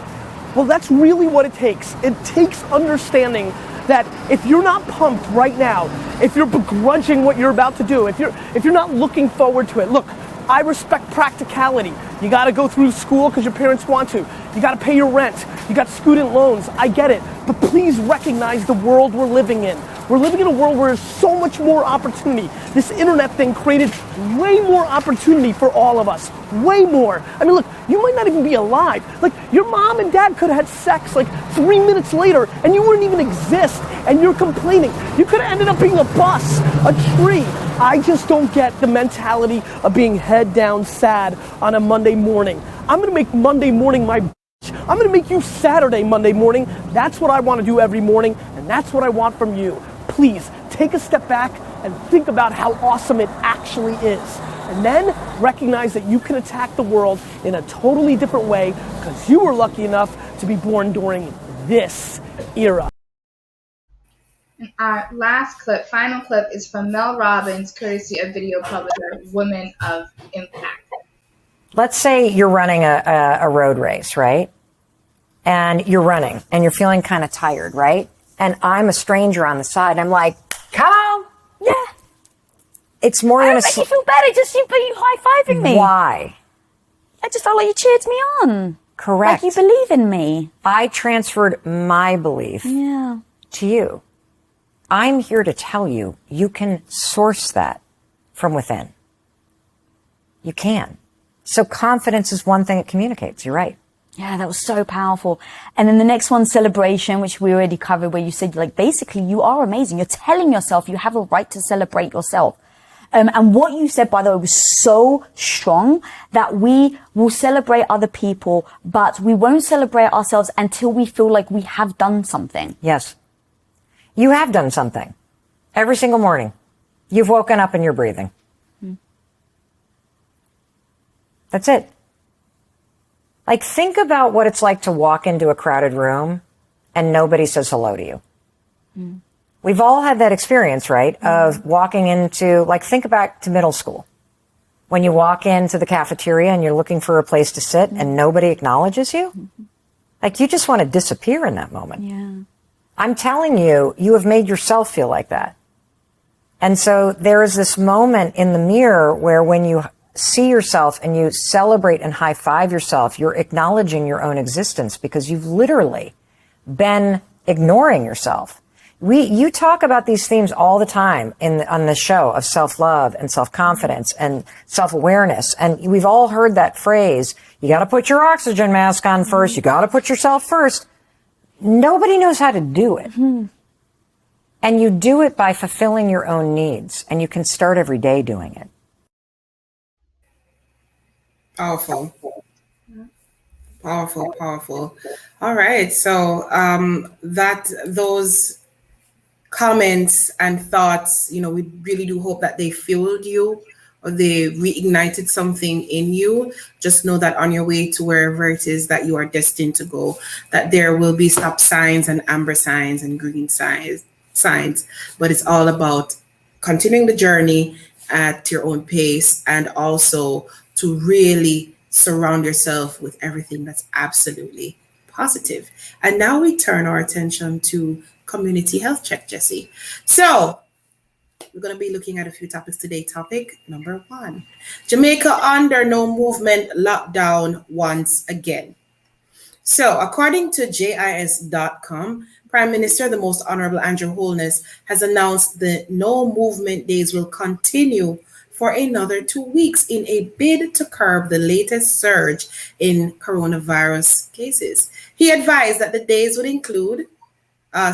Well, that's really what it takes. It takes understanding that if you're not pumped right now, if you're begrudging what you're about to do, if you're not looking forward to it, look, I respect practicality. You gotta go through school because your parents want to. You gotta pay your rent. You got student loans. I get it. But please recognize the world we're living in. We're living in a world where there's so much more opportunity. This internet thing created way more opportunity for all of us. Way more. I mean, look, you might not even be alive. Like, your mom and dad could have had sex like 3 minutes later and you wouldn't even exist and you're complaining. You could have ended up being a bus, a tree. I just don't get the mentality of being head down sad on a Monday morning. I'm gonna make Monday morning my I'm gonna make you Saturday Monday morning. That's what I wanna do every morning, and that's what I want from you. Please, take a step back and think about how awesome it actually is. And then recognize that you can attack the world in a totally different way because you were lucky enough to be born during this era. And our last clip, final clip, is from Mel Robbins, courtesy of video publisher Women of Impact. Let's say you're running a road race, right? And you're running and you're feeling kind of tired, right? And I'm a stranger on the side. I'm like, come on. Yeah. It's more than a... make you feel better just you high-fiving me. Why? I just felt like you cheered me on. Correct. Like you believe in me. I transferred my belief to you. I'm here to tell you, you can source that from within. You can. So confidence is one thing it communicates. You're right. Yeah, that was so powerful. And then the next one, celebration, which we already covered, where you said, like, basically, you are amazing. You're telling yourself you have a right to celebrate yourself. And what you said, by the way, was so strong that we will celebrate other people, but we won't celebrate ourselves until we feel like we have done something. Yes. You have done something. Every single morning. You've woken up and you're breathing. That's it. Like, think about what it's like to walk into a crowded room and nobody says hello to you. We've all had that experience, right? Of walking into, like, think back to middle school. When you walk into the cafeteria and you're looking for a place to sit and nobody acknowledges you. Like, you just want to disappear in that moment. Yeah. I'm telling you, you have made yourself feel like that. And so there is this moment in the mirror where when you see yourself and you celebrate and high five yourself, you're acknowledging your own existence because you've literally been ignoring yourself. You talk about these themes all the time on the show of self-love and self-confidence and self-awareness. And we've all heard that phrase, you got to put your oxygen mask on first. You got to put yourself first. Nobody knows how to do it. And you do it by fulfilling your own needs. And you can start every day doing it. Powerful. Powerful, powerful. All right. So those comments and thoughts, we really do hope that they fueled you or they reignited something in you. Just know that on your way to wherever it is that you are destined to go, that there will be stop signs and amber signs and green signs. But it's all about continuing the journey at your own pace and also to really surround yourself with everything that's absolutely positive. And now we turn our attention to community health check, Jesse. So we're going to be looking at a few topics today. Topic number 1, Jamaica under no movement lockdown once again. So according to JIS.com, Prime Minister, the Most Honorable Andrew Holness, has announced the no movement days will continue for another 2 weeks in a bid to curb the latest surge in coronavirus cases. He advised that the days would include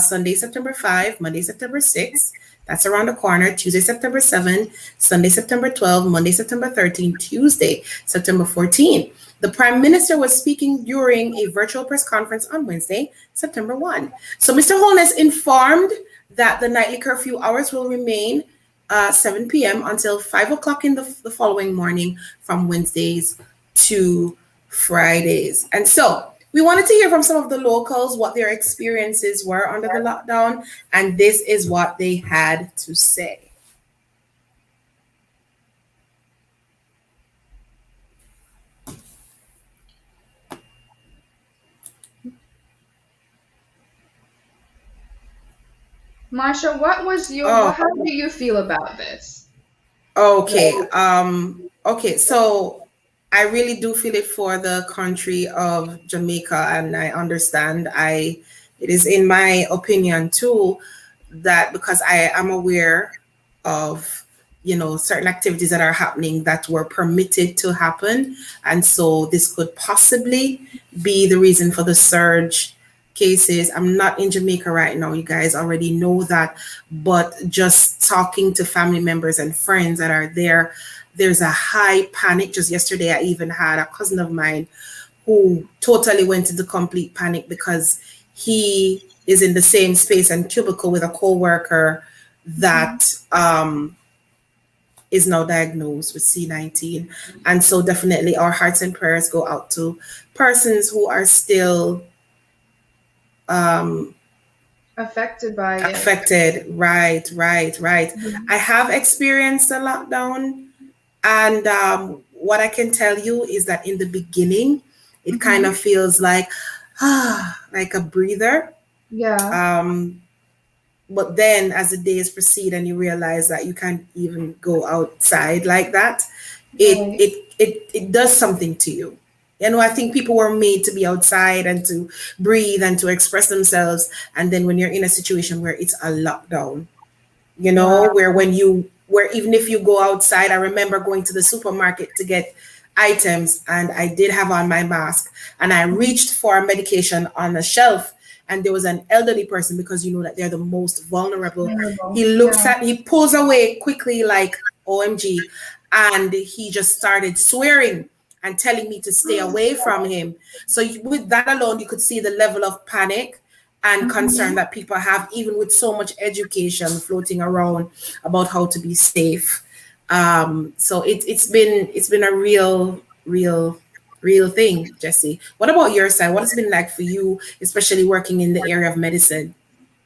Sunday, September 5, Monday, September 6, that's around the corner, Tuesday, September 7, Sunday, September 12, Monday, September 13, Tuesday, September 14. The Prime Minister was speaking during a virtual press conference on Wednesday, September 1. So Mr. Holness informed that the nightly curfew hours will remain 7 p.m. until 5 o'clock in the following morning from Wednesdays to Fridays. And so we wanted to hear from some of the locals what their experiences were under the lockdown, and this is what they had to say. Marsha, how do you feel about this? Okay. Okay. So I really do feel it for the country of Jamaica, and I understand. It is in my opinion too that because I am aware of certain activities that are happening that were permitted to happen, and so this could possibly be the reason for the surge cases. I'm not in Jamaica right now, you guys already know that, but just talking to family members and friends that are there, there's a high panic. Just yesterday, I even had a cousin of mine who totally went into complete panic because he is in the same space and cubicle with a co-worker that is now diagnosed with C19. And so definitely our hearts and prayers go out to persons who are still affected by it. Affected, right. Mm-hmm. I have experienced a lockdown, and what I can tell you is that in the beginning, it kind of feels like a breather. Yeah. But then as the days proceed and you realize that you can't even go outside like that, it does something to you. I think people were made to be outside and to breathe and to express themselves. And then when you're in a situation where it's a lockdown, where even if you go outside, I remember going to the supermarket to get items and I did have on my mask and I reached for a medication on the shelf and there was an elderly person, because that they're the most vulnerable. He pulls away quickly like OMG, and he just started swearing and telling me to stay away from him. So with that alone, you could see the level of panic and concern that people have, even with so much education floating around about how to be safe. So it's been a real thing, Jessie. What about your side? What has it been like for you, especially working in the area of medicine?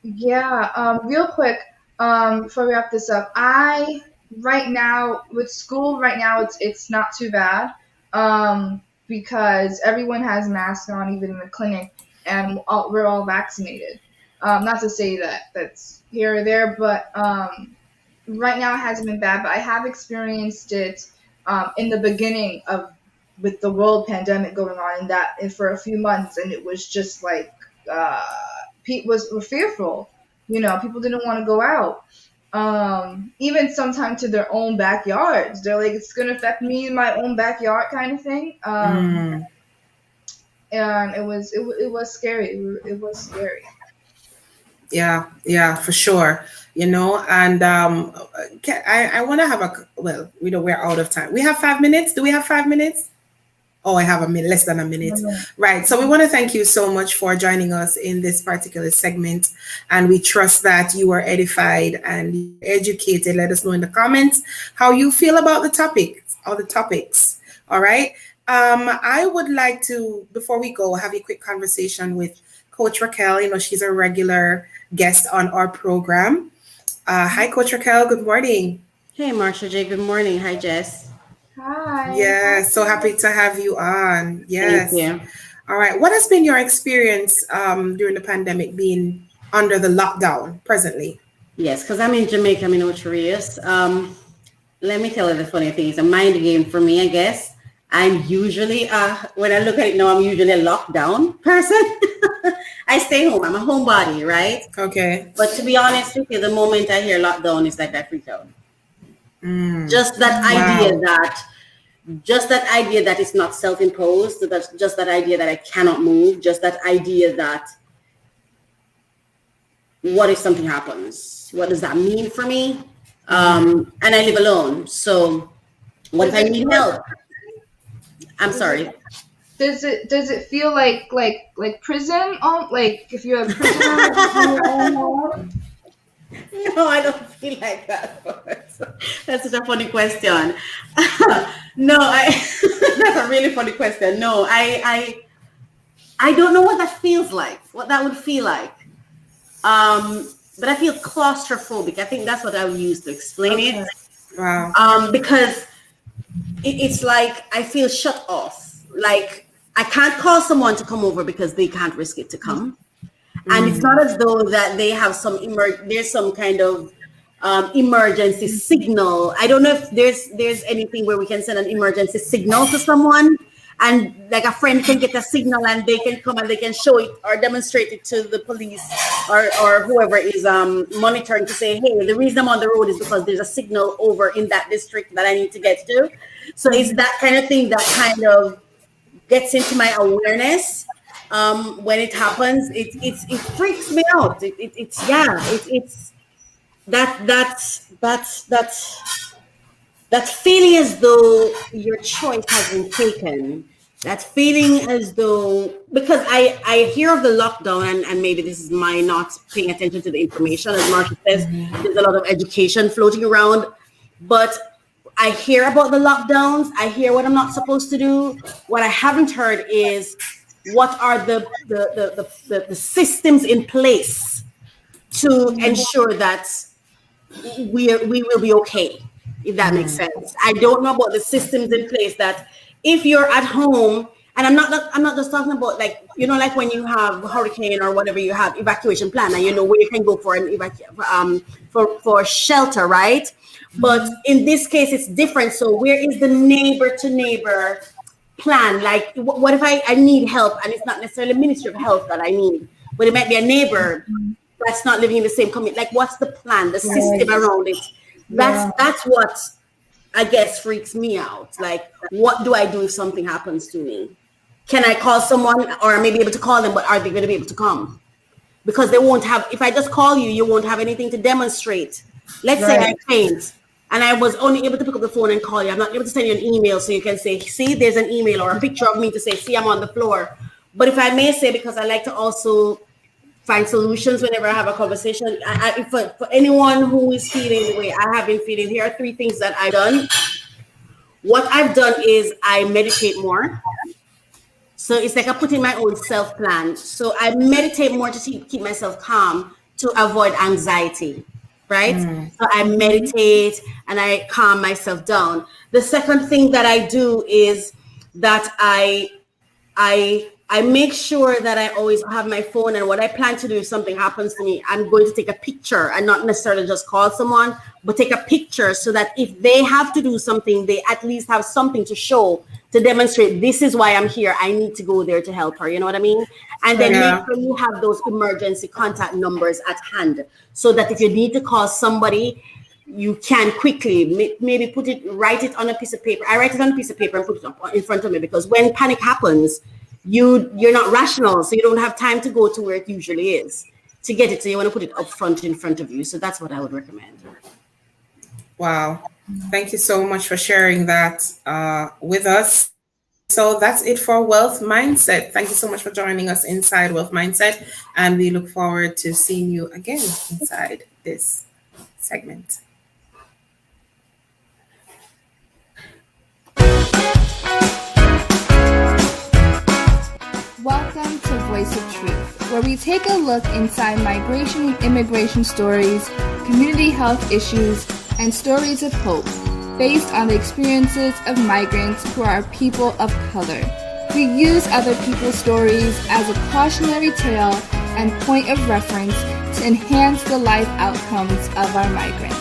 Yeah, real quick, before we wrap this up, right now with school right now it's not too bad, because everyone has masks on, even in the clinic, and we're all vaccinated. Not to say that that's here or there, but right now it hasn't been bad. But I have experienced it in the beginning with the world pandemic going on, and for a few months, and it was just like people were fearful. People didn't want to go out. Even sometimes to their own backyards. They're like, it's gonna affect me in my own backyard, kind of thing. And it was scary. It was scary. Yeah, for sure. And I want to have we're out of time. We have 5 minutes. Do we have 5 minutes? Oh, I have less than a minute. Right. So we want to thank you so much for joining us in this particular segment. And we trust that you are edified and educated. Let us know in the comments how you feel about the topics. All right. I would like to, before we go, have a quick conversation with Coach Raquel. She's a regular guest on our program. Hi, Coach Raquel. Good morning. Hey, Marsha J. Good morning. Hi, Jess. Hi. Yeah, so happy to have you on. Yes. Thank you. All right. What has been your experience during the pandemic, being under the lockdown presently? Yes, because I'm in Jamaica, I'm in Ocherius. Let me tell you the funny thing. It's a mind game for me, I guess. I'm usually, when I look at it now, I'm usually a lockdown person. I stay home. I'm a homebody, right? Okay. But to be honest with you, the moment I hear lockdown, it's like I freak out. Just that idea that it's not self-imposed, just that idea that I cannot move, just that idea that what if something happens? What does that mean for me? And I live alone. So what if I need help? I'm sorry. Does it feel like prison? Like if you're a prisoner in your own home? No, I don't feel like that. That's such a funny question. No, that's a really funny question. No, I don't know what that feels like, what that would feel like. But I feel claustrophobic. I think that's what I would use to explain it. Wow. Because it's like I feel shut off. Like I can't call someone to come over because they can't risk it to come. And it's not as though that they have there's some kind of emergency signal. I don't know if there's anything where we can send an emergency signal to someone, and like a friend can get a signal and they can come and they can show it or demonstrate it to the police or whoever is monitoring to say, hey, the reason I'm on the road is because there's a signal over in that district that I need to get to. So it's that kind of thing that kind of gets into my awareness. When it happens, it freaks me out. It's that feeling as though your choice has been taken. That feeling as though, because I hear of the lockdown, and maybe this is my not paying attention to the information. As Marsha says, there's a lot of education floating around, but I hear about the lockdowns. I hear what I'm not supposed to do. What I haven't heard is what are the systems in place to ensure that we will be okay, if that makes sense. I don't know about the systems in place that if you're at home, and I'm not just talking about like, you know, like when you have a hurricane or whatever, you have evacuation plan and you know where you can go for an for shelter, right? But in this case, it's different. So where is the neighbor to neighbor plan? Like, what if I need help and it's not necessarily Ministry of Health that I need, but it might be a neighbor that's not living in the same community. Like, what's the plan, the system around it? That's what I guess freaks me out. Like, what do I do if something happens to me? Can I call someone, or I may be able to call them, but are they going to be able to come? Because they won't have, if I just call you, you won't have anything to demonstrate. Let's say I faint and I was only able to pick up the phone and call you. I'm not able to send you an email so you can say, see, there's an email or a picture of me to say, see, I'm on the floor. But if I may say, because I like to also find solutions whenever I have a conversation, for anyone who is feeling the way I have been feeling, here are 3 things that I've done. What I've done is I meditate more. So it's like I put in my own self plan. So I meditate more to keep myself calm, to avoid anxiety, right? So I meditate and I calm myself down. The second thing that I do is that I make sure that I always have my phone, and what I plan to do if something happens to me, I'm going to take a picture and not necessarily just call someone, but take a picture so that if they have to do something, they at least have something to show, to demonstrate, this is why I'm here. I need to go there to help her. You know what I mean? And then make sure you have those emergency contact numbers at hand so that if you need to call somebody, you can quickly maybe write it on a piece of paper. I write it on a piece of paper and put it up in front of me, because when panic happens, you're not rational, so you don't have time to go to where it usually is to get it. So you want to put it up front in front of you. So that's what I would recommend. Wow. Thank you so much for sharing that with us. So that's it for Wealth Mindset. Thank you so much for joining us inside Wealth Mindset, and we look forward to seeing you again inside this segment. Welcome to Voice of Truth, where we take a look inside migration and immigration stories, community health issues, and stories of hope based on the experiences of migrants who are people of color. We use other people's stories as a cautionary tale and point of reference to enhance the life outcomes of our migrants.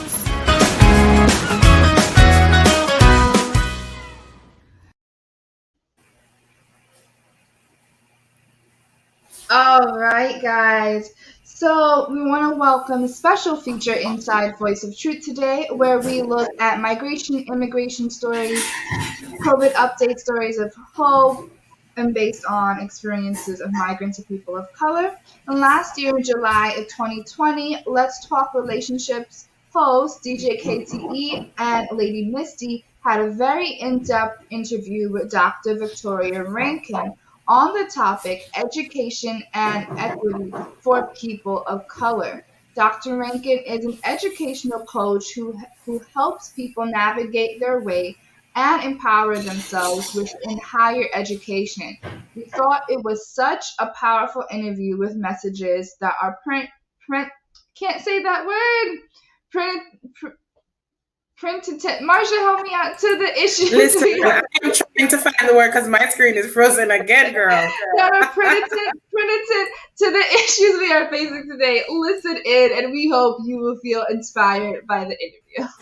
All right, guys. So we want to welcome a special feature inside Voice of Truth today, where we look at migration and immigration stories, COVID update stories of hope, and based on experiences of migrants and people of color. And last year, in July of 2020, Let's Talk Relationships host DJ KTE and Lady Misty had a very in-depth interview with Dr. Victoria Rankin on the topic education and equity for people of color. Dr. Rankin is an educational coach who helps people navigate their way and empower themselves within higher education. We thought it was such a powerful interview with messages that are can't say that word. Printed. Marsha, help me out to the issues. Listen, I'm trying to find the word because my screen is frozen again, girl. That are printed to the issues we are facing today. Listen in, and we hope you will feel inspired by the interview.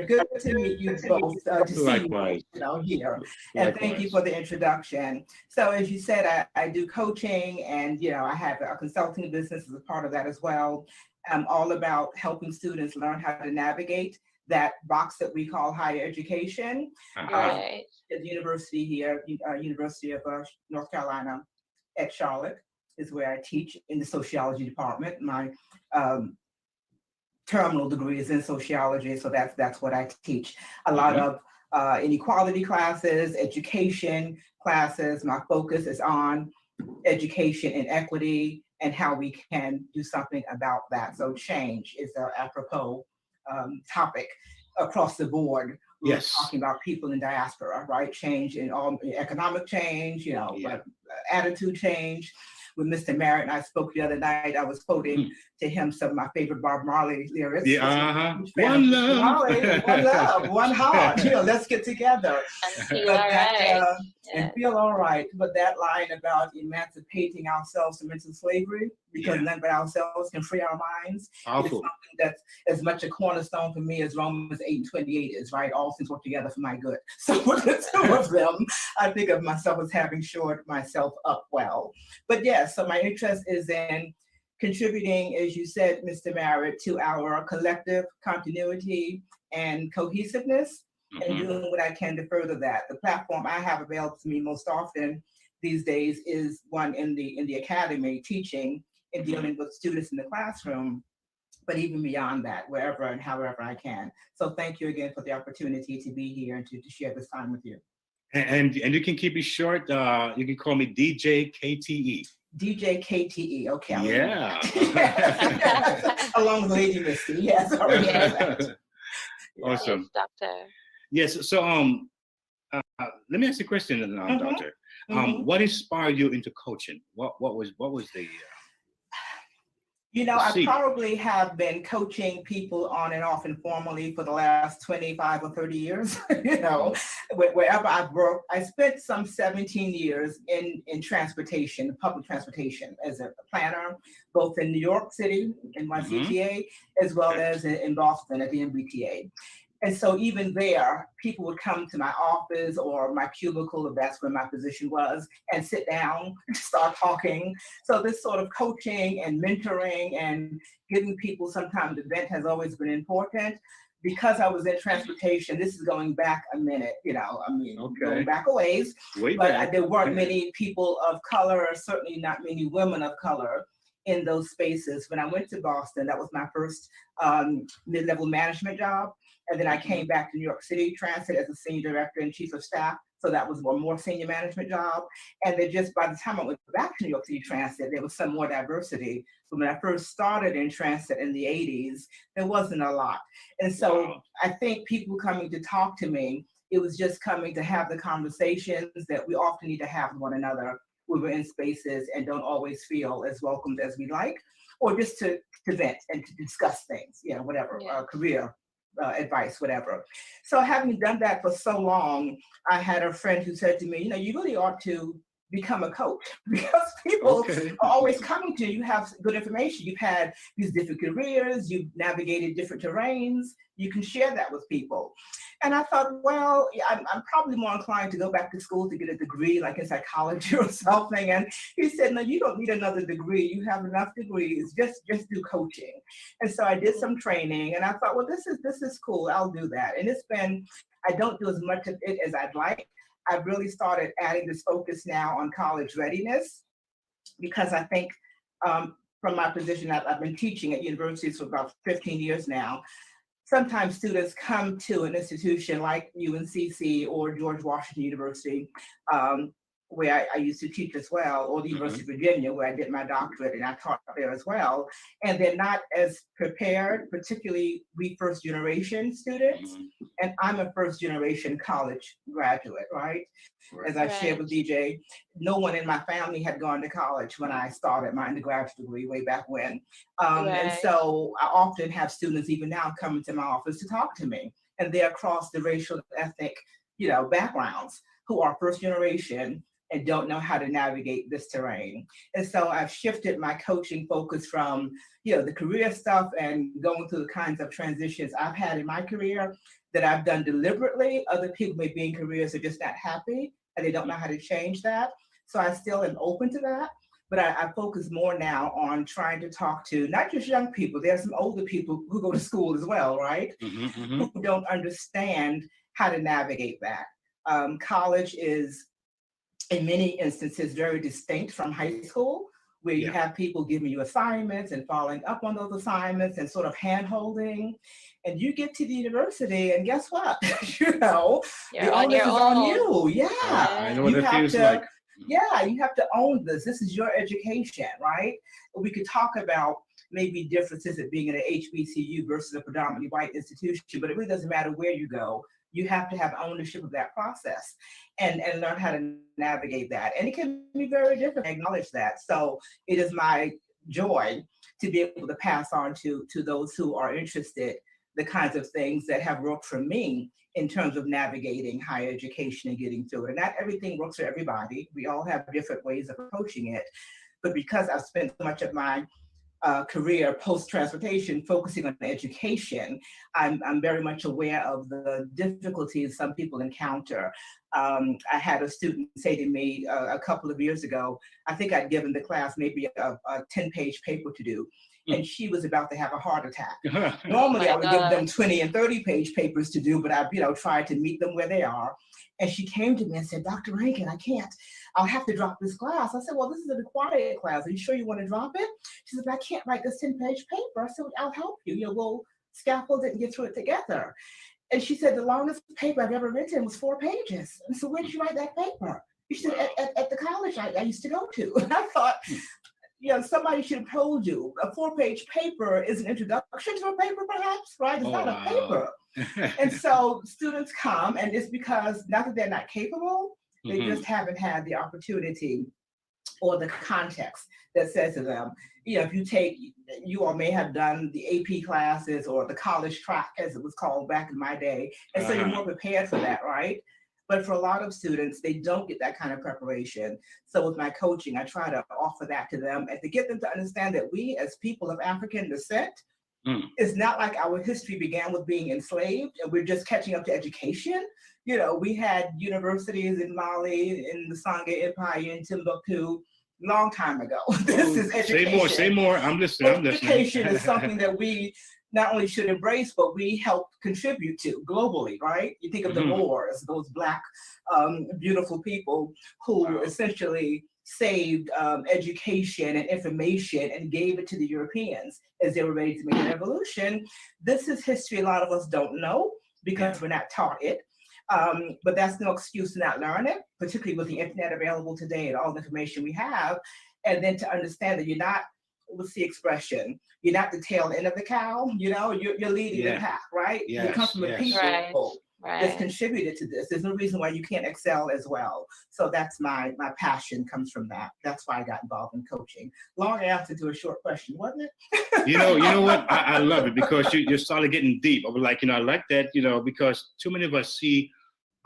Good to meet you both. To see Likewise. you here, and thank you for the introduction. So, as you said, I do coaching, and I have a consulting business as a part of that as well. I'm all about helping students learn how to navigate that box that we call higher education. Right. At the university here, University of North Carolina at Charlotte is where I teach in the sociology department. My terminal degree is in sociology, so that's what I teach. A lot of inequality classes, education classes. My focus is on education and equity and how we can do something about that. So change is an apropos topic across the board. We're talking about people in diaspora, right? Change in all economic change, attitude change. With Mr. Merritt and I spoke the other night, I was quoting to him some of my favorite Bob Marley lyrics. One love. Marley, one love, one heart. Let's get together. And feel all right. But that line about emancipating ourselves from mental slavery, because none but ourselves can free our minds, is something that's as much a cornerstone for me as Romans 8:28 is, right? All things work together for my good. So for the two of them, I think of myself as having shored myself up well. But so my interest is in contributing, as you said, Mr. Merritt, to our collective continuity and cohesiveness, and doing what I can to further that. The platform I have available to me most often these days is one in the academy, teaching and dealing with students in the classroom, but even beyond that, wherever and however I can. So thank you again for the opportunity to be here and to share this time with you. And you can keep it short. You can call me DJ KTE. DJ KTE, okay. Yeah. Along with Lady Misty, yes. Awesome. Yes, Doctor. Yes, so let me ask you a question, Doctor. What inspired you into coaching? What was the I probably have been coaching people on and off informally for the last 25 or 30 years. Wherever I've worked, I spent some 17 years in transportation, public transportation, as a planner, both in New York City, in my CTA, as well as in Boston at the MBTA. And so even there, people would come to my office or my cubicle, if that's where my position was, and sit down, start talking. So this sort of coaching and mentoring and giving people sometimes the vent has always been important. Because I was in transportation, this is going back a minute, going back a ways. There weren't many people of color, certainly not many women of color in those spaces. When I went to Boston, that was my first mid-level management job. And then I came back to New York City Transit as a senior director and chief of staff. So that was a more senior management job. And then just by the time I went back to New York City Transit, there was some more diversity. But when I first started in transit in the 80s, there wasn't a lot. And so I think people coming to talk to me, it was just coming to have the conversations that we often need to have with one another. We were in spaces and don't always feel as welcomed as we like, or just to vent and to discuss things, whatever, career advice, whatever. So having done that for so long, I had a friend who said to me, you really ought to become a coach because people are always coming to you. You have good information. You've had these different careers. You've navigated different terrains. You can share that with people. And I thought, well, I'm probably more inclined to go back to school to get a degree, like in psychology or something. And he said, no, you don't need another degree. You have enough degrees. Just do coaching. And so I did some training, and I thought, well, this is cool. I'll do that. And it's been, I don't do as much of it as I'd like. I've really started adding this focus now on college readiness, because I think from my position, I've been teaching at universities for about 15 years now. Sometimes students come to an institution like UNCC or George Washington University, where I used to teach as well, or the University of Virginia, where I did my doctorate and I taught there as well. And they're not as prepared, particularly we first generation students. And I'm a first generation college graduate, right? As I shared with DJ, no one in my family had gone to college when I started my undergraduate degree way back when. And so I often have students even now coming to my office to talk to me, and they're across the racial, ethnic, backgrounds, who are first generation and don't know how to navigate this terrain. And so I've shifted my coaching focus from, the career stuff and going through the kinds of transitions I've had in my career that I've done deliberately. Other people may be in careers that are just not happy and they don't know how to change that. So I still am open to that, but I focus more now on trying to talk to not just young people, there's some older people who go to school as well, right? Who don't understand how to navigate that. College is, in many instances, very distinct from high school, where you have people giving you assignments and following up on those assignments and sort of hand-holding. And you get to the university and guess what? The onus is on you. I know what it feels like. Yeah, you have to own this. This is your education, right? We could talk about maybe differences of being in an HBCU versus a predominantly white institution, but it really doesn't matter where you go. You have to have ownership of that process and learn how to navigate that. And it can be very different, I acknowledge that. So it is my joy to be able to pass on to those who are interested the kinds of things that have worked for me in terms of navigating higher education and getting through it. And not everything works for everybody. We all have different ways of approaching it. But because I've spent so much of my career post-transportation focusing on education, I'm very much aware of the difficulties some people encounter. I had a student say to me a couple of years ago, I think I'd given the class maybe a 10-page paper to do, and she was about to have a heart attack. Normally I would give them 20 and 30-page papers to do, but I've tried to meet them where they are. And she came to me and said, Dr. Rankin, I can't. I'll have to drop this class. I said, well, this is a required class. Are you sure you want to drop it? She said, but I can't write this 10-page paper. I said, well, I'll help you. We'll scaffold it and get through it together. And she said, the longest paper I've ever written was 4 pages. And so where did you write that paper? She said, at the college I used to go to. And I thought, somebody should have told you a 4-page paper is an introduction to a paper, perhaps, right? It's not a paper. And so students come, and it's because not that they're not capable, they just haven't had the opportunity or the context that says to them, if you all may have done the AP classes or the college track, as it was called back in my day, and so you're more prepared for that, right? But for a lot of students, they don't get that kind of preparation. So with my coaching, I try to offer that to them and to get them to understand that we, as people of African descent, it's not like our history began with being enslaved and we're just catching up to education. We had universities in Mali, in the Sangha Empire, in Timbuktu, long time ago. This is education. Say more. I'm listening. Education is something that we not only should embrace, but we help contribute to globally, right? You think of the Moors, those Black, beautiful people who essentially saved education and information and gave it to the Europeans as they were ready to make an revolution. This is history a lot of us don't know because we're not taught it. But that's no excuse to not learn it, particularly with the internet available today and all the information we have. And then to understand that you're not, what's the expression? You're not the tail end of the cow, you're leading the pack, right? You come from the people that's contributed to this. There's no reason why you can't excel as well. So that's my passion comes from that. That's why I got involved in coaching. Long answer to a short question, wasn't it? You know what? I love it because you started getting deep. I was like, I like that, because too many of us see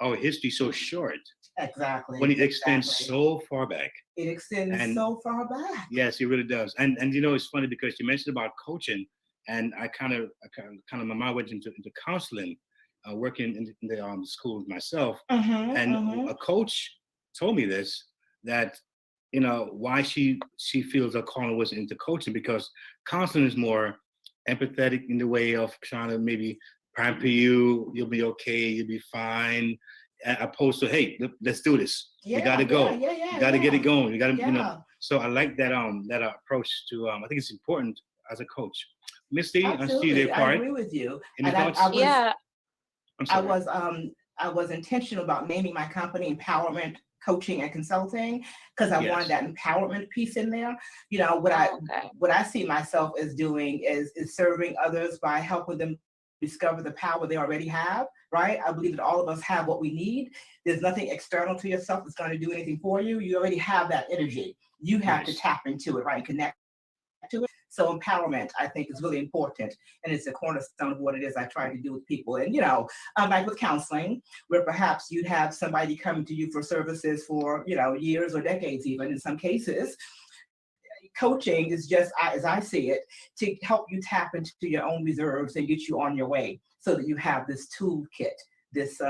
our history so short. Exactly. When it extends so far back. It extends so far back. Yes, it really does. And it's funny because you mentioned about coaching, and I kind of my mind went into counseling, working in the schools myself. A coach told me this, that why she feels her calling was into coaching, because counseling is more empathetic in the way of trying to maybe pamper you. You'll be okay. You'll be fine. opposed to, hey, let's do this. We got to go. You got to get it going. You got to, you know. So I like that approach to. I think it's important as a coach. Misty, I see their part. I agree with you. Any thoughts? I was intentional about naming my company Empowerment Coaching and Consulting because I wanted that empowerment piece in there. You know, what I see myself as doing is serving others by helping them discover the power they already have, right? I believe that all of us have what we need. There's nothing external to yourself that's going to do anything for you. You already have that energy. You have to tap into it, right? Connect to it. So empowerment, I think, is really important. And it's a cornerstone of what it is I try to do with people. And, you know, like with counseling, where perhaps you'd have somebody coming to you for services for, you know, years or decades, even in some cases. Coaching is just, as I see it, to help you tap into your own reserves and get you on your way so that you have this toolkit, this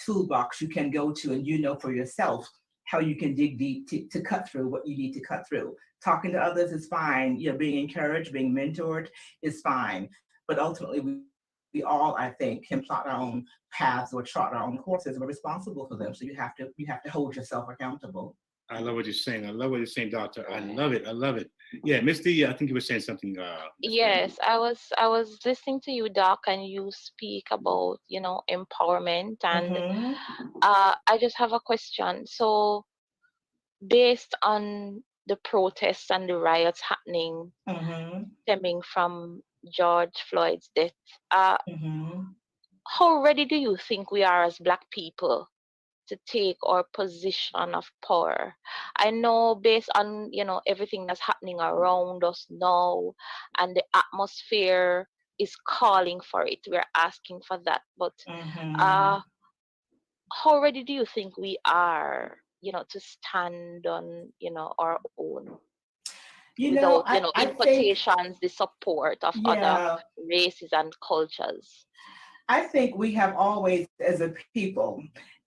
toolbox you can go to and you know for yourself how you can dig deep to cut through what you need to cut through. Talking to others is fine. You know, being encouraged, being mentored is fine. But ultimately, we all, I think, can plot our own paths or chart our own courses. We're responsible for them. So you have to hold yourself accountable. I love what you're saying. I love what you're saying, Doctor. I love it. I love it. Yeah, Misty, I think you were saying something. Yes, I was listening to you, Doc, and you speak about, you know, empowerment. And I just have a question. So based on the protests and the riots happening stemming from George Floyd's death, how ready do you think we are as Black people to take our position of power? I know based on, you know, everything that's happening around us now and the atmosphere is calling for it, we're asking for that, but how ready do you think we are, you know, to stand on, you know, our own without, you know, implications, the support of other races and cultures? I think we have always, as a people,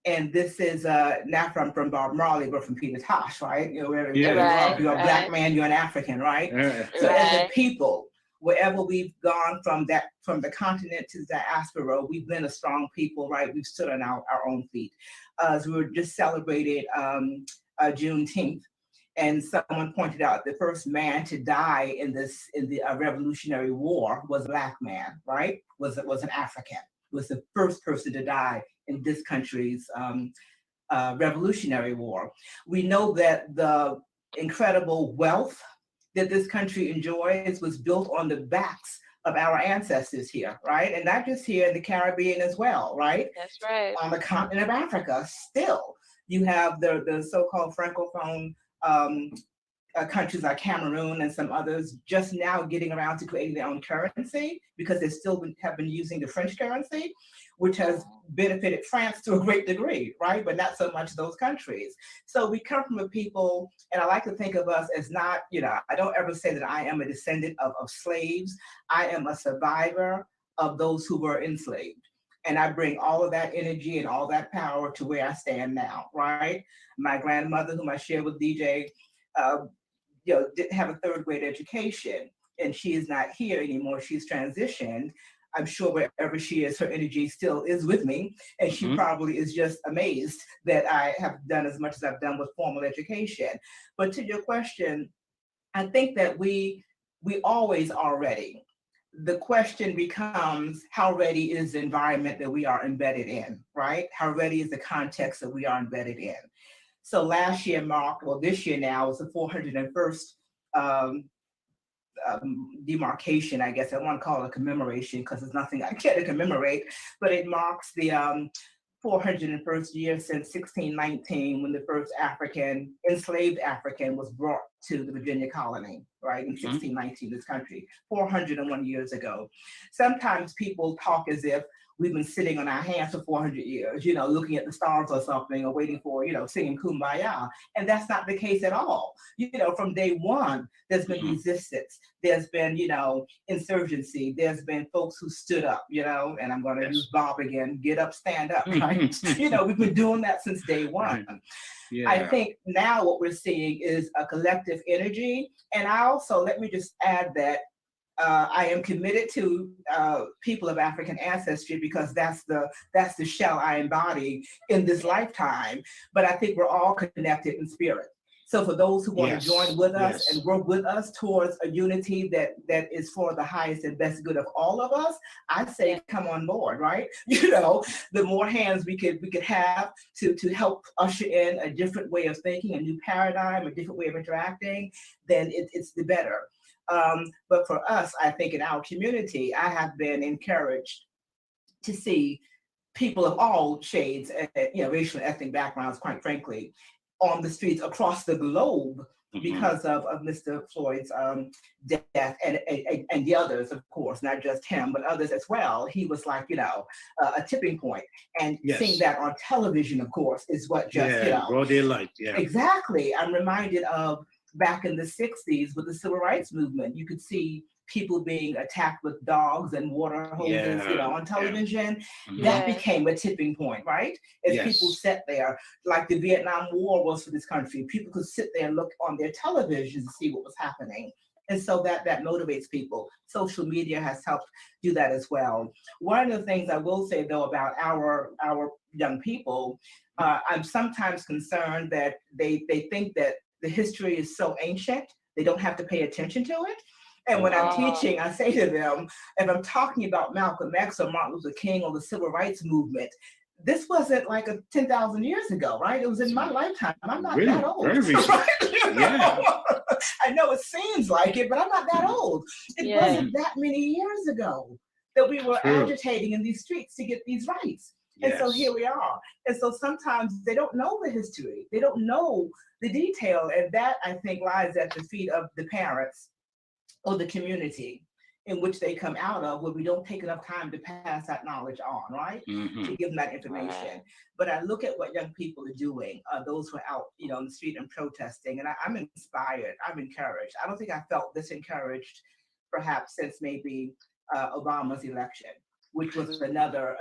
and this is not from Bob Marley, but from Peter Tosh, right? You know, wherever you are, you're a Black man, you're an African, right? So as a people, wherever we've gone from the continent to the diaspora, we've been a strong people, right? We've stood on our own feet. As we were just celebrated Juneteenth, and someone pointed out the first man to die in the Revolutionary War was a Black man, right? Was an African. Was the first person to die in this country's Revolutionary War. We know that the incredible wealth that this country enjoys was built on the backs of our ancestors here, right? And not just here in the Caribbean as well, right? That's right. On the continent of Africa, still, you have the so-called Francophone countries like Cameroon and some others just now getting around to creating their own currency because they still have been using the French currency, which has benefited France to a great degree, right? But not so much those countries. So we come from a people, and I like to think of us as not, you know, I don't ever say that I am a descendant of slaves. I am a survivor of those who were enslaved. And I bring all of that energy and all that power to where I stand now, right? My grandmother, whom I shared with DJ, you know, didn't have a third grade education, and she is not here anymore. She's transitioned. I'm sure wherever she is, her energy still is with me, and she probably is just amazed that I have done as much as I've done with formal education. But to your question, I think that we always are ready. The question becomes, how ready is the environment that we are embedded in, right? How ready is the context that we are embedded in? So last year marked, well, this year now is the 401st demarcation, I guess. I don't want to call it a commemoration because there's nothing I care to commemorate, but it marks the 401st year since 1619 when the first enslaved African was brought to the Virginia colony, right, in 1619, this country, 401 years ago. Sometimes people talk as if we've been sitting on our hands for 400 years, you know, looking at the stars or something, or waiting for, you know, singing Kumbaya. And that's not the case at all. You know, from day one, there's been resistance. There's been, you know, insurgency. There's been folks who stood up, you know, and I'm going to use Bob again, get up, stand up, right? You know, we've been doing that since day one. Yeah. I think now what we're seeing is a collective energy. And I also, let me just add that I am committed to people of African ancestry because that's the shell I embody in this lifetime. But I think we're all connected in spirit. So for those who want to join with us and work with us towards a unity that is for the highest and best good of all of us, I say come on board, right? You know, the more hands we could have to help usher in a different way of thinking, a new paradigm, a different way of interacting, then it's the better. But for us, I think in our community, I have been encouraged to see people of all shades, racial and ethnic backgrounds, quite frankly, on the streets across the globe because of Mr. Floyd's death and the others, of course, not just him, but others as well. He was like, a tipping point. And seeing that on television, of course, is what just, broad daylight, Exactly. I'm reminded of back in the 60s with the civil rights movement. You could see people being attacked with dogs and water hoses, on television. That became a tipping point, right? As people sat there, like the Vietnam War was for this country, people could sit there and look on their television to see what was happening. And so that motivates people. Social media has helped do that as well. One of the things I will say, though, about our young people, I'm sometimes concerned that they think that the history is so ancient, they don't have to pay attention to it. And when I'm teaching, I say to them, if I'm talking about Malcolm X or Martin Luther King or the civil rights movement, this wasn't like 10,000 years ago, right? It was in my lifetime. I'm not that old. Very recent. I know it seems like it, but I'm not that old. It wasn't that many years ago that we were agitating in these streets to get these rights. And so here we are. And so sometimes they don't know the history. They don't know the detail. And that, I think, lies at the feet of the parents or the community in which they come out of, where we don't take enough time to pass that knowledge on, right? To give them that information. But I look at what young people are doing, those who are out, on the street and protesting, and I'm inspired, I'm encouraged. I don't think I felt this encouraged perhaps since maybe Obama's election, which was another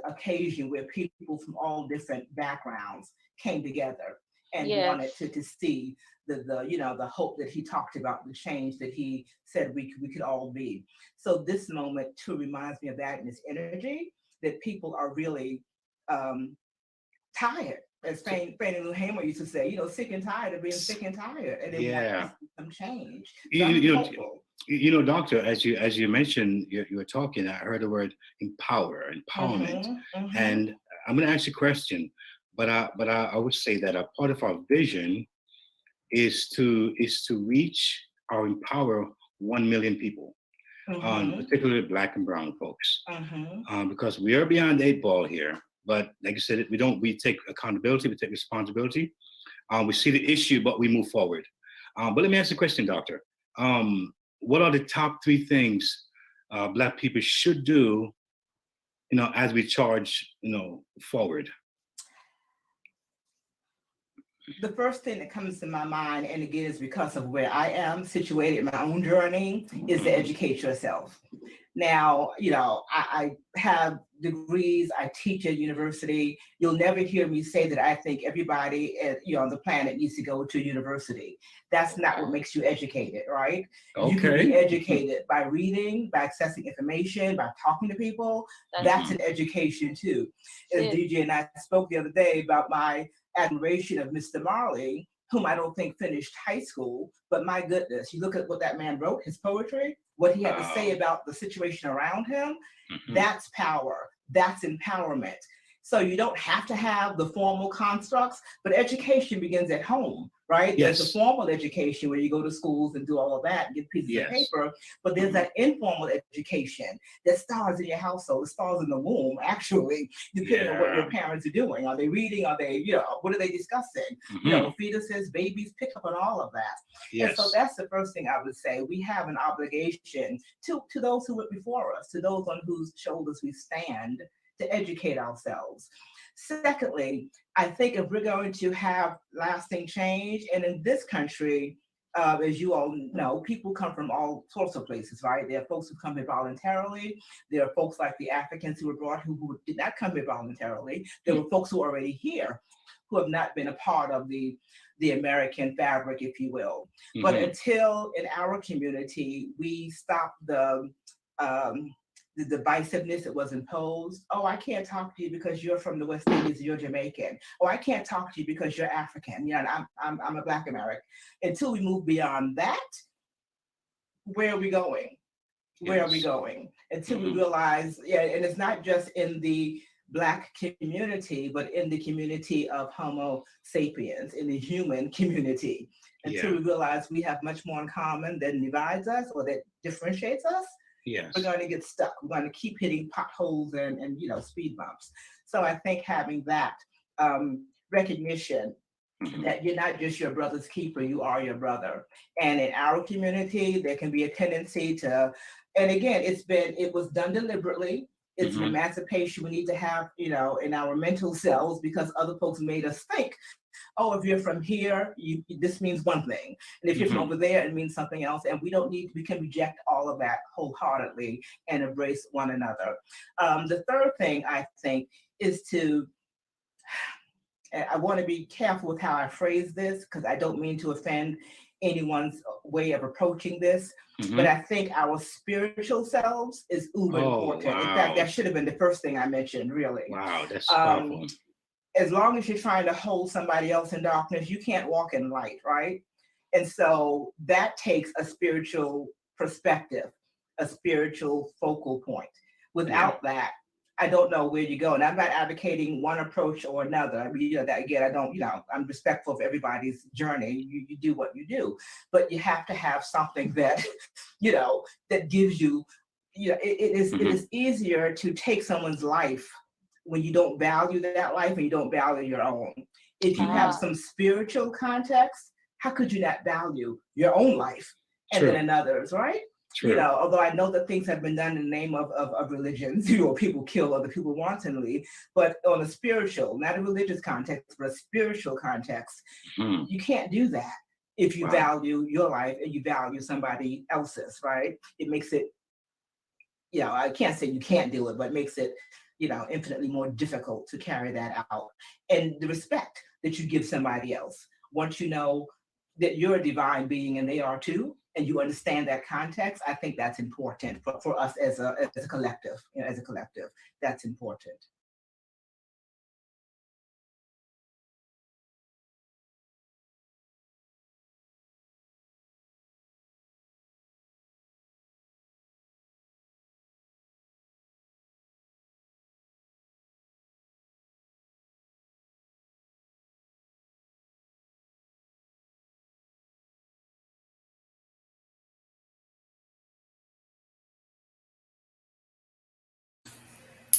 occasion where people from all different backgrounds came together and wanted to see the hope that he talked about, the change that he said we could all be. So this moment too reminds me of that and this energy that people are really tired. As Fannie Lou Hamer used to say, sick and tired of being sick and tired, and they want some change. So Doctor, as you mentioned, you were talking, I heard the word empowerment, and I'm going to ask you a question, but I would say that a part of our vision is to reach or empower 1 million people, particularly Black and brown folks, because we are beyond the 8 ball here. But like I said, we take accountability, we take responsibility. We see the issue, but we move forward. But let me ask you a question, Doctor. What are the top 3 things Black people should do, as we charge, forward? The first thing that comes to my mind, and again, is because of where I am situated in my own journey, is to educate yourself. Now, I have degrees, I teach at university. You'll never hear me say that I think everybody on the planet needs to go to university. That's not what makes you educated, right? Okay. You can be educated by reading, by accessing information, by talking to people. That's an education too. As DJ and I spoke the other day about my admiration of Mr. Marley, whom I don't think finished high school, but my goodness, you look at what that man wrote, his poetry, what he had to say about the situation around him, that's power, that's empowerment. So you don't have to have the formal constructs, but education begins at home, right? Yes. There's a formal education where you go to schools and do all of that and get pieces of paper, but there's that informal education that starts in your household, it starts in the womb, actually, depending on what your parents are doing. Are they reading? Are they, what are they discussing? Fetuses, babies, pick up on all of that. Yes. And so that's the first thing I would say. We have an obligation to those who went before us, to those on whose shoulders we stand, to educate ourselves. Secondly, I think if we're going to have lasting change, and in this country, as you all know, people come from all sorts of places, right? There are folks who come here voluntarily. There are folks like the Africans who were brought who did not come here voluntarily. There were folks who are already here who have not been a part of the American fabric, if you will. Mm-hmm. But until in our community, we stop the divisiveness that was imposed. Oh, I can't talk to you because you're from the West Indies, you're Jamaican. Oh, I can't talk to you because you're African. Yeah, and I'm a Black American. Until we move beyond that, where are we going? Where are we going? Until we realize, yeah, and it's not just in the Black community, but in the community of Homo sapiens, in the human community. Until we realize we have much more in common than divides us or that differentiates us, we're going to get stuck. We're going to keep hitting potholes and speed bumps. So I think having that recognition that you're not just your brother's keeper, you are your brother. And in our community, there can be a tendency to, and again, it was done deliberately. It's an emancipation we need to have, in our mental selves, because other folks made us think, oh, if you're from here, this means one thing. And if you're from over there, it means something else. And we can reject all of that wholeheartedly and embrace one another. The third thing I think is I want to be careful with how I phrase this, because I don't mean to offend anyone's way of approaching this, but I think our spiritual selves is uber important. Wow. In fact, that should have been the first thing I mentioned, really. Wow, that's powerful. As long as you're trying to hold somebody else in darkness, you can't walk in light, right? And so that takes a spiritual perspective, a spiritual focal point. Without that, I don't know where you go. And I'm not advocating one approach or another. I mean, that again, I'm respectful of everybody's journey. You do what you do, but you have to have something that, that gives you, it is easier to take someone's life when you don't value that life and you don't value your own. If you have some spiritual context, how could you not value your own life and then another's, right? True. Although I know that things have been done in the name of religions, people kill other people wantonly, but on a spiritual, not a religious context, but a spiritual context, you can't do that if you value your life and you value somebody else's, right? It makes it, I can't say you can't do it, but it makes it, infinitely more difficult to carry that out. And the respect that you give somebody else, once you know that you're a divine being and they are too, and you understand that context, I think that's important for us as a collective. As a collective, that's important.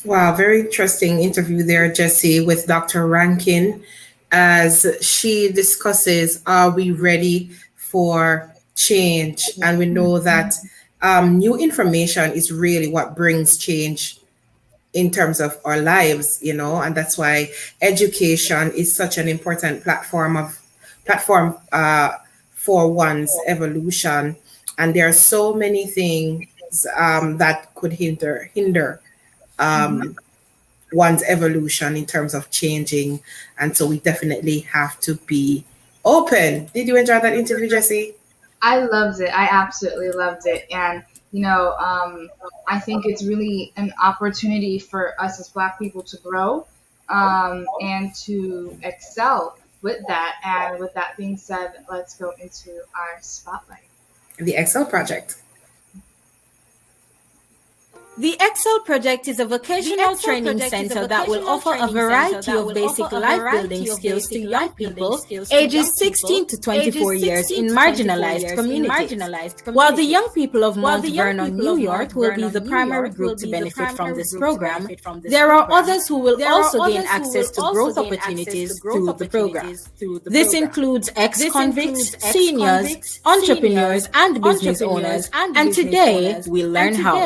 Wow, very interesting interview there, Jessie, with Dr. Rankin, as she discusses, are we ready for change? And we know that new information is really what brings change in terms of our lives, and that's why education is such an important platform for one's evolution. And there are so many things that could hinder one's evolution in terms of changing. And so we definitely have to be open. Did you enjoy that interview, Jessie? I loved it. I absolutely loved it. And, I think it's really an opportunity for us as Black people to grow and to excel with that. And with that being said, let's go into our spotlight. The Excel Project. The Excel Project is a vocational training center that will offer a variety of basic life-building skills to young people ages 16 to 24 years in marginalized communities. While the young people of Mount Vernon, New York will be the primary group to benefit from this program, there are others who will also gain access to growth opportunities through the program. This includes ex-convicts, seniors, entrepreneurs, and business owners, and today we'll learn how.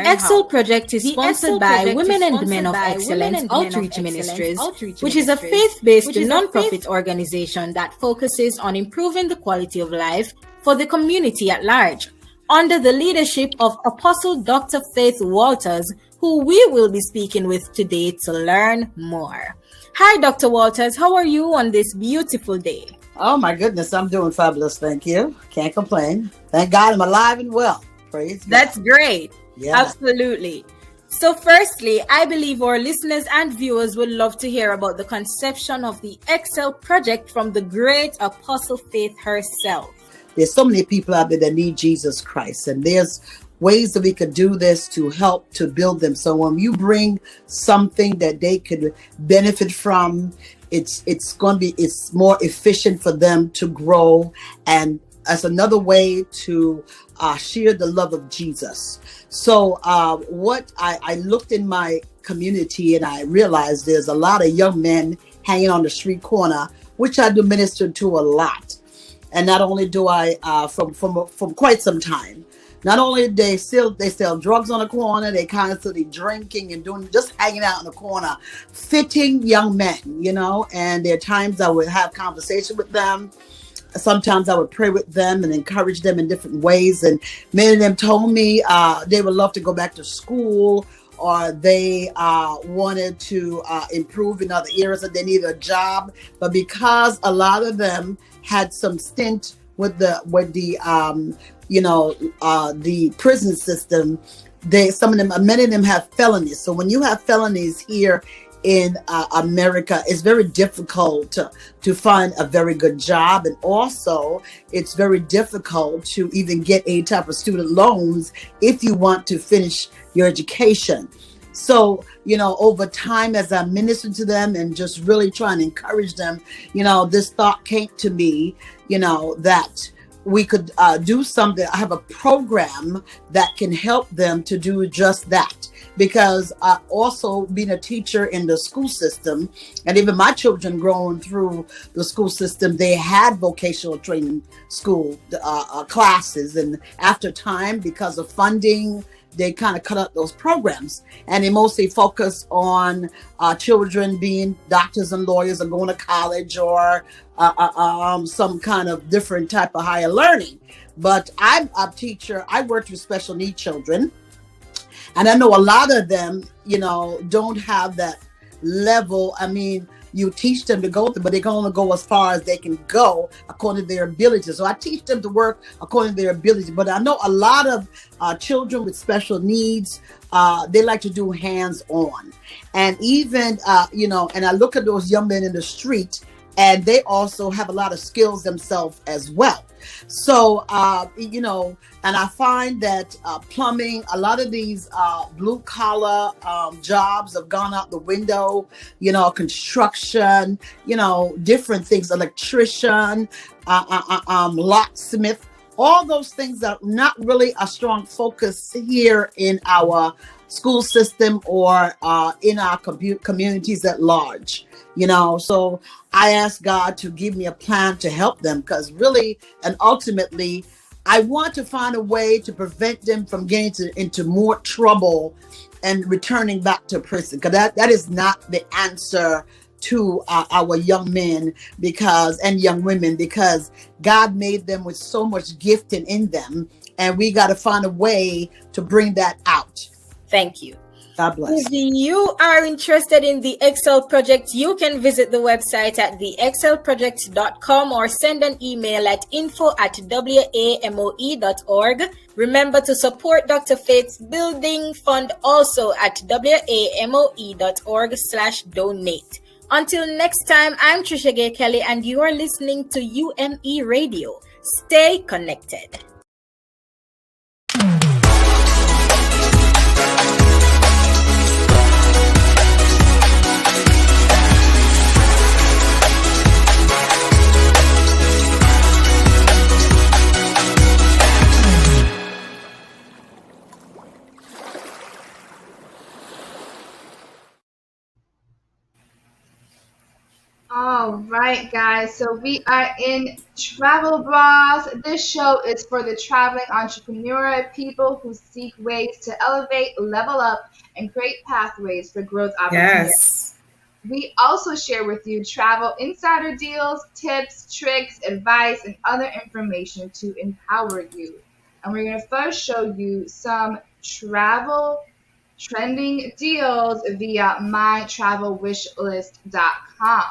The Excel Project is sponsored by Women and Men of Excellence Outreach Ministries, which is a faith-based non-profit organization that focuses on improving the quality of life for the community at large, under the leadership of Apostle Dr. Faith Walters, who we will be speaking with today to learn more. Hi, Dr. Walters. How are you on this beautiful day? Oh my goodness, I'm doing fabulous. Thank you. Can't complain. Thank God I'm alive and well. Praise God. That's great. Yeah. Absolutely. So firstly, I believe our listeners and viewers would love to hear about the conception of the Excel project from the great Apostle Faith herself. There's so many people out there that need Jesus Christ, and there's ways that we could do this to help to build them. So when you bring something that they could benefit from, it's more efficient for them to grow, and as another way to share the love of Jesus. So what I looked in my community and I realized there's a lot of young men hanging on the street corner, which I do minister to a lot. And not only do I from quite some time, not only they sell drugs on the corner, they constantly drinking and just hanging out in the corner, fitting young men, and there are times I would have conversation with them. Sometimes I would pray with them and encourage them in different ways. And many of them told me they would love to go back to school, or they wanted to improve in other areas, and they needed a job. But because a lot of them had some stint with the prison system, many of them have felonies. So when you have felonies here in America, it's very difficult to find a very good job, and also it's very difficult to even get any type of student loans if you want to finish your education. So, over time, as I ministered to them and just really trying to encourage them, this thought came to me, that we could do something. I have a program that can help them to do just that. Because also being a teacher in the school system, and even my children growing through the school system, they had vocational training school classes. And after time, because of funding, they kind of cut out those programs. And they mostly focus on children being doctors and lawyers, or going to college, or some kind of different type of higher learning. But I'm a teacher. I worked with special needs children. And I know a lot of them, don't have that level. I mean, you teach them to go through, but they can only go as far as they can go according to their abilities. So I teach them to work according to their abilities. But I know a lot of children with special needs, they like to do hands-on. And even, and I look at those young men in the street, and they also have a lot of skills themselves as well. So, and I find that plumbing, a lot of these blue collar jobs have gone out the window, construction, different things, electrician, locksmith, all those things are not really a strong focus here in our school system or in our communities at large. So I asked God to give me a plan to help them, because really and ultimately I want to find a way to prevent them from getting into more trouble and returning back to prison, because that is not the answer to our young men and young women, because God made them with so much gifting in them, and we got to find a way to bring that out. Thank you. God bless. If you are interested in the Excel project, you can visit the website at theexcelproject.com or send an email at info@wamo.org. Remember to support Dr. Faith's building fund also at wamo.org/donate. Until next time, I'm Trisha Gay Kelly, and you are listening to UME Radio. Stay connected. All right, guys. So we are in Travel Bras. This show is for the traveling entrepreneur, people who seek ways to elevate, level up, and create pathways for growth opportunities. Yes. We also share with you travel insider deals, tips, tricks, advice, and other information to empower you. And we're going to first show you some travel trending deals via mytravelwishlist.com.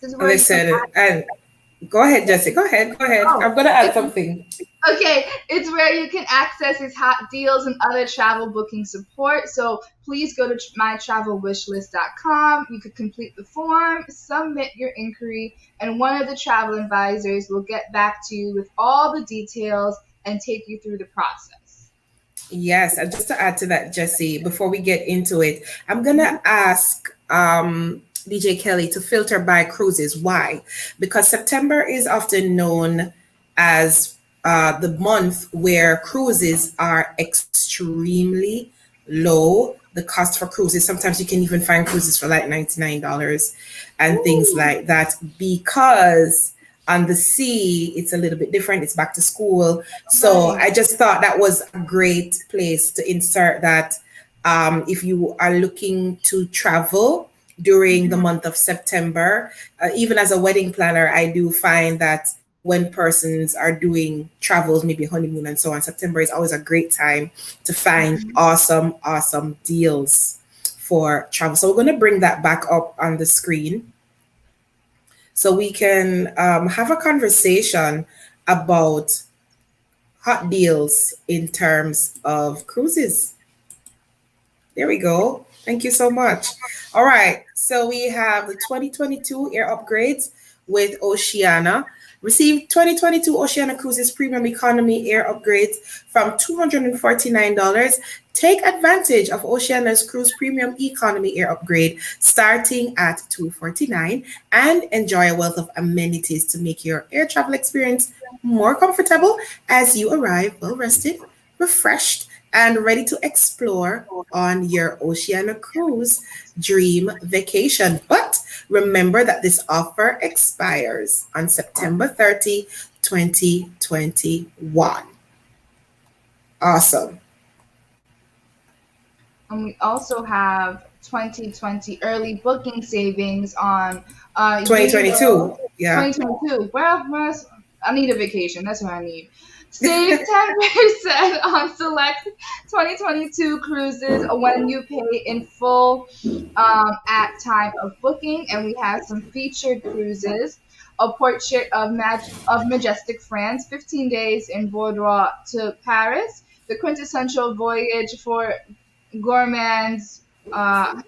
This is where Listen, and go ahead, Jesse. Go ahead. I'm gonna add something. Okay, it's where you can access its hot deals and other travel booking support. So please go to mytravelwishlist.com. You could complete the form, submit your inquiry, and one of the travel advisors will get back to you with all the details and take you through the process. Yes, and just to add to that, Jesse, before we get into it, I'm gonna ask DJ Kelly to filter by cruises. Why? Because September is often known as the month where cruises are extremely low. The cost for cruises, sometimes you can even find cruises for like $99 and things like that, because on the sea, it's a little bit different. It's back to school. So I just thought that was a great place to insert that. If you are looking to travel during the month of September, even as a wedding planner, I do find that when persons are doing travels, maybe honeymoon and so on, September is always a great time to find awesome deals for travel. So we're going to bring that back up on the screen so we can have a conversation about hot deals in terms of cruises. There we go. Thank you so much. All right. So we have the 2022 air upgrades with Oceania. Receive 2022 Oceania Cruises Premium Economy Air Upgrades from $249. Take advantage of Oceania's Cruise Premium Economy Air Upgrade starting at $249 and enjoy a wealth of amenities to make your air travel experience more comfortable as you arrive well rested, refreshed, and ready to explore on your Oceania Cruise dream vacation. But remember that this offer expires on September 30, 2021. Awesome. And we also have 2020 early booking savings on 2022. Yeah. 2022. Where's I need a vacation. That's what I need. Save 10% on select 2022 cruises when you pay in full at time of booking. And we have some featured cruises. A portrait of majestic France, 15 days in Bordeaux to Paris. The quintessential voyage for gourmands, On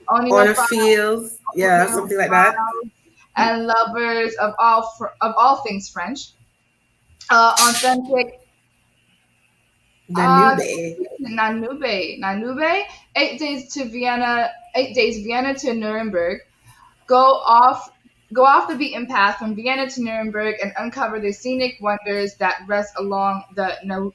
a field, yeah, something like that. And lovers of all things French. Authentic Nanube. 8 days Vienna to Nuremberg. Go off the beaten path from Vienna to Nuremberg and uncover the scenic wonders that rest along the Danube.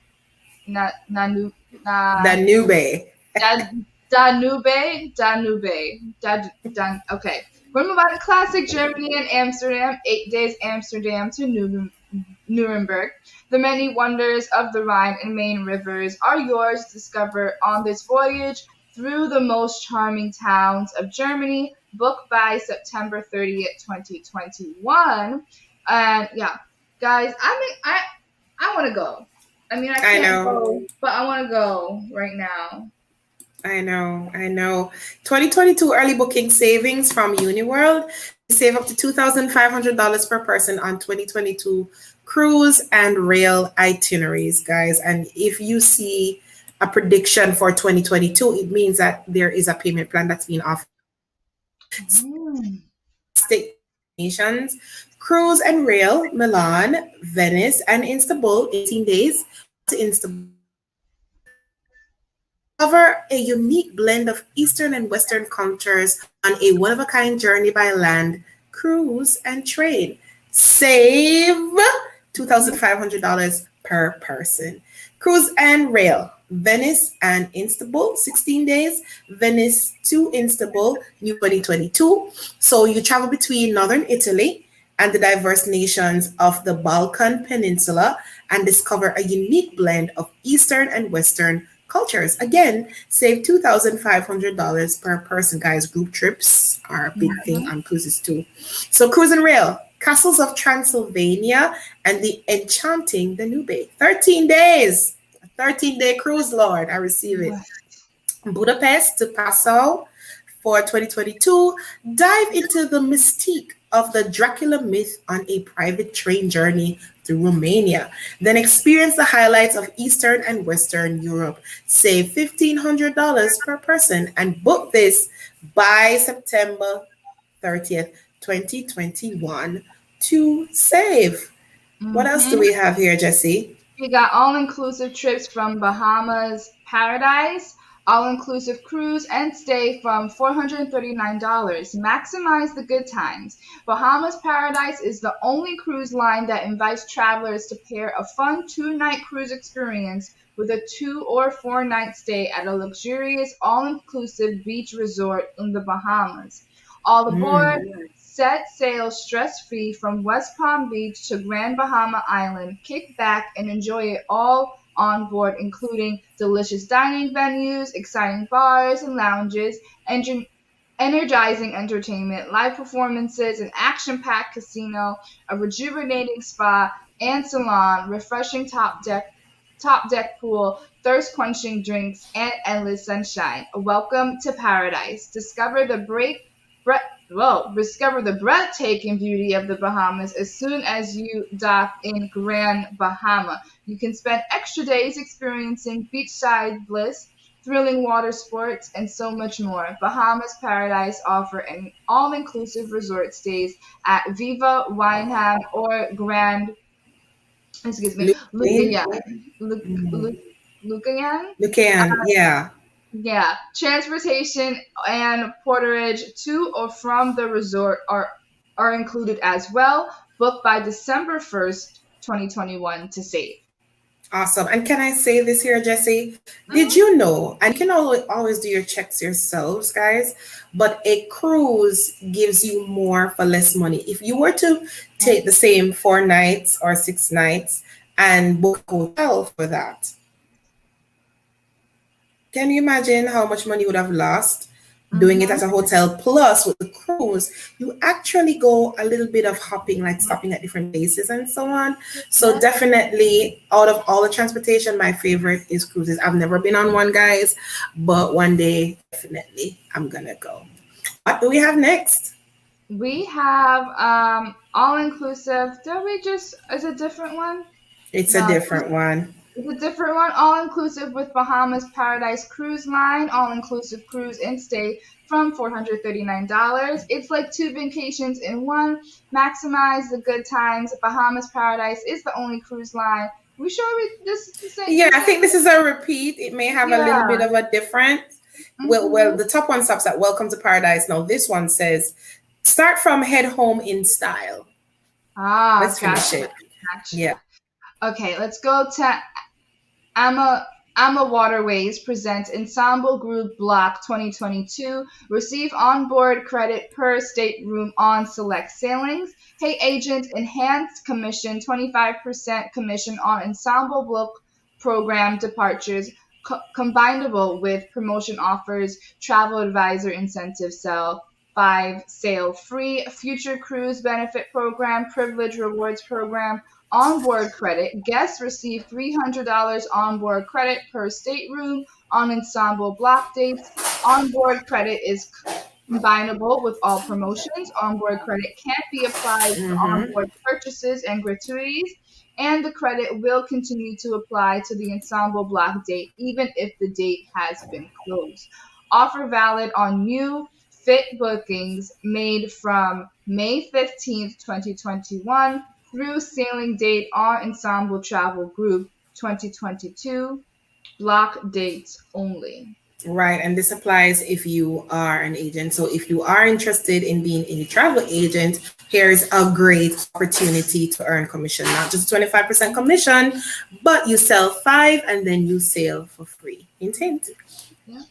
Okay. We're moving on to classic Germany and Amsterdam. 8 days Amsterdam to Nuremberg. The many wonders of the Rhine and Main rivers are yours to discover on this voyage through the most charming towns of Germany. Book by September 30th, 2021. And yeah, guys, I want to go. I mean, I can't go, but I want to go right now. I know. 2022 early booking savings from UniWorld. Save up to $2,500 per person on 2022 cruise and rail itineraries, guys. And if you see a prediction for 2022, it means that there is a payment plan that's being offered. Destinations, cruise and rail, Milan, Venice, and Istanbul, 18 days to Istanbul. Cover a unique blend of Eastern and Western cultures on a one-of-a-kind journey by land, cruise, and train. Save $2,500 per person. Cruise and rail, Venice and Istanbul, 16 days, Venice to Istanbul, New 2022. So you travel between northern Italy and the diverse nations of the Balkan Peninsula and discover a unique blend of Eastern and Western cultures. Again, save $2,500 per person, guys. Group trips are a big thing on cruises too. So cruise and rail, Castles of Transylvania and the Enchanting Danube. 13 days. A 13-day cruise, Lord. I receive it. Budapest to Passau for 2022. Dive into the mystique of the Dracula myth on a private train journey through Romania. Then experience the highlights of Eastern and Western Europe. Save $1,500 per person and book this by September 30th, 2021 to save. What else do we have here, Jessie? We got all-inclusive trips from Bahamas Paradise, all-inclusive cruise and stay from $439. Maximize the good times. Bahamas Paradise is the only cruise line that invites travelers to pair a fun 2-night cruise experience with a 2 or 4 night stay at a luxurious all-inclusive beach resort in the Bahamas. All aboard. Set sail stress-free from West Palm Beach to Grand Bahama Island. Kick back and enjoy it all on board, including delicious dining venues, exciting bars and lounges, energizing entertainment, live performances, an action-packed casino, a rejuvenating spa and salon, refreshing top deck pool, thirst-quenching drinks, and endless sunshine. Welcome to paradise. Discover the breathtaking beauty of the Bahamas as soon as you dock in Grand Bahama. You can spend extra days experiencing beachside bliss, thrilling water sports, and so much more. Bahamas Paradise offer an all-inclusive resort stays at Viva, Wineham, or Grand, Lucayan, yeah. Yeah, transportation and porterage to or from the resort are included as well. Book by December 1st, 2021 to save. Awesome. And can I say this here, Jessie? Did you know, and you can always do your checks yourselves, guys, but a cruise gives you more for less money. If you were to take the same 4 nights or 6 nights and book a hotel for that, can you imagine how much money you would have lost doing it at a hotel? Plus, with the cruise, you actually go a little bit of hopping, like stopping at different places and so on. So definitely, out of all the transportation, my favorite is cruises. I've never been on one, guys, but one day, definitely, I'm going to go. What do we have next? We have all-inclusive. Is a different one? It's a different one. It's a different one, all-inclusive with Bahamas Paradise Cruise Line, all-inclusive cruise and stay from $439. It's like 2 vacations in one. Maximize the good times. Bahamas Paradise is the only cruise line. We sure this is the same? Yeah, I think this is a repeat. It may have a little bit of a difference. Well, the top one stops at Welcome to Paradise. Now, this one says, start from head home in style. Let's finish it. Gotcha. Yeah. Okay, let's go to Ama Waterways presents Ensemble Group Block 2022. Receive onboard credit per stateroom on select sailings. Hey agent, enhanced commission, 25% commission on Ensemble Block program departures, combinable with promotion offers, travel advisor incentive sale. 5 sail free, future cruise benefit program, privilege rewards program, onboard credit. Guests receive $300 onboard credit per stateroom on ensemble block dates. Onboard credit is combinable with all promotions. Onboard credit can't be applied for onboard purchases and gratuities, and the credit will continue to apply to the ensemble block date even if the date has been closed. Offer valid on new fit bookings made from May 15th, 2021 through sailing date on Ensemble Travel Group 2022, block dates only. Right, and this applies if you are an agent. So if you are interested in being a travel agent, here's a great opportunity to earn commission. Not just 25% commission, but you sell 5 and then you sail for free. Hint, hint. Yeah.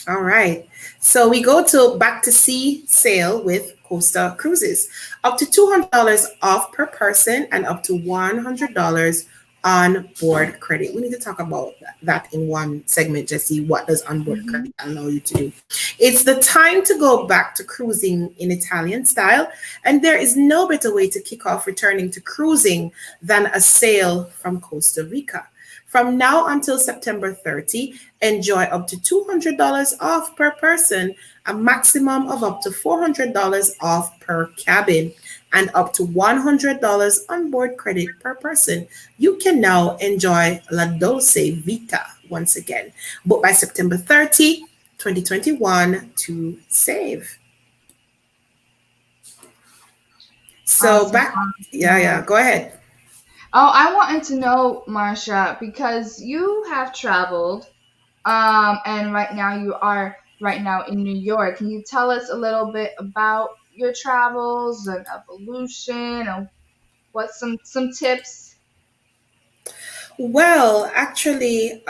All right. So we go to back to sea sail with Costa Cruises. Up to $200 off per person and up to $100 on board credit. We need to talk about that in one segment, Jessie. What does onboard credit allow you to do? It's the time to go back to cruising in Italian style, and there is no better way to kick off returning to cruising than a sail from Costa Rica. From now until September 30, enjoy up to $200 off per person, a maximum of up to $400 off per cabin, and up to $100 onboard credit per person. You can now enjoy La Dolce Vita once again. Book by September 30, 2021 to save. So Awesome. back, yeah, go ahead. Oh, I wanted to know, Marsha, because you have traveled, and right now you are in New York. Can you tell us a little bit about your travels and evolution, and what some tips? Well, actually,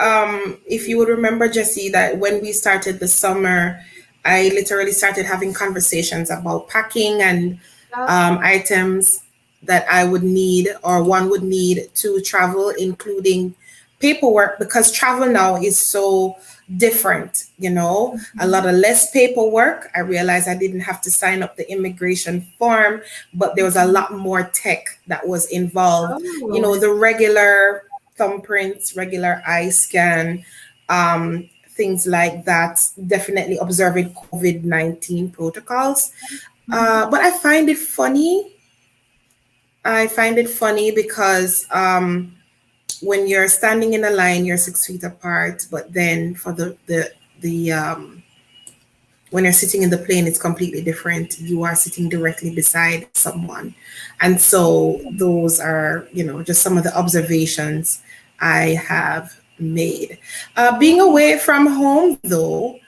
if you would remember, Jesse, that when we started the summer, I literally started having conversations about packing and items that I would need or one would need to travel, including paperwork, because travel now is so different, a lot of less paperwork. I realized I didn't have to sign up the immigration form, but there was a lot more tech that was involved. The regular thumbprints, regular eye scan, things like that, definitely observing COVID-19 protocols. But I find it funny. Because when you're standing in a line, you're 6 feet apart, but then for the when you're sitting in the plane, it's completely different. You are sitting directly beside someone. And so those are, just some of the observations I have made. Being away from home, though,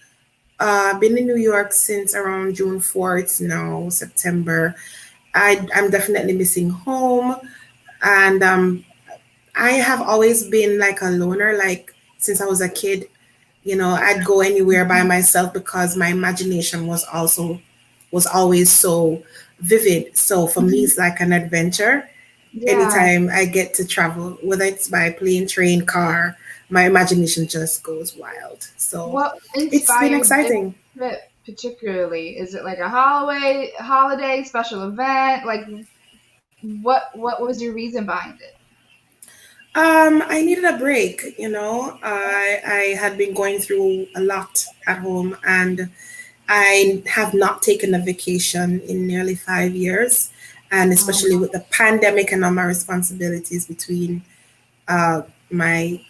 I've been in New York since around June 4th. It's now September. I'm definitely missing home. And I have always been like a loner, like since I was a kid. I'd go anywhere by myself because my imagination was always so vivid. So for me, it's like an adventure. Yeah. Anytime I get to travel, whether it's by plane, train, car, my imagination just goes wild. So What it's been exciting. This trip particularly? Is it like a holiday special event? Like, what was your reason behind it? I needed a break, I had been going through a lot at home, and I have not taken a vacation in nearly 5 years. And especially with the pandemic and all my responsibilities between my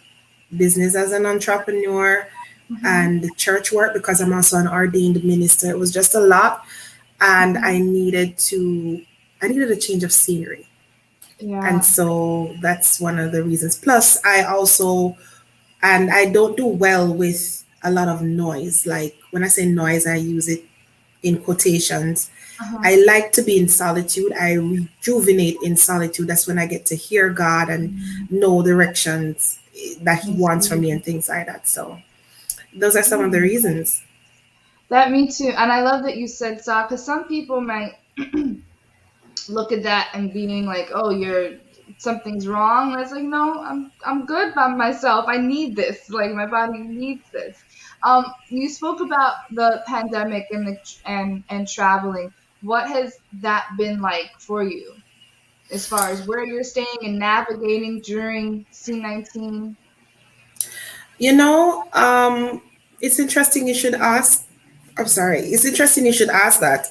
business as an entrepreneur and the church work, because I'm also an ordained minister, it was just a lot. And I needed a change of scenery. Yeah. And so that's one of the reasons. Plus, I don't do well with a lot of noise. Like when I say noise, I use it in quotations. I like to be in solitude. I rejuvenate in solitude. That's when I get to hear God and know directions that He wants from me and things like that. So those are some of the reasons. That me too. And I love that you said so, because some people might look at that and being like, "Oh, something's wrong." And it's like, no, I'm good by myself. I need this. Like my body needs this. You spoke about the pandemic and traveling. What has that been like for you, as far as where you're staying and navigating during C-19? It's interesting you should ask. I'm sorry. It's interesting you should ask that.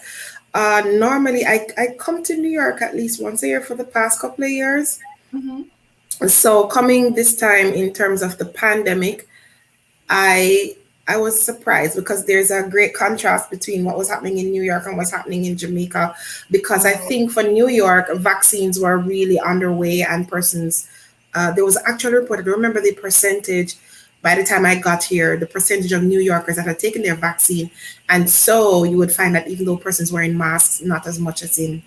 Normally, I come to New York at least once a year for the past couple of years. So coming this time in terms of the pandemic, I was surprised because there's a great contrast between what was happening in New York and what's happening in Jamaica. Because I think for New York, vaccines were really underway and persons, there was actually reported, I remember the percentage. By the time I got here, the percentage of New Yorkers that had taken their vaccine. And so you would find that even though persons wearing masks, not as much as in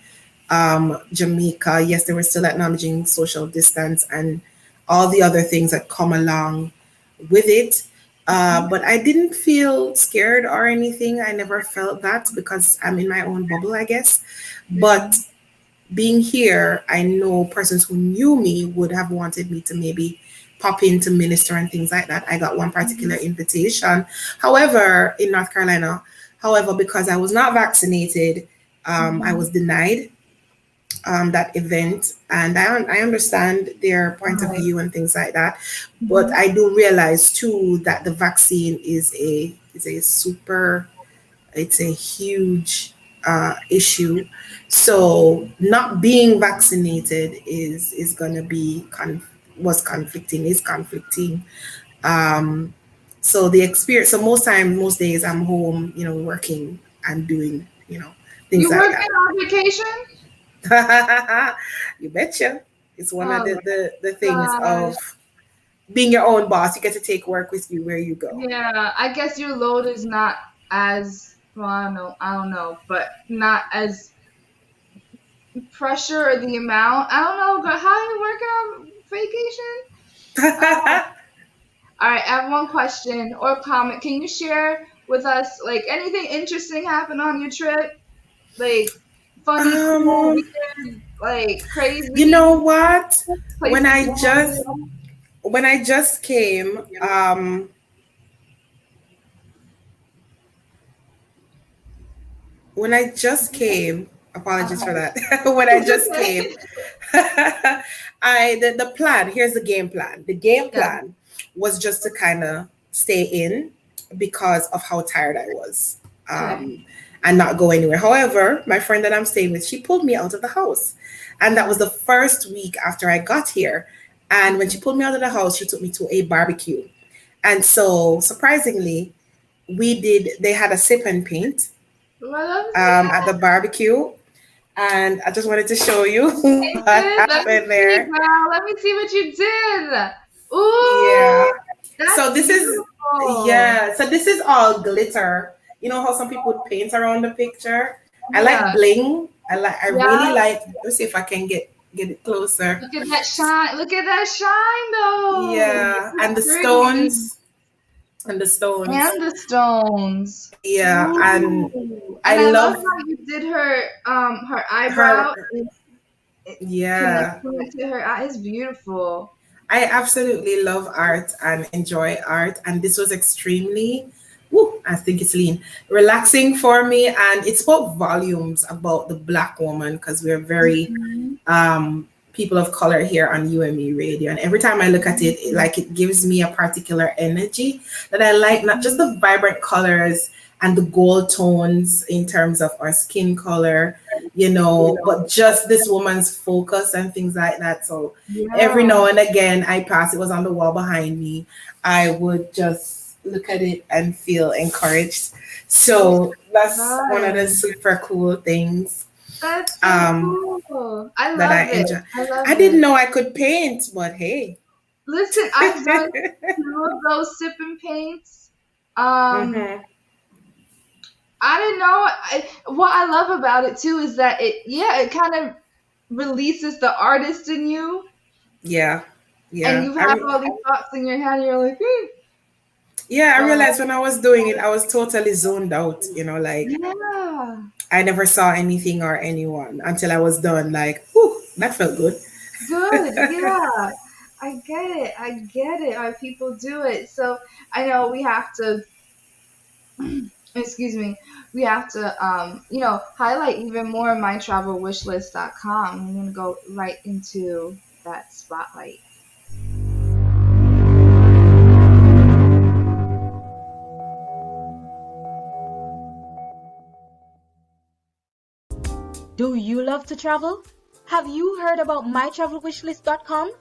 Jamaica, yes, they were still acknowledging social distance and all the other things that come along with it. But I didn't feel scared or anything. I never felt that because I'm in my own bubble, I guess. But being here, I know persons who knew me would have wanted me to maybe pop in to minister and things like that. I got one particular invitation. However, in North Carolina, because I was not vaccinated, I was denied. that event, and I understand their point of view and things like that, but I do realize too that the vaccine is a super, it's a huge issue. So not being vaccinated is gonna be is conflicting. So the experience. So most days I'm home, working and doing, things You like working that. on vacation? You betcha. It's one of Oh the things God. of being your own boss. You get to take work with you where you go. Yeah, I guess your load is not as well. I don't know, but not as pressure or the amount. I don't know, but how you working on vacation? All right, I have one question or comment. Can you share with us like anything interesting happened on your trip? Like funny, cool, weird, like crazy. You know what? Places you wanted? When I just came, apologies for that. When I just came, the plan, here's the game plan. The game plan was just to kind of stay in because of how tired I was. And not go anywhere. However, my friend that I'm staying with, she pulled me out of the house. And that was the first week after I got here. And when she pulled me out of the house, she took me to a barbecue. And so surprisingly, they had a sip and paint at the barbecue. And I just wanted to show you what happened there. Let me see what you did. Ooh, yeah. That's So this beautiful. so this is all glitter. You know how some people would paint around the picture? I like bling. I really like, let's see if I can get it closer. Look at that shine. Look at that shine though. Yeah. And the pretty. stones. And the stones. And the stones. Yeah. Ooh. And I love how you did her eyebrow. Yeah. To her eye is beautiful. I absolutely love art and enjoy art. And this was extremely, I think it's relaxing for me. And it spoke volumes about the Black woman because we're very people of color here on UME Radio. And every time I look at it, it gives me a particular energy that I like, not just the vibrant colors and the gold tones in terms of our skin color, but just this woman's focus and things like that. So every now and again I pass, it was on the wall behind me, I would just look at it and feel encouraged. So that's one of the super cool things. That's so cool. I love it. Enjoy. I didn't know I could paint, but hey. Listen, I've done two of those sip and paints. I didn't know. What I love about it too is that it kind of releases the artist in you. Yeah. And you have all these thoughts in your head, and you're like, Yeah, I realized when I was doing it, I was totally zoned out, I never saw anything or anyone until I was done. Like, whew, that felt good. Good, yeah. I get it. How people do it. So I know we have to, excuse me, we have to, highlight even more mytravelwishlist.com. I'm going to go right into that spotlight. Do you love to travel? Have you heard about mytravelwishlist.com?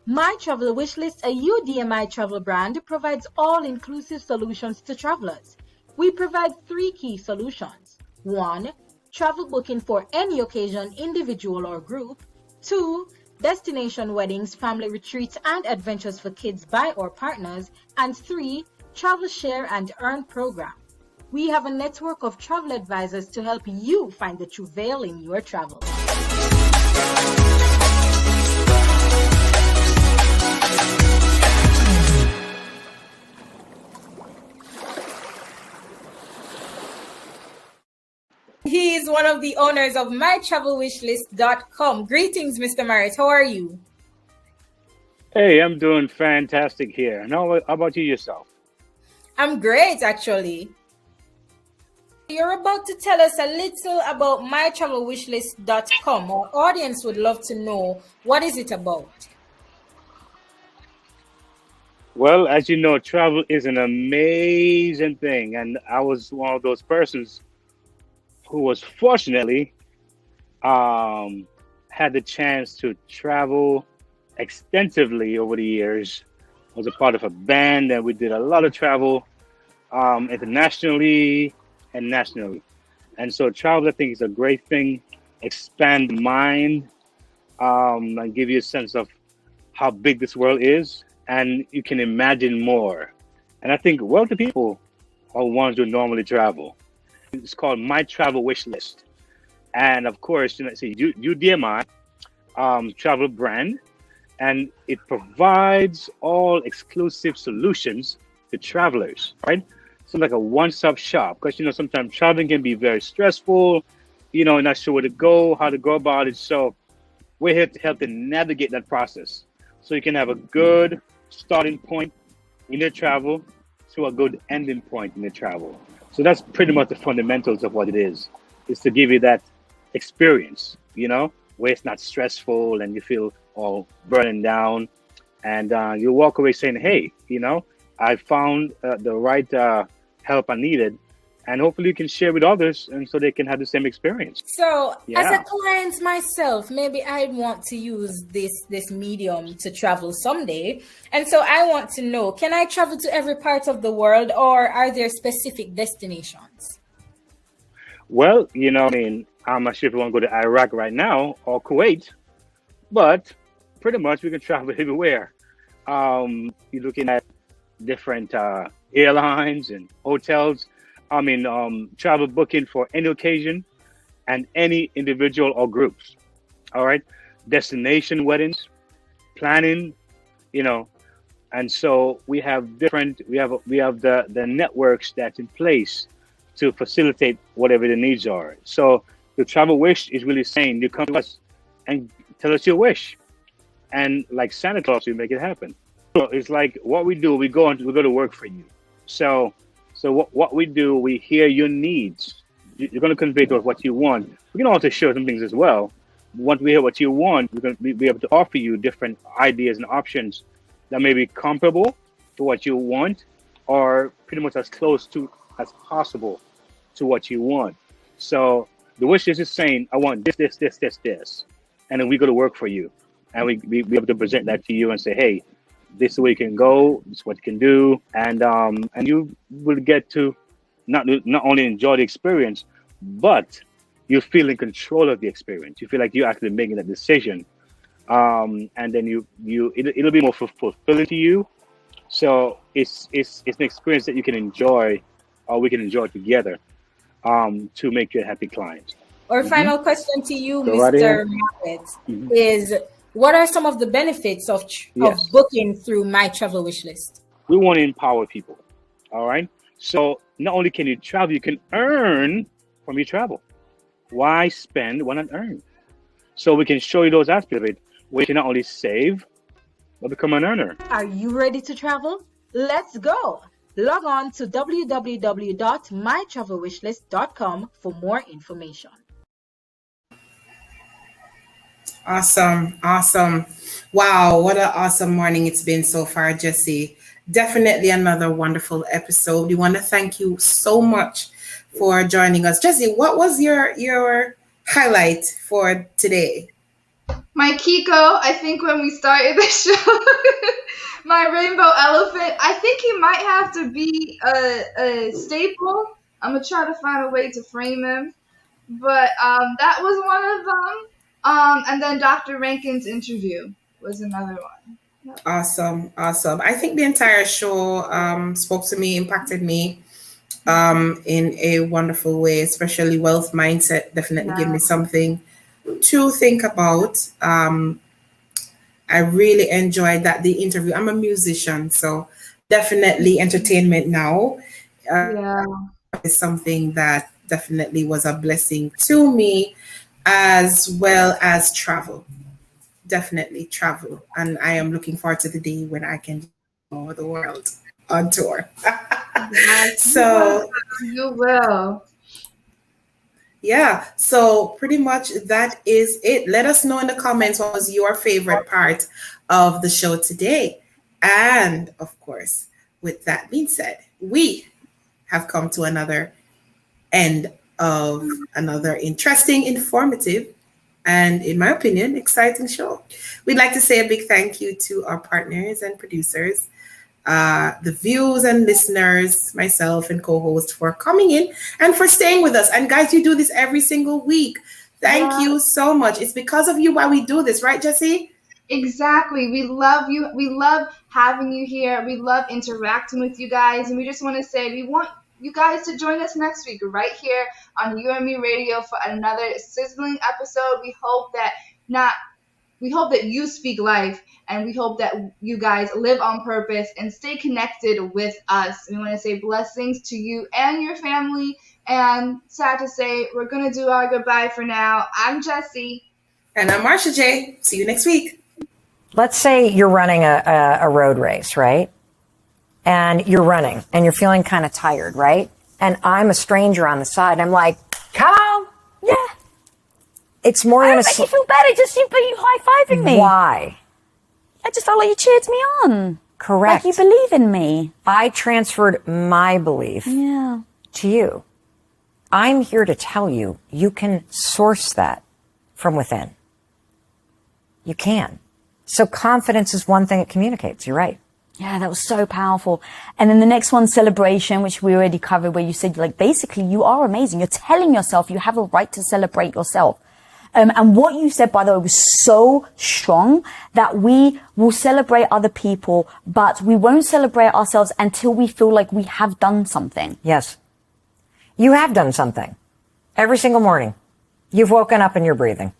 My Travel Wishlist, a UDMI travel brand, provides all-inclusive solutions to travelers. We provide 3 key solutions. 1. Travel booking for any occasion, individual or group. 2. Destination weddings, family retreats, and adventures for kids by or partners. And 3. Travel share and earn program. We have a network of travel advisors to help you find the true veil in your travel. He is one of the owners of mytravelwishlist.com. Greetings, Mr. Merritt. How are you? Hey, I'm doing fantastic here. And how about you yourself? I'm great, actually. You're about to tell us a little about mytravelwishlist.com. Our audience would love to know, what is it about? Well, as you know, travel is an amazing thing. And I was one of those persons who was fortunately had the chance to travel extensively over the years. I was a part of a band and we did a lot of travel internationally and nationally. And so travel, I think, is a great thing. Expand the mind and give you a sense of how big this world is, and you can imagine more. And I think wealthy people are ones who normally travel. It's called My Travel Wish List. And of course, you know, see, UDMI travel brand, and it provides all exclusive solutions to travelers, right? So like a one-stop shop, because, you know, sometimes traveling can be very stressful, you know, not sure where to go, how to go about it. So we're here to help you navigate that process so you can have a good starting point in your travel to a good ending point in your travel. So that's pretty much the fundamentals of what it is to give you that experience, you know, where it's not stressful and you feel all burning down, and you walk away saying, hey, you know, I found the right help I needed, and hopefully you can share with others and so they can have the same experience. So Yeah. as a client myself, maybe I want to use this medium to travel someday. And so I want to know, can I travel to every part of the world, or are there specific destinations? Well, you know, I mean, I'm not sure if you want to go to Iraq right now or Kuwait, but pretty much we can travel everywhere. You're looking at different airlines and hotels. I mean, travel booking for any occasion and any individual or groups. All right, destination weddings, planning, you know, and so we have different. We have the networks that's in place to facilitate whatever the needs are. So the travel wish is really saying you come to us and tell us your wish, and like Santa Claus, we make it happen. So it's like what we do. We go to work for you. So what we do, we hear your needs. You're going to convey to us what you want. We can also share some things as well. Once we hear what you want, we're going to be able to offer you different ideas and options that may be comparable to what you want, or pretty much as close to as possible to what you want. So the wish list is saying, I want this, and then we go to work for you, and we be able to present that to you and say, hey, this is where you can go, this is what you can do, and you will get to not only enjoy the experience, but you feel in control of the experience. You feel like you're actually making that decision, and then it'll be more fulfilling to you. So it's an experience that you can enjoy, or we can enjoy together, to make you a happy client. Our final question to you, Go right Mr. ahead. Market, is what are some of the benefits of Yes. booking through My Travel Wish List? We want to empower people. All right. So not only can you travel, you can earn from your travel. Why spend? Why not earn? So we can show you those aspects of it, where you can not only save, but become an earner. Are you ready to travel? Let's go. Log on to www.mytravelwishlist.com for more information. Awesome. Wow, what an awesome morning it's been so far, Jesse. Definitely another wonderful episode. We want to thank you so much for joining us. Jesse, what was your highlight for today? My Kiko, I think when we started the show, my rainbow elephant, I think he might have to be a staple. I'm going to try to find a way to frame him. But that was one of them. And then Dr. Rankin's interview was another one. Yep. Awesome. I think the entire show spoke to me, impacted me in a wonderful way, especially wealth mindset. Definitely gave me something to think about. I really enjoyed the interview. I'm a musician, so definitely entertainment now is something that definitely was a blessing to me, as well as travel. Definitely travel. And I am looking forward to the day when I can go the world on tour. So you will. Yeah, so pretty much that is it. Let us know in the comments what was your favorite part of the show today. And of course, with that being said, we have come to another end of another interesting, informative, and in my opinion, exciting show. We'd like to say a big thank you to our partners and producers, the viewers and listeners, myself and co-host for coming in and for staying with us. And guys, you do this every single week. Thank you so much. It's because of you why we do this, right, Jessie? Exactly. We love you. We love having you here. We love interacting with you guys. And we just want to say we want you guys to join us next week right here on UME Radio for another sizzling episode. We hope that you speak life, and we hope that you guys live on purpose and stay connected with us. We want to say blessings to you and your family. And sad to say, we're going to do our goodbye for now. I'm Jessie. And I'm Marsha J. See you next week. Let's say you're running a road race, right? And you're running and you're feeling kind of tired, right? And I'm a stranger on the side. I'm like, come on. Yeah. It's more than make you feel better. Just you high-fiving me. Why? I just felt like you cheered me on. Correct. Like you believe in me. I transferred my belief to you. I'm here to tell you, you can source that from within. You can. So confidence is one thing it communicates. You're right. Yeah, that was so powerful. And then the next one, celebration, which we already covered, where you said, like, basically, you are amazing. You're telling yourself you have a right to celebrate yourself. And what you said, by the way, was so strong that we will celebrate other people, but we won't celebrate ourselves until we feel like we have done something. Yes. You have done something. Every single morning. You've woken up and you're breathing.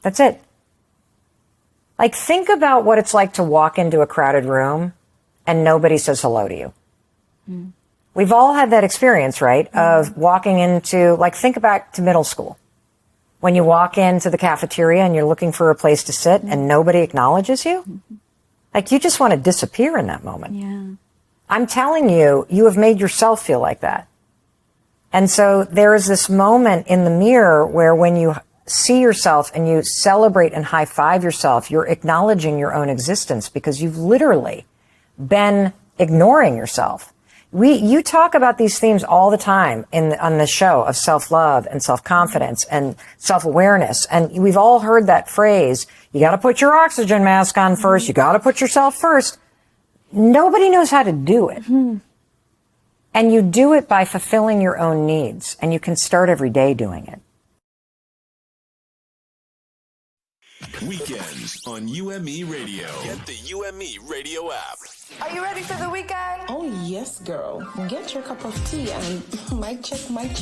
That's it. Like, think about what it's like to walk into a crowded room and nobody says hello to you. We've all had that experience, right? Of walking into, like, think back to middle school. When you walk into the cafeteria and you're looking for a place to sit and nobody acknowledges you. Like, you just want to disappear in that moment. Yeah. I'm telling you, you have made yourself feel like that. And so there is this moment in the mirror where when you see yourself and you celebrate and high five yourself, you're acknowledging your own existence because you've literally been ignoring yourself. You talk about these themes all the time on the show of self-love and self-confidence and self-awareness. And we've all heard that phrase, you got to put your oxygen mask on first. You got to put yourself first. Nobody knows how to do it. And you do it by fulfilling your own needs. And you can start every day doing it. Weekends on UME Radio. Get the UME Radio app. Are you ready for the weekend? Oh, yes, girl. Get your cup of tea and mic check, 1,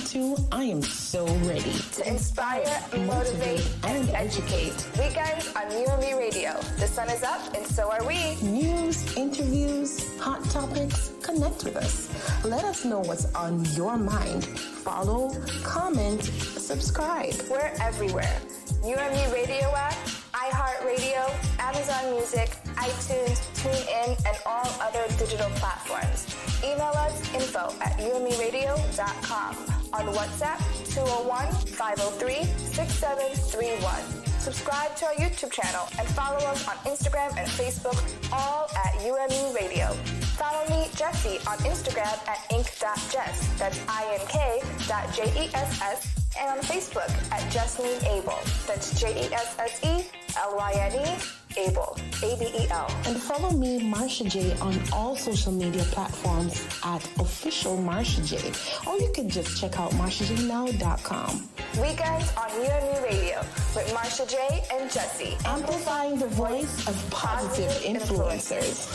2. I am so ready. To inspire, motivate, and educate. Weekends on UME Radio. The sun is up and so are we. News, interviews, hot topics. Connect with us. Let us know what's on your mind. Follow, comment, subscribe. We're everywhere. UME Radio app, iHeartRadio, Amazon Music, iTunes, TuneIn, and all other digital platforms. Email us info@umeradio.com. On WhatsApp, 201-503-6731. Subscribe to our YouTube channel and follow us on Instagram and Facebook, all at UME Radio. Follow me, Jessie, on Instagram at ink.jess, that's ink.jess, and on Facebook at Jesselyn Abel, that's JESSELYNE Abel, ABEL. And follow me, Marsha J, on all social media platforms at official Marsha J. Or you can just check out marshajnow.com. Weekends on UME Radio with Marsha J and Jessie. Amplifying the voice of positive influencers.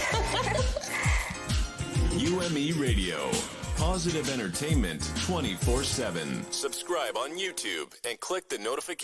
UME Radio. Positive entertainment 24/7. Subscribe on YouTube and click the notification